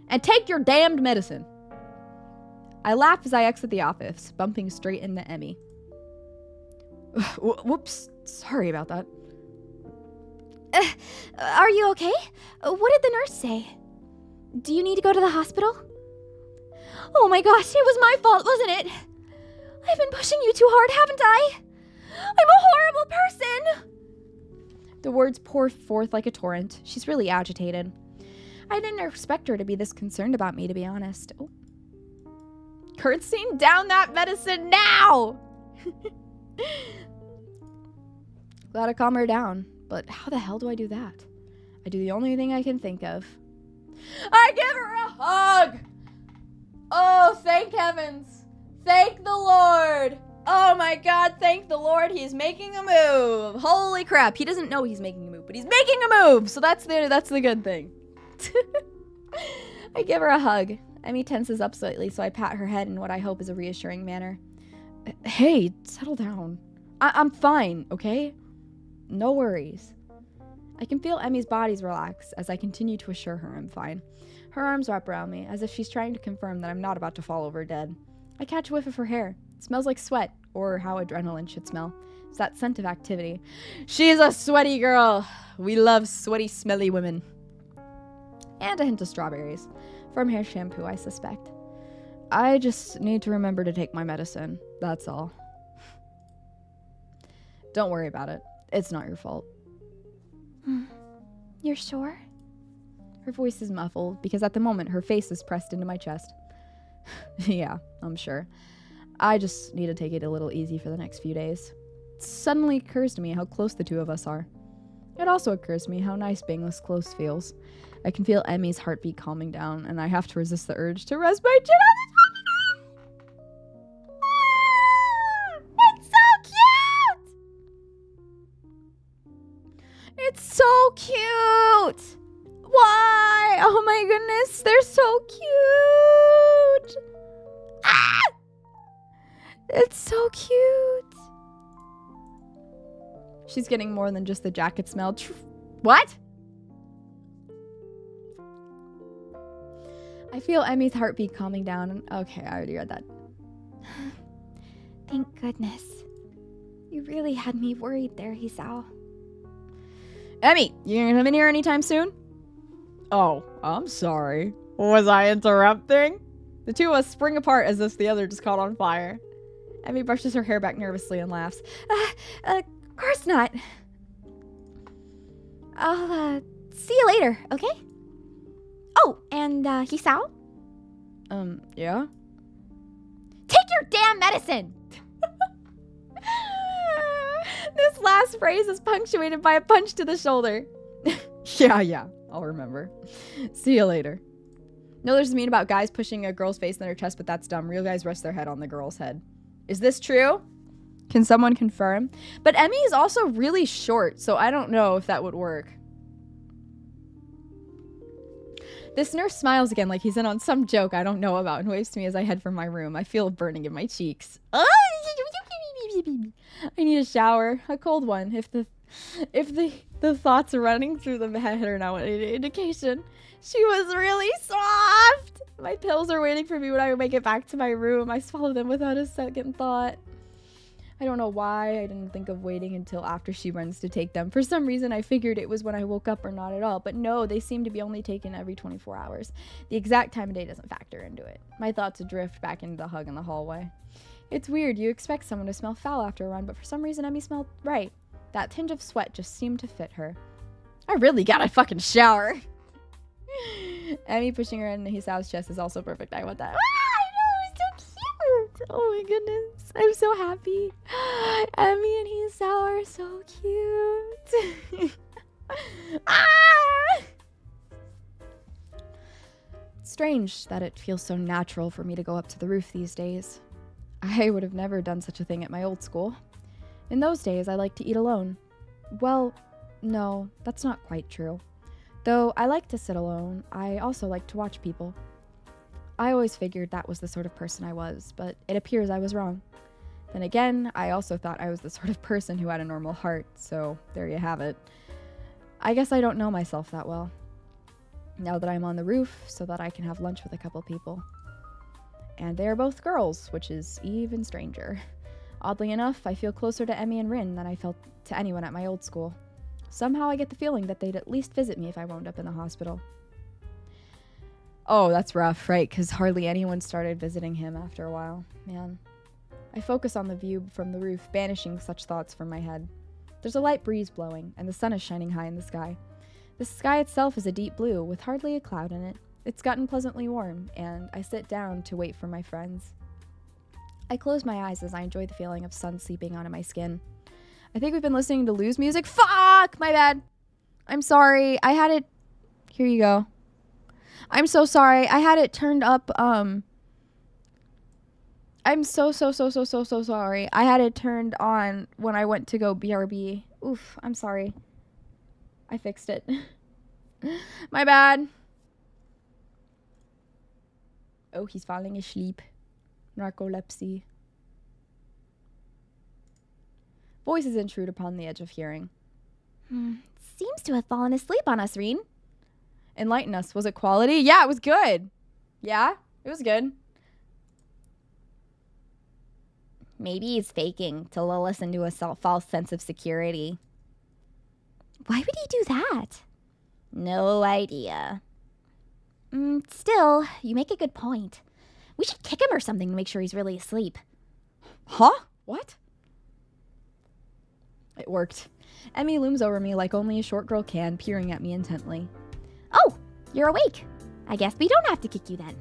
Speaker 1: And take your damned medicine. I laugh as I exit the office, bumping straight into Emmy. Whoops, sorry about that.
Speaker 2: Are you okay? What did the nurse say? Do you need to go to the hospital? Oh my gosh, it was my fault, wasn't it? I've been pushing you too hard, haven't I? I'm a horrible person!
Speaker 1: The words pour forth like a torrent. She's really agitated. I didn't expect her to be this concerned about me, to be honest. Oh. Curtsy, down that medicine now! Gotta calm her down. But how the hell do I do that? I do the only thing I can think of. I give her a hug! Oh, thank heavens. Thank the Lord. Oh my god, thank the Lord, he's making a move. Holy crap, he doesn't know he's making a move, but he's making a move, so that's the good thing. I give her a hug. Emmy tenses up slightly, so I pat her head in what I hope is a reassuring manner. Hey, settle down. I'm fine, okay? No worries. I can feel Emmy's body relax as I continue to assure her I'm fine. Her arms wrap around me, as if she's trying to confirm that I'm not about to fall over dead. I catch a whiff of her hair. It smells like sweat, or how adrenaline should smell. It's that scent of activity. She's a sweaty girl. We love sweaty, smelly women. And a hint of strawberries. From hair shampoo, I suspect. I just need to remember to take my medicine. That's all. Don't worry about it. It's not your fault.
Speaker 2: You're sure?
Speaker 1: Her voice is muffled because at the moment her face is pressed into my chest. Yeah, I'm sure. I just need to take it a little easy for the next few days. It suddenly occurs to me how close the two of us are. It also occurs to me how nice being this close feels. I can feel Emmy's heartbeat calming down, and I have to resist the urge to rest my chin on this one. It's so cute! It's so cute! Why? Oh my goodness, they're so cute! Ah! It's so cute. She's getting more than just the jacket smell. What? I feel Emmy's heartbeat calming down. Okay, I already read that.
Speaker 2: Thank goodness. You really had me worried there, Hisao.
Speaker 1: Emmy, you gonna come in here anytime soon? Oh, I'm sorry. Was I interrupting? The two of us spring apart as if the other just caught on fire. Emmy brushes her hair back nervously and laughs.
Speaker 2: Of course not. I'll, see you later, okay? Oh, and, Hisao?
Speaker 1: Yeah?
Speaker 2: Take your damn medicine!
Speaker 1: This last phrase is punctuated by a punch to the shoulder. Yeah, I'll remember. See you later. No, there's a meme about guys pushing a girl's face in their chest, but that's dumb. Real guys rest their head on the girl's head. Is this true? Can someone confirm? But Emmy is also really short, so I don't know if that would work. This nurse smiles again like he's in on some joke I don't know about and waves to me as I head from my room. I feel burning in my cheeks. I need a shower, a cold one. If the thoughts running through the head are now any indication. She was really soft. My pills are waiting for me when I make it back to my room. I swallow them without a second thought. I don't know why I didn't think of waiting until after she runs to take them. For some reason, I figured it was when I woke up or not at all. But no, they seem to be only taken every 24 hours. The exact time of day doesn't factor into it. My thoughts drift back into the hug in the hallway. It's weird. You expect someone to smell foul after a run, but for some reason, Emmy smelled right. That tinge of sweat just seemed to fit her. I really gotta fucking shower. Emmy pushing her into Hisao's chest is also perfect. I want that. Oh my goodness. I'm so happy. Emmy and Hisao are so cute. It's strange that it feels so natural for me to go up to the roof these days. I would have never done such a thing at my old school. In those days, I liked to eat alone. Well, no, that's not quite true. Though I like to sit alone, I also like to watch people. I always figured that was the sort of person I was, but it appears I was wrong. Then again, I also thought I was the sort of person who had a normal heart, so there you have it. I guess I don't know myself that well. Now that I'm on the roof, so that I can have lunch with a couple people. And they are both girls, which is even stranger. Oddly enough, I feel closer to Emmy and Rin than I felt to anyone at my old school. Somehow I get the feeling that they'd at least visit me if I wound up in the hospital. Oh, that's rough, right? Because hardly anyone started visiting him after a while. Man. I focus on the view from the roof, banishing such thoughts from my head. There's a light breeze blowing, and the sun is shining high in the sky. The sky itself is a deep blue, with hardly a cloud in it. It's gotten pleasantly warm, and I sit down to wait for my friends. I close my eyes as I enjoy the feeling of sun seeping onto my skin. I think we've been listening to Lou's music. Fuck! My bad. I'm sorry. I had it... Here you go. I'm so sorry. I had it turned up, I'm so sorry. I had it turned on when I went to go BRB. Oof, I'm sorry. I fixed it. My bad. Oh, he's falling asleep. Narcolepsy. Voices intrude upon the edge of hearing.
Speaker 2: Seems to have fallen asleep on us, Reen.
Speaker 1: Enlighten us. Was it quality? Yeah, it was good. Yeah, it was good.
Speaker 2: Maybe he's faking to lull us into a false sense of security. Why would he do that? No idea. Still, you make a good point. We should kick him or something to make sure he's really asleep.
Speaker 1: Huh? What? It worked. Emmy looms over me like only a short girl can, peering at me intently.
Speaker 2: Oh, you're awake. I guess we don't have to kick you then.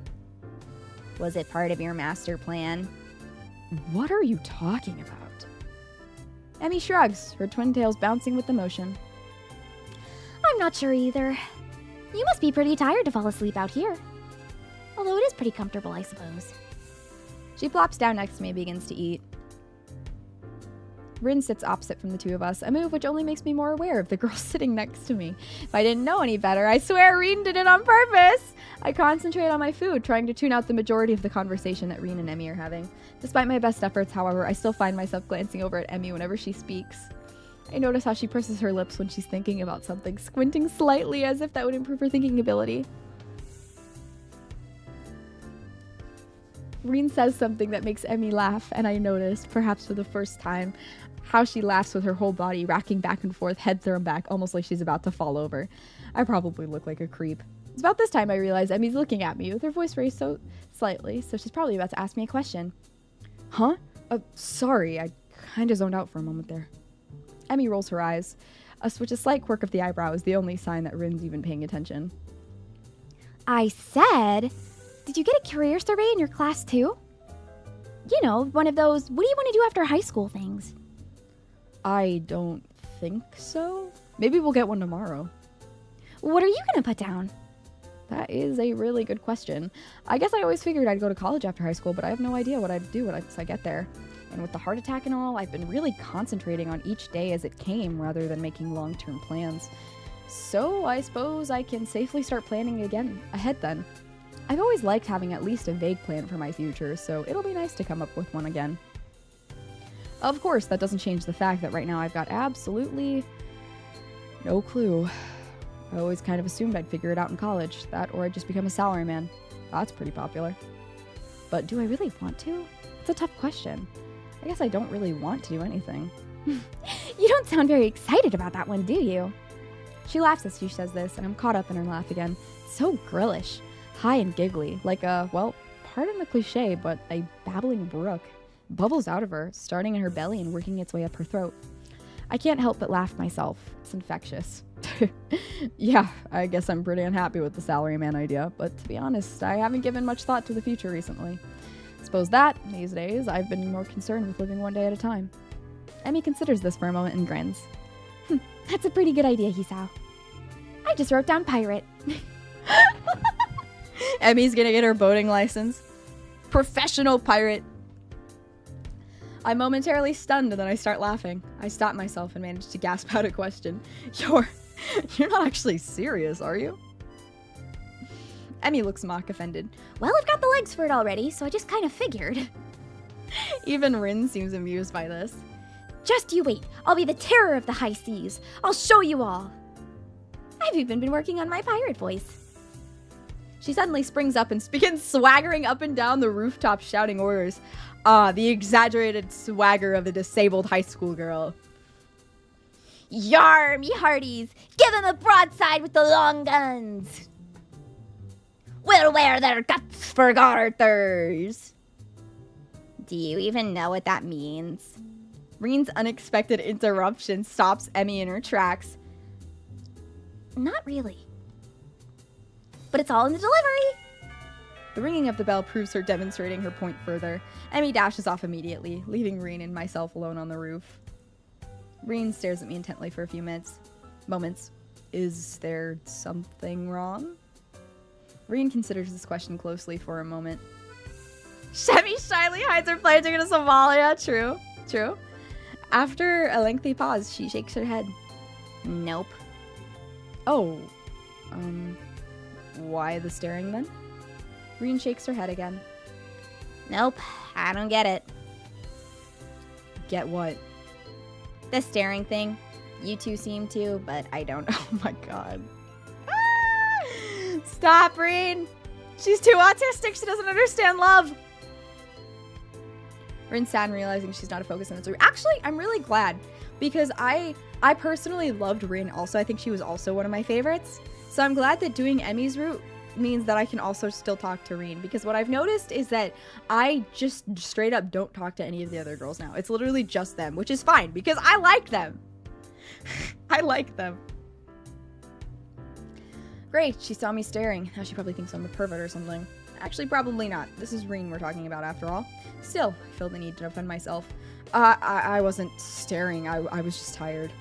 Speaker 2: Was it part of your master plan?
Speaker 1: What are you talking about? Emmy shrugs, her twin tails bouncing with the motion.
Speaker 2: I'm not sure either. You must be pretty tired to fall asleep out here. Although it is pretty comfortable, I suppose.
Speaker 1: She plops down next to me and begins to eat. Rin sits opposite from the two of us, a move which only makes me more aware of the girl sitting next to me. If I didn't know any better, I swear Rin did it on purpose! I concentrate on my food, trying to tune out the majority of the conversation that Rin and Emmy are having. Despite my best efforts, however, I still find myself glancing over at Emmy whenever she speaks. I notice how she purses her lips when she's thinking about something, squinting slightly as if that would improve her thinking ability. Rin says something that makes Emmy laugh, and I notice, perhaps for the first time, how she laughs with her whole body racking back and forth, head thrown back, almost like she's about to fall over. I probably look like a creep. It's about this time I realize Emmy's looking at me with her voice raised so slightly, so she's probably about to ask me a question. Huh? Sorry, I kinda zoned out for a moment there. Emmy rolls her eyes, which a slight quirk of the eyebrow is the only sign that Rin's even paying attention.
Speaker 2: I said, did you get a career survey in your class too? You know, one of those, what do you want to do after high school things?
Speaker 1: I don't think so. Maybe we'll get one tomorrow.
Speaker 2: What are you going to put down?
Speaker 1: That is a really good question. I guess I always figured I'd go to college after high school, but I have no idea what I'd do once I get there. And with the heart attack and all, I've been really concentrating on each day as it came rather than making long-term plans. So I suppose I can safely start planning again ahead then. I've always liked having at least a vague plan for my future, so it'll be nice to come up with one again. Of course, that doesn't change the fact that right now I've got absolutely no clue. I always kind of assumed I'd figure it out in college, that or I'd just become a salaryman. That's pretty popular. But do I really want to? It's a tough question. I guess I don't really want to do anything.
Speaker 2: You don't sound very excited about that one, do you?
Speaker 1: She laughs as she says this, and I'm caught up in her laugh again. So grillish, high and giggly, like a, well, pardon the cliche, but a babbling brook. Bubbles out of her, starting in her belly and working its way up her throat. I can't help but laugh myself. It's infectious. Yeah, I guess I'm pretty unhappy with the salaryman idea, but to be honest, I haven't given much thought to the future recently. Suppose that, these days, I've been more concerned with living one day at a time. Emmy considers this for a moment and grins.
Speaker 2: That's a pretty good idea, Hisao. I just wrote down pirate.
Speaker 1: Emmy's gonna get her boating license. Professional pirate. I'm momentarily stunned and then I start laughing. I stop myself and manage to gasp out a question. You're not actually serious, are you? Emmy looks mock offended.
Speaker 2: Well, I've got the legs for it already, so I just kind of figured.
Speaker 1: Even Rin seems amused by this.
Speaker 2: Just you wait. I'll be the terror of the high seas. I'll show you all. I've even been working on my pirate voice.
Speaker 1: She suddenly springs up and begins swaggering up and down the rooftop shouting orders. The exaggerated swagger of a disabled high school girl.
Speaker 2: Yar, me hearties! Give them a broadside with the long guns! We'll wear their guts for garters! Do you even know what that means?
Speaker 1: Reen's unexpected interruption stops Emmy in her tracks.
Speaker 2: Not really. But it's all in the delivery!
Speaker 1: The ringing of the bell proves her demonstrating her point further. Emmy dashes off immediately, leaving Reen and myself alone on the roof. Reen stares at me intently for a few moments. Is there something wrong? Reen considers this question closely for a moment. Emmy shyly hides her plane ticket to Somalia. True. After a lengthy pause, she shakes her head.
Speaker 2: Nope.
Speaker 1: Oh, why the staring then? Reen shakes her head again.
Speaker 2: Nope, I don't get it.
Speaker 1: Get what?
Speaker 2: The staring thing. You two seem to, but I don't.
Speaker 1: Oh my god. Stop, Reen! She's too autistic, she doesn't understand love! Reen's sad and realizing she's not a focus on the story. Actually, I'm really glad, because I personally loved Reen also. I think she was also one of my favorites. So I'm glad that doing Emmy's route means that I can also still talk to Reen, because what I've noticed is that I just straight up don't talk to any of the other girls now. It's literally just them, which is fine because I like them. I like them. Great, she saw me staring. Now she probably thinks I'm a pervert or something. Actually, probably not. This is Reen we're talking about after all. Still, I feel the need to defend myself. I wasn't staring. I was just tired.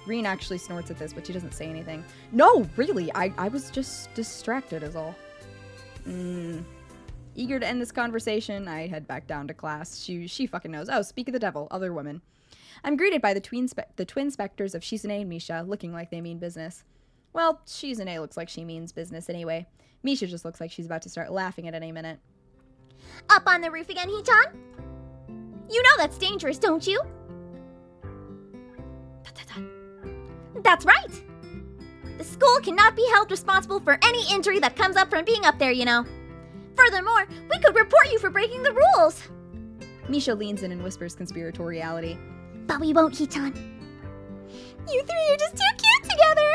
Speaker 1: Reen actually snorts at this, but she doesn't say anything. No, really, I was just distracted is all. Eager to end this conversation, I head back down to class. She fucking knows. Oh, speak of the devil, other women. I'm greeted by the twin specters of Shizune and Misha, looking like they mean business. Well, Shizune looks like she means business anyway. Misha just looks like she's about to start laughing at any minute.
Speaker 2: Up on the roof again, Hee-chan? You know that's dangerous, don't you? That's right! The school cannot be held responsible for any injury that comes up from being up there, you know. Furthermore, we could report you for breaking the rules.
Speaker 1: Misha leans in and whispers conspiratoriality.
Speaker 2: But we won't, Hee-chan. You three are just too cute together!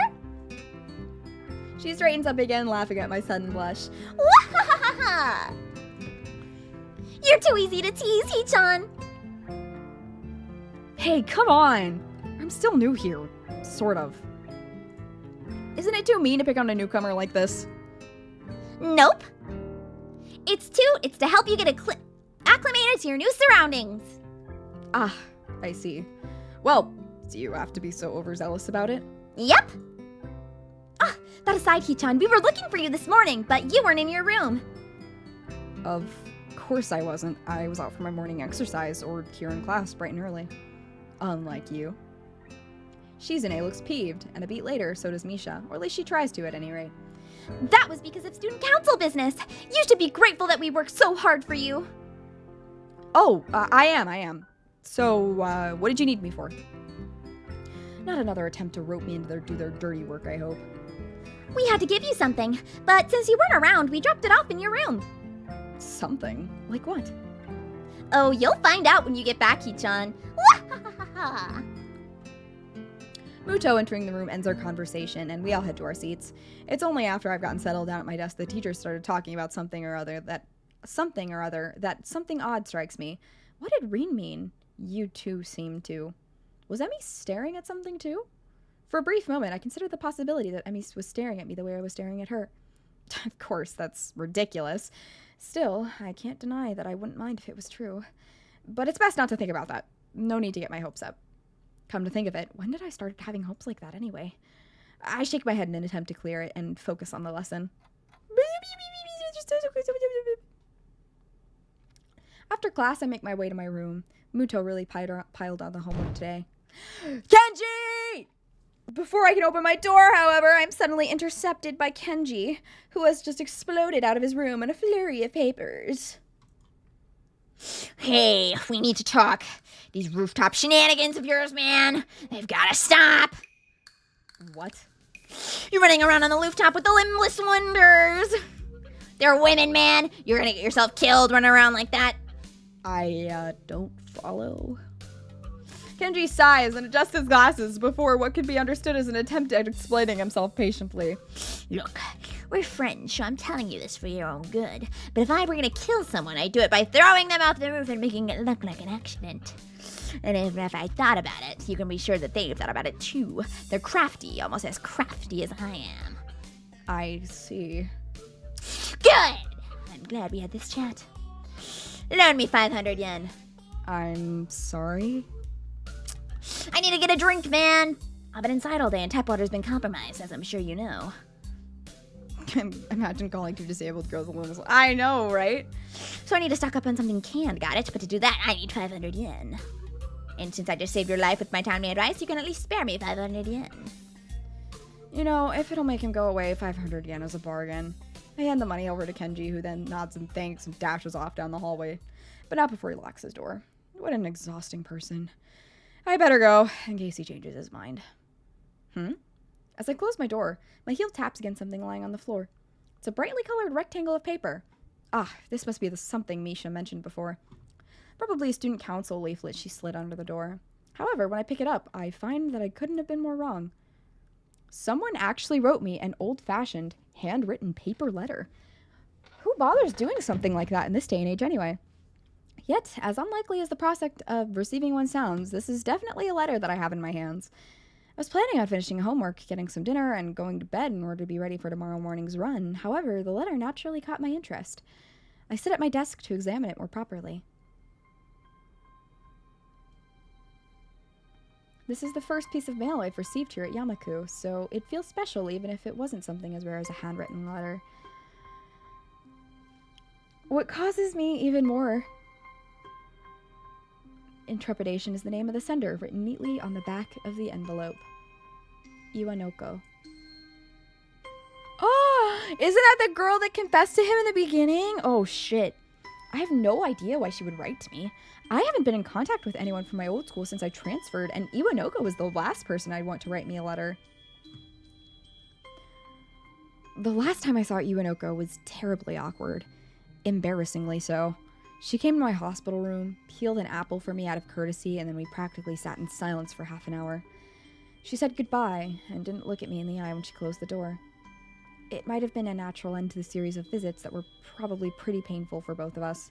Speaker 1: She straightens up again, laughing at my sudden blush.
Speaker 2: Wahahaha! You're too easy to tease, Hee-chan.
Speaker 1: Hey, come on! I'm still new here. Sort of. Isn't it too mean to pick on a newcomer like this?
Speaker 2: Nope. It's to help you get acclimated to your new surroundings.
Speaker 1: Ah, I see. Well, do you have to be so overzealous about it?
Speaker 2: Yep. Ah, that aside, Hee-chan, we were looking for you this morning, but you weren't in your room.
Speaker 1: Of course I wasn't. I was out for my morning exercise or here in class bright and early. Unlike you. Shizune looks peeved, and a beat later, so does Misha, or at least she tries to at any rate.
Speaker 2: That was because of student council business. You should be grateful that we worked so hard for you.
Speaker 1: Oh, I am. So, what did you need me for? Not another attempt to rope me into do their dirty work, I hope.
Speaker 2: We had to give you something, but since you weren't around, we dropped it off in your room.
Speaker 1: Something? Like what?
Speaker 2: Oh, you'll find out when you get back, Hee-chan.
Speaker 1: Muto entering the room ends our conversation, and we all head to our seats. It's only after I've gotten settled down at my desk the teacher started talking about something odd strikes me. What did Reen mean? You two seem to. Was Emmy staring at something too? For a brief moment, I considered the possibility that Emmy was staring at me the way I was staring at her. Of course, that's ridiculous. Still, I can't deny that I wouldn't mind if it was true. But it's best not to think about that. No need to get my hopes up. Come to think of it, when did I start having hopes like that anyway? I shake my head in an attempt to clear it and focus on the lesson. After class, I make my way to my room. Muto really piled on the homework today. Kenji! Before I can open my door, however, I'm suddenly intercepted by Kenji, who has just exploded out of his room in a flurry of papers.
Speaker 2: Hey, we need to talk. These rooftop shenanigans of yours, man. They've got to stop.
Speaker 1: What?
Speaker 2: You're running around on the rooftop with the limbless wonders. They're women, man. You're going to get yourself killed running around like that.
Speaker 1: I don't follow. Kenji sighs and adjusts his glasses before what could be understood as an attempt at explaining himself patiently.
Speaker 2: Look, we're friends, so I'm telling you this for your own good. But if I were going to kill someone, I'd do it by throwing them off the roof and making it look like an accident. And even if I thought about it, you can be sure that they've thought about it too. They're crafty, almost as crafty as I am.
Speaker 1: I see.
Speaker 2: Good! I'm glad we had this chat. Loan me 500 yen.
Speaker 1: I'm sorry?
Speaker 2: I need to get a drink, man. I've been inside all day and tap water's been compromised, as I'm sure you know.
Speaker 1: Imagine calling two disabled girls alone. I know, right?
Speaker 2: So I need to stock up on something canned, got it? But to do that, I need 500 yen. And since I just saved your life with my timely advice, you can at least spare me 500 yen.
Speaker 1: You know, if it'll make him go away, 500 yen is a bargain. I hand the money over to Kenji, who then nods and thanks and dashes off down the hallway. But not before he locks his door. What an exhausting person. I better go, in case he changes his mind. As I close my door, my heel taps against something lying on the floor. It's a brightly colored rectangle of paper. Ah, this must be the something Misha mentioned before. Probably a student council leaflet she slid under the door. However, when I pick it up, I find that I couldn't have been more wrong. Someone actually wrote me an old-fashioned, handwritten paper letter. Who bothers doing something like that in this day and age anyway? Yet, as unlikely as the prospect of receiving one sounds, this is definitely a letter that I have in my hands. I was planning on finishing homework, getting some dinner, and going to bed in order to be ready for tomorrow morning's run. However, the letter naturally caught my interest. I sit at my desk to examine it more properly. This is the first piece of mail I've received here at Yamaku, so it feels special even if it wasn't something as rare as a handwritten letter. What causes me even more intrepidation is the name of the sender written neatly on the back of the envelope. Iwanoko. Oh, isn't that the girl that confessed to him in the beginning? Oh shit. I have no idea why she would write to me. I haven't been in contact with anyone from my old school since I transferred, and Iwanoko was the last person I'd want to write me a letter. The last time I saw Iwanoko was terribly awkward. Embarrassingly so. She came to my hospital room, peeled an apple for me out of courtesy, and then we practically sat in silence for half an hour. She said goodbye and didn't look at me in the eye when she closed the door. It might have been a natural end to the series of visits that were probably pretty painful for both of us.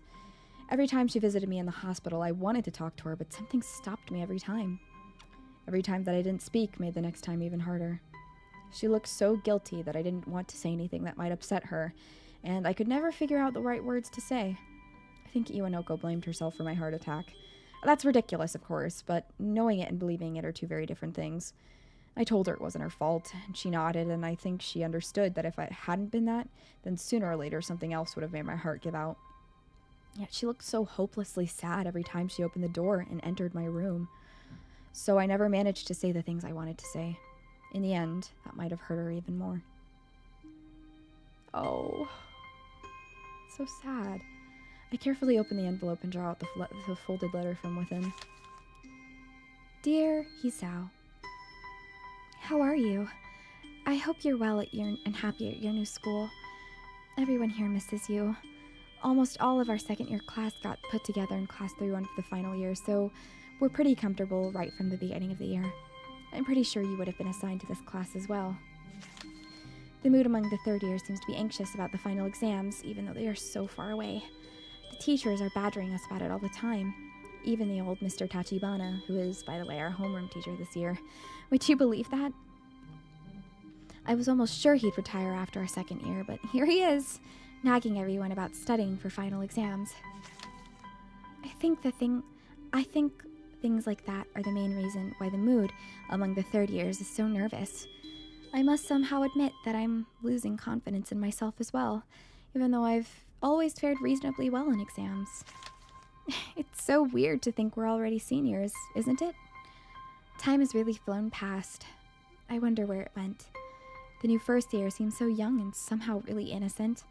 Speaker 1: Every time she visited me in the hospital, I wanted to talk to her, but something stopped me every time. Every time that I didn't speak made the next time even harder. She looked so guilty that I didn't want to say anything that might upset her, and I could never figure out the right words to say. I think Iwanoko blamed herself for my heart attack. That's ridiculous, of course, but knowing it and believing it are two very different things. I told her it wasn't her fault, and she nodded, and I think she understood that if it hadn't been that, then sooner or later something else would have made my heart give out. Yet she looked so hopelessly sad every time she opened the door and entered my room. So I never managed to say the things I wanted to say. In the end, that might have hurt her even more. Oh, so sad. I carefully open the envelope and draw out the folded letter from within. Dear Hisao, how are you? I hope you're well and happy at your new school. Everyone here misses you. Almost all of our second-year class got put together in Class 3-1 for the final year, so we're pretty comfortable right from the beginning of the year. I'm pretty sure you would have been assigned to this class as well. The mood among the third year seems to be anxious about the final exams, even though they are so far away. The teachers are badgering us about it all the time. Even the old Mr. Tachibana, who is, by the way, our homeroom teacher this year. Would you believe that? I was almost sure he'd retire after our second year, but here he is, nagging everyone about studying for final exams. I think things like that are the main reason why the mood among the third years is so nervous. I must somehow admit that I'm losing confidence in myself as well, even though I've always fared reasonably well in exams. It's so weird to think we're already seniors, isn't it? Time has really flown past. I wonder where it went. The new first year seems so young and somehow really innocent.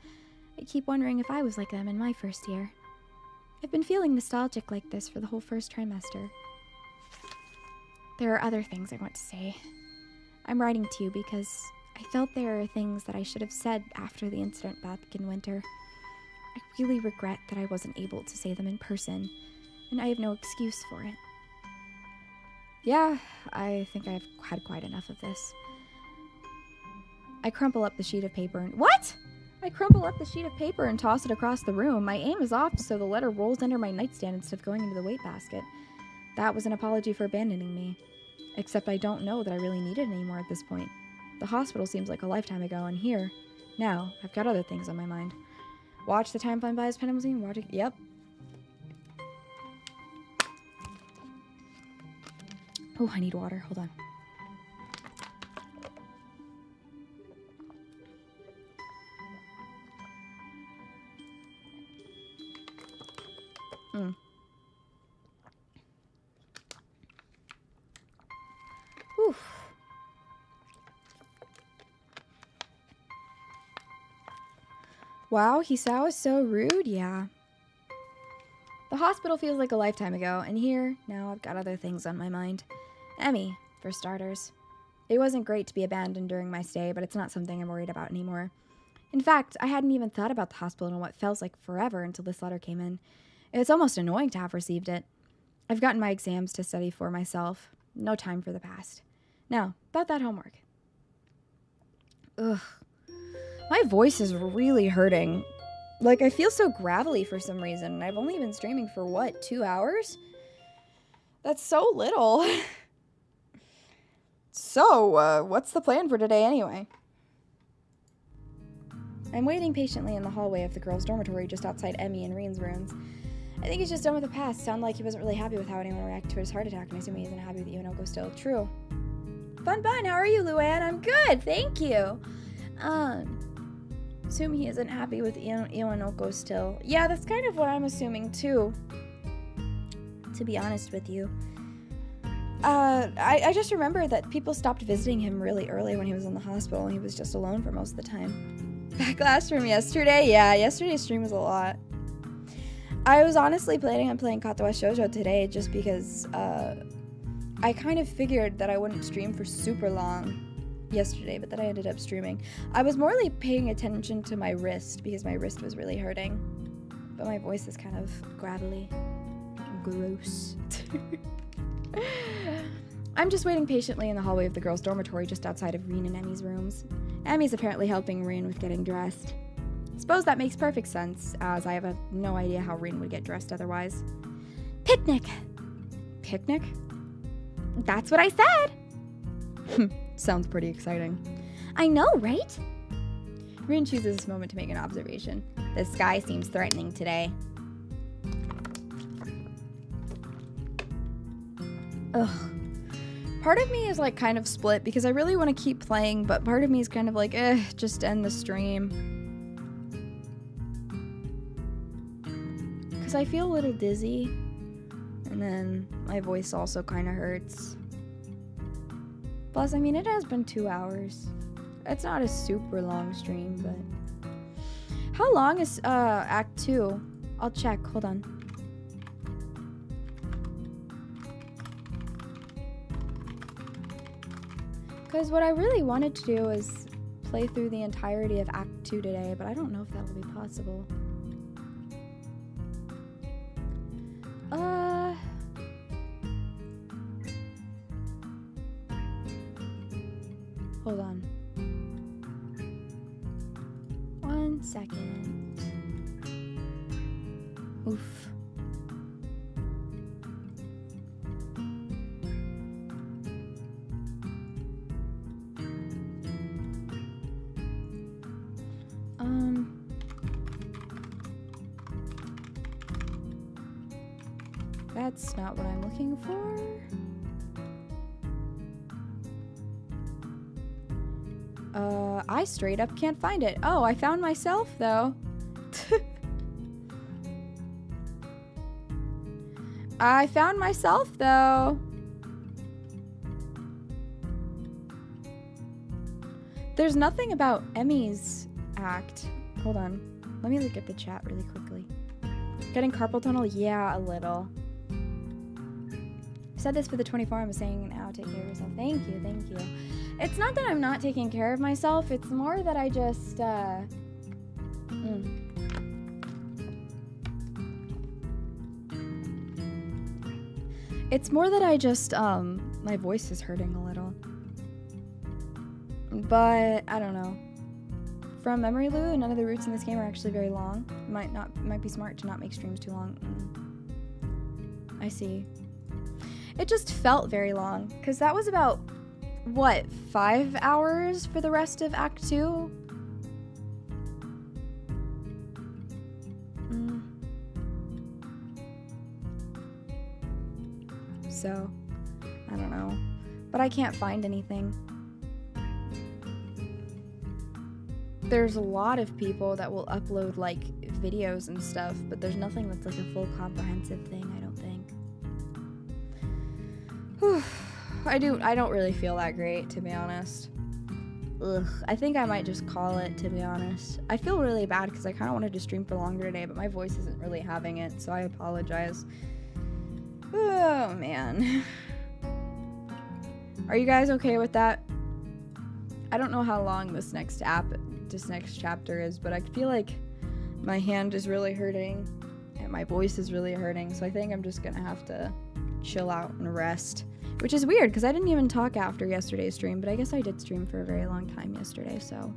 Speaker 1: I keep wondering if I was like them in my first year. I've been feeling nostalgic like this for the whole first trimester. There are other things I want to say. I'm writing to you because I felt there are things that I should have said after the incident back in winter. I really regret that I wasn't able to say them in person, and I have no excuse for it. Yeah, I think I've had quite enough of this. I crumple up the sheet of paper and— What?! I crumple up the sheet of paper and toss it across the room. My aim is off, so the letter rolls under my nightstand instead of going into the weight basket. That was an apology for abandoning me. Except I don't know that I really need it anymore at this point. The hospital seems like a lifetime ago, and here, now, I've got other things on my mind. Watch the time fly by as Penham's watch it. Yep. Oh, I need water. Hold on. Whew. Wow, Hisao is so rude, yeah. The hospital feels like a lifetime ago, and here, now I've got other things on my mind. Emmy, for starters. It wasn't great to be abandoned during my stay, but it's not something I'm worried about anymore. In fact, I hadn't even thought about the hospital in what feels like forever until this letter came in. It's almost annoying to have received it. I've gotten my exams to study for myself. No time for the past. Now, about that homework. Ugh. My voice is really hurting. Like, I feel so gravelly for some reason, and I've only been streaming for, what, 2 hours? That's so little. So, what's the plan for today anyway? I'm waiting patiently in the hallway of the girls' dormitory just outside Emmy and Reen's rooms. I think he's just done with the past. Sounded like he wasn't really happy with how anyone reacted to his heart attack, and I assume he isn't happy with Iwanoko still. True. Fun. How are you, Luann? I'm good, thank you. Assume he isn't happy with Iwanoko still. Yeah, that's kind of what I'm assuming too, to be honest with you. I just remember that people stopped visiting him really early when he was in the hospital, and he was just alone for most of the time. Backlash from yesterday? Yeah, yesterday's stream was a lot. I was honestly planning on playing KATAWA SHOUJO today just because, I kind of figured that I wouldn't stream for super long yesterday, but then I ended up streaming. I was morely paying attention to my wrist because my wrist was really hurting. but my voice is kind of gravelly. Gross. I'm just waiting patiently in the hallway of the girls' dormitory just outside of Reen and Emmy's rooms. Emmy's apparently helping Reen with getting dressed. Suppose that makes perfect sense, as I have no idea how Reen would get dressed otherwise.
Speaker 2: Picnic!
Speaker 1: Picnic?
Speaker 2: That's what I said!
Speaker 1: Sounds pretty exciting.
Speaker 2: I know, right?
Speaker 1: Reen chooses this moment to make an observation. The sky seems threatening today. Ugh. Part of me is like kind of split because I really want to keep playing, but part of me is kind of like, just end the stream. Because I feel a little dizzy, and then my voice also kind of hurts. Plus, I mean, it has been 2 hours. It's not a super long stream, but... How long is Act 2? I'll check. Hold on. Because what I really wanted to do is play through the entirety of Act 2 today, but I don't know if that will be possible. Hold on. 1 second. Oof. That's not what I'm looking for. I straight up can't find it. Oh, I found myself, though. I found myself, though. There's nothing about Emmy's act. Hold on. Let me look at the chat really quickly. Getting carpal tunnel? Yeah, a little. I said this for the 24. I'm saying now, take care of yourself. Thank you, thank you. It's not that I'm not taking care of myself. It's more that I just, It's more that I just, my voice is hurting a little. But, I don't know. From memory, Lou, none of the routes in this game are actually very long. Might be smart to not make streams too long. I see. It just felt very long, because that was about, what, 5 hours for the rest of Act 2? So, I don't know. But I can't find anything. There's a lot of people that will upload, like, videos and stuff, but there's nothing that's, like, a full comprehensive thing, I don't think. I don't really feel that great, to be honest. Ugh, I think I might just call it, to be honest. I feel really bad because I kind of wanted to stream for longer today, but my voice isn't really having it, so I apologize. Oh, man. Are you guys okay with that? I don't know how long this next chapter is, but I feel like my hand is really hurting and my voice is really hurting, so I think I'm just gonna have to chill out and rest. Which is weird, because I didn't even talk after yesterday's stream, but I guess I did stream for a very long time yesterday, so...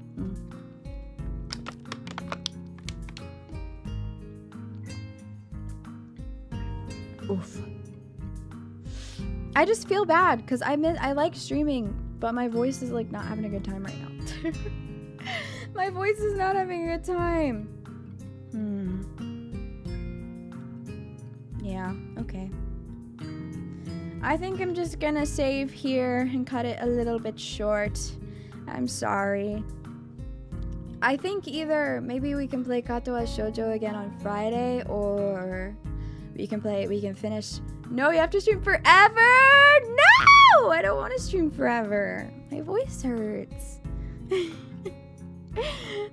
Speaker 1: Oof. I just feel bad, because I like streaming, but my voice is, like, not having a good time right now. My voice is not having a good time. Yeah, okay. I think I'm just gonna save here and cut it a little bit short. I'm sorry. I think either maybe we can play KATAWA SHOUJO again on Friday, or we can finish. No, you have to stream forever! No! I don't want to stream forever. My voice hurts.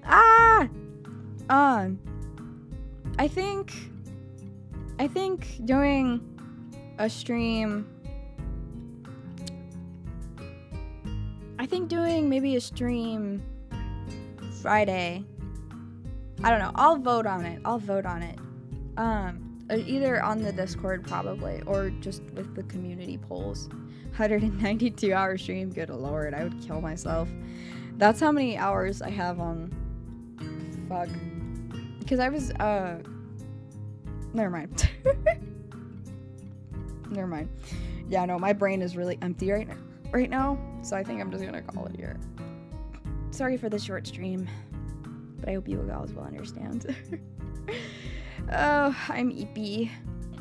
Speaker 1: I think doing a stream... I think doing maybe a stream Friday. I don't know. I'll vote on it. Either on the Discord probably, or just with the community polls. 192 hour stream, good lord, I would kill myself. That's how many hours I have on. Fuck. Because I was, never mind. Never mind. Yeah, no, my brain is really empty right now, so I think I'm just gonna call it here. Sorry for the short stream, but I hope you guys will understand. Oh, I'm EP.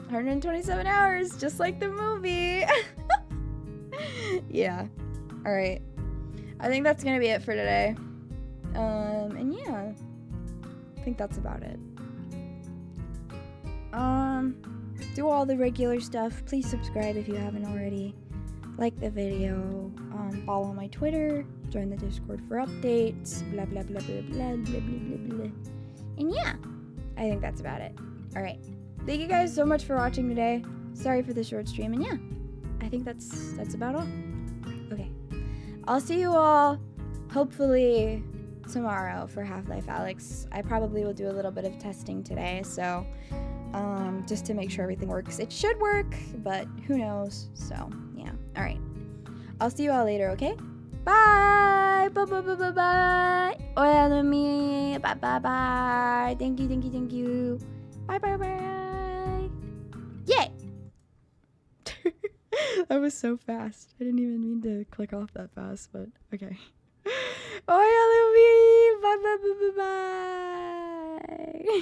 Speaker 1: 127 hours, just like the movie. Yeah. All right. I think that's gonna be it for today. And yeah, I think that's about it. Do all the regular stuff. Please subscribe if you haven't already. Like the video. Follow my Twitter. Join the Discord for updates. Blah blah blah blah blah blah blah blah blah. And yeah, I think that's about it. All right. Thank you guys so much for watching today. Sorry for the short stream. And yeah, I think that's about all. Okay. I'll see you all hopefully tomorrow for Half-Life Alyx. I probably will do a little bit of testing today, so just to make sure everything works. It should work, but who knows? So yeah. All right. I'll see you all later, okay? Bye. Bye bye bye bye bye. Oya me. Bye bye bye. Thank you, thank you, thank you. Bye bye bye. Yay. That was so fast. I didn't even mean to click off that fast, but okay. Oya me. Bye bye bye bye bye.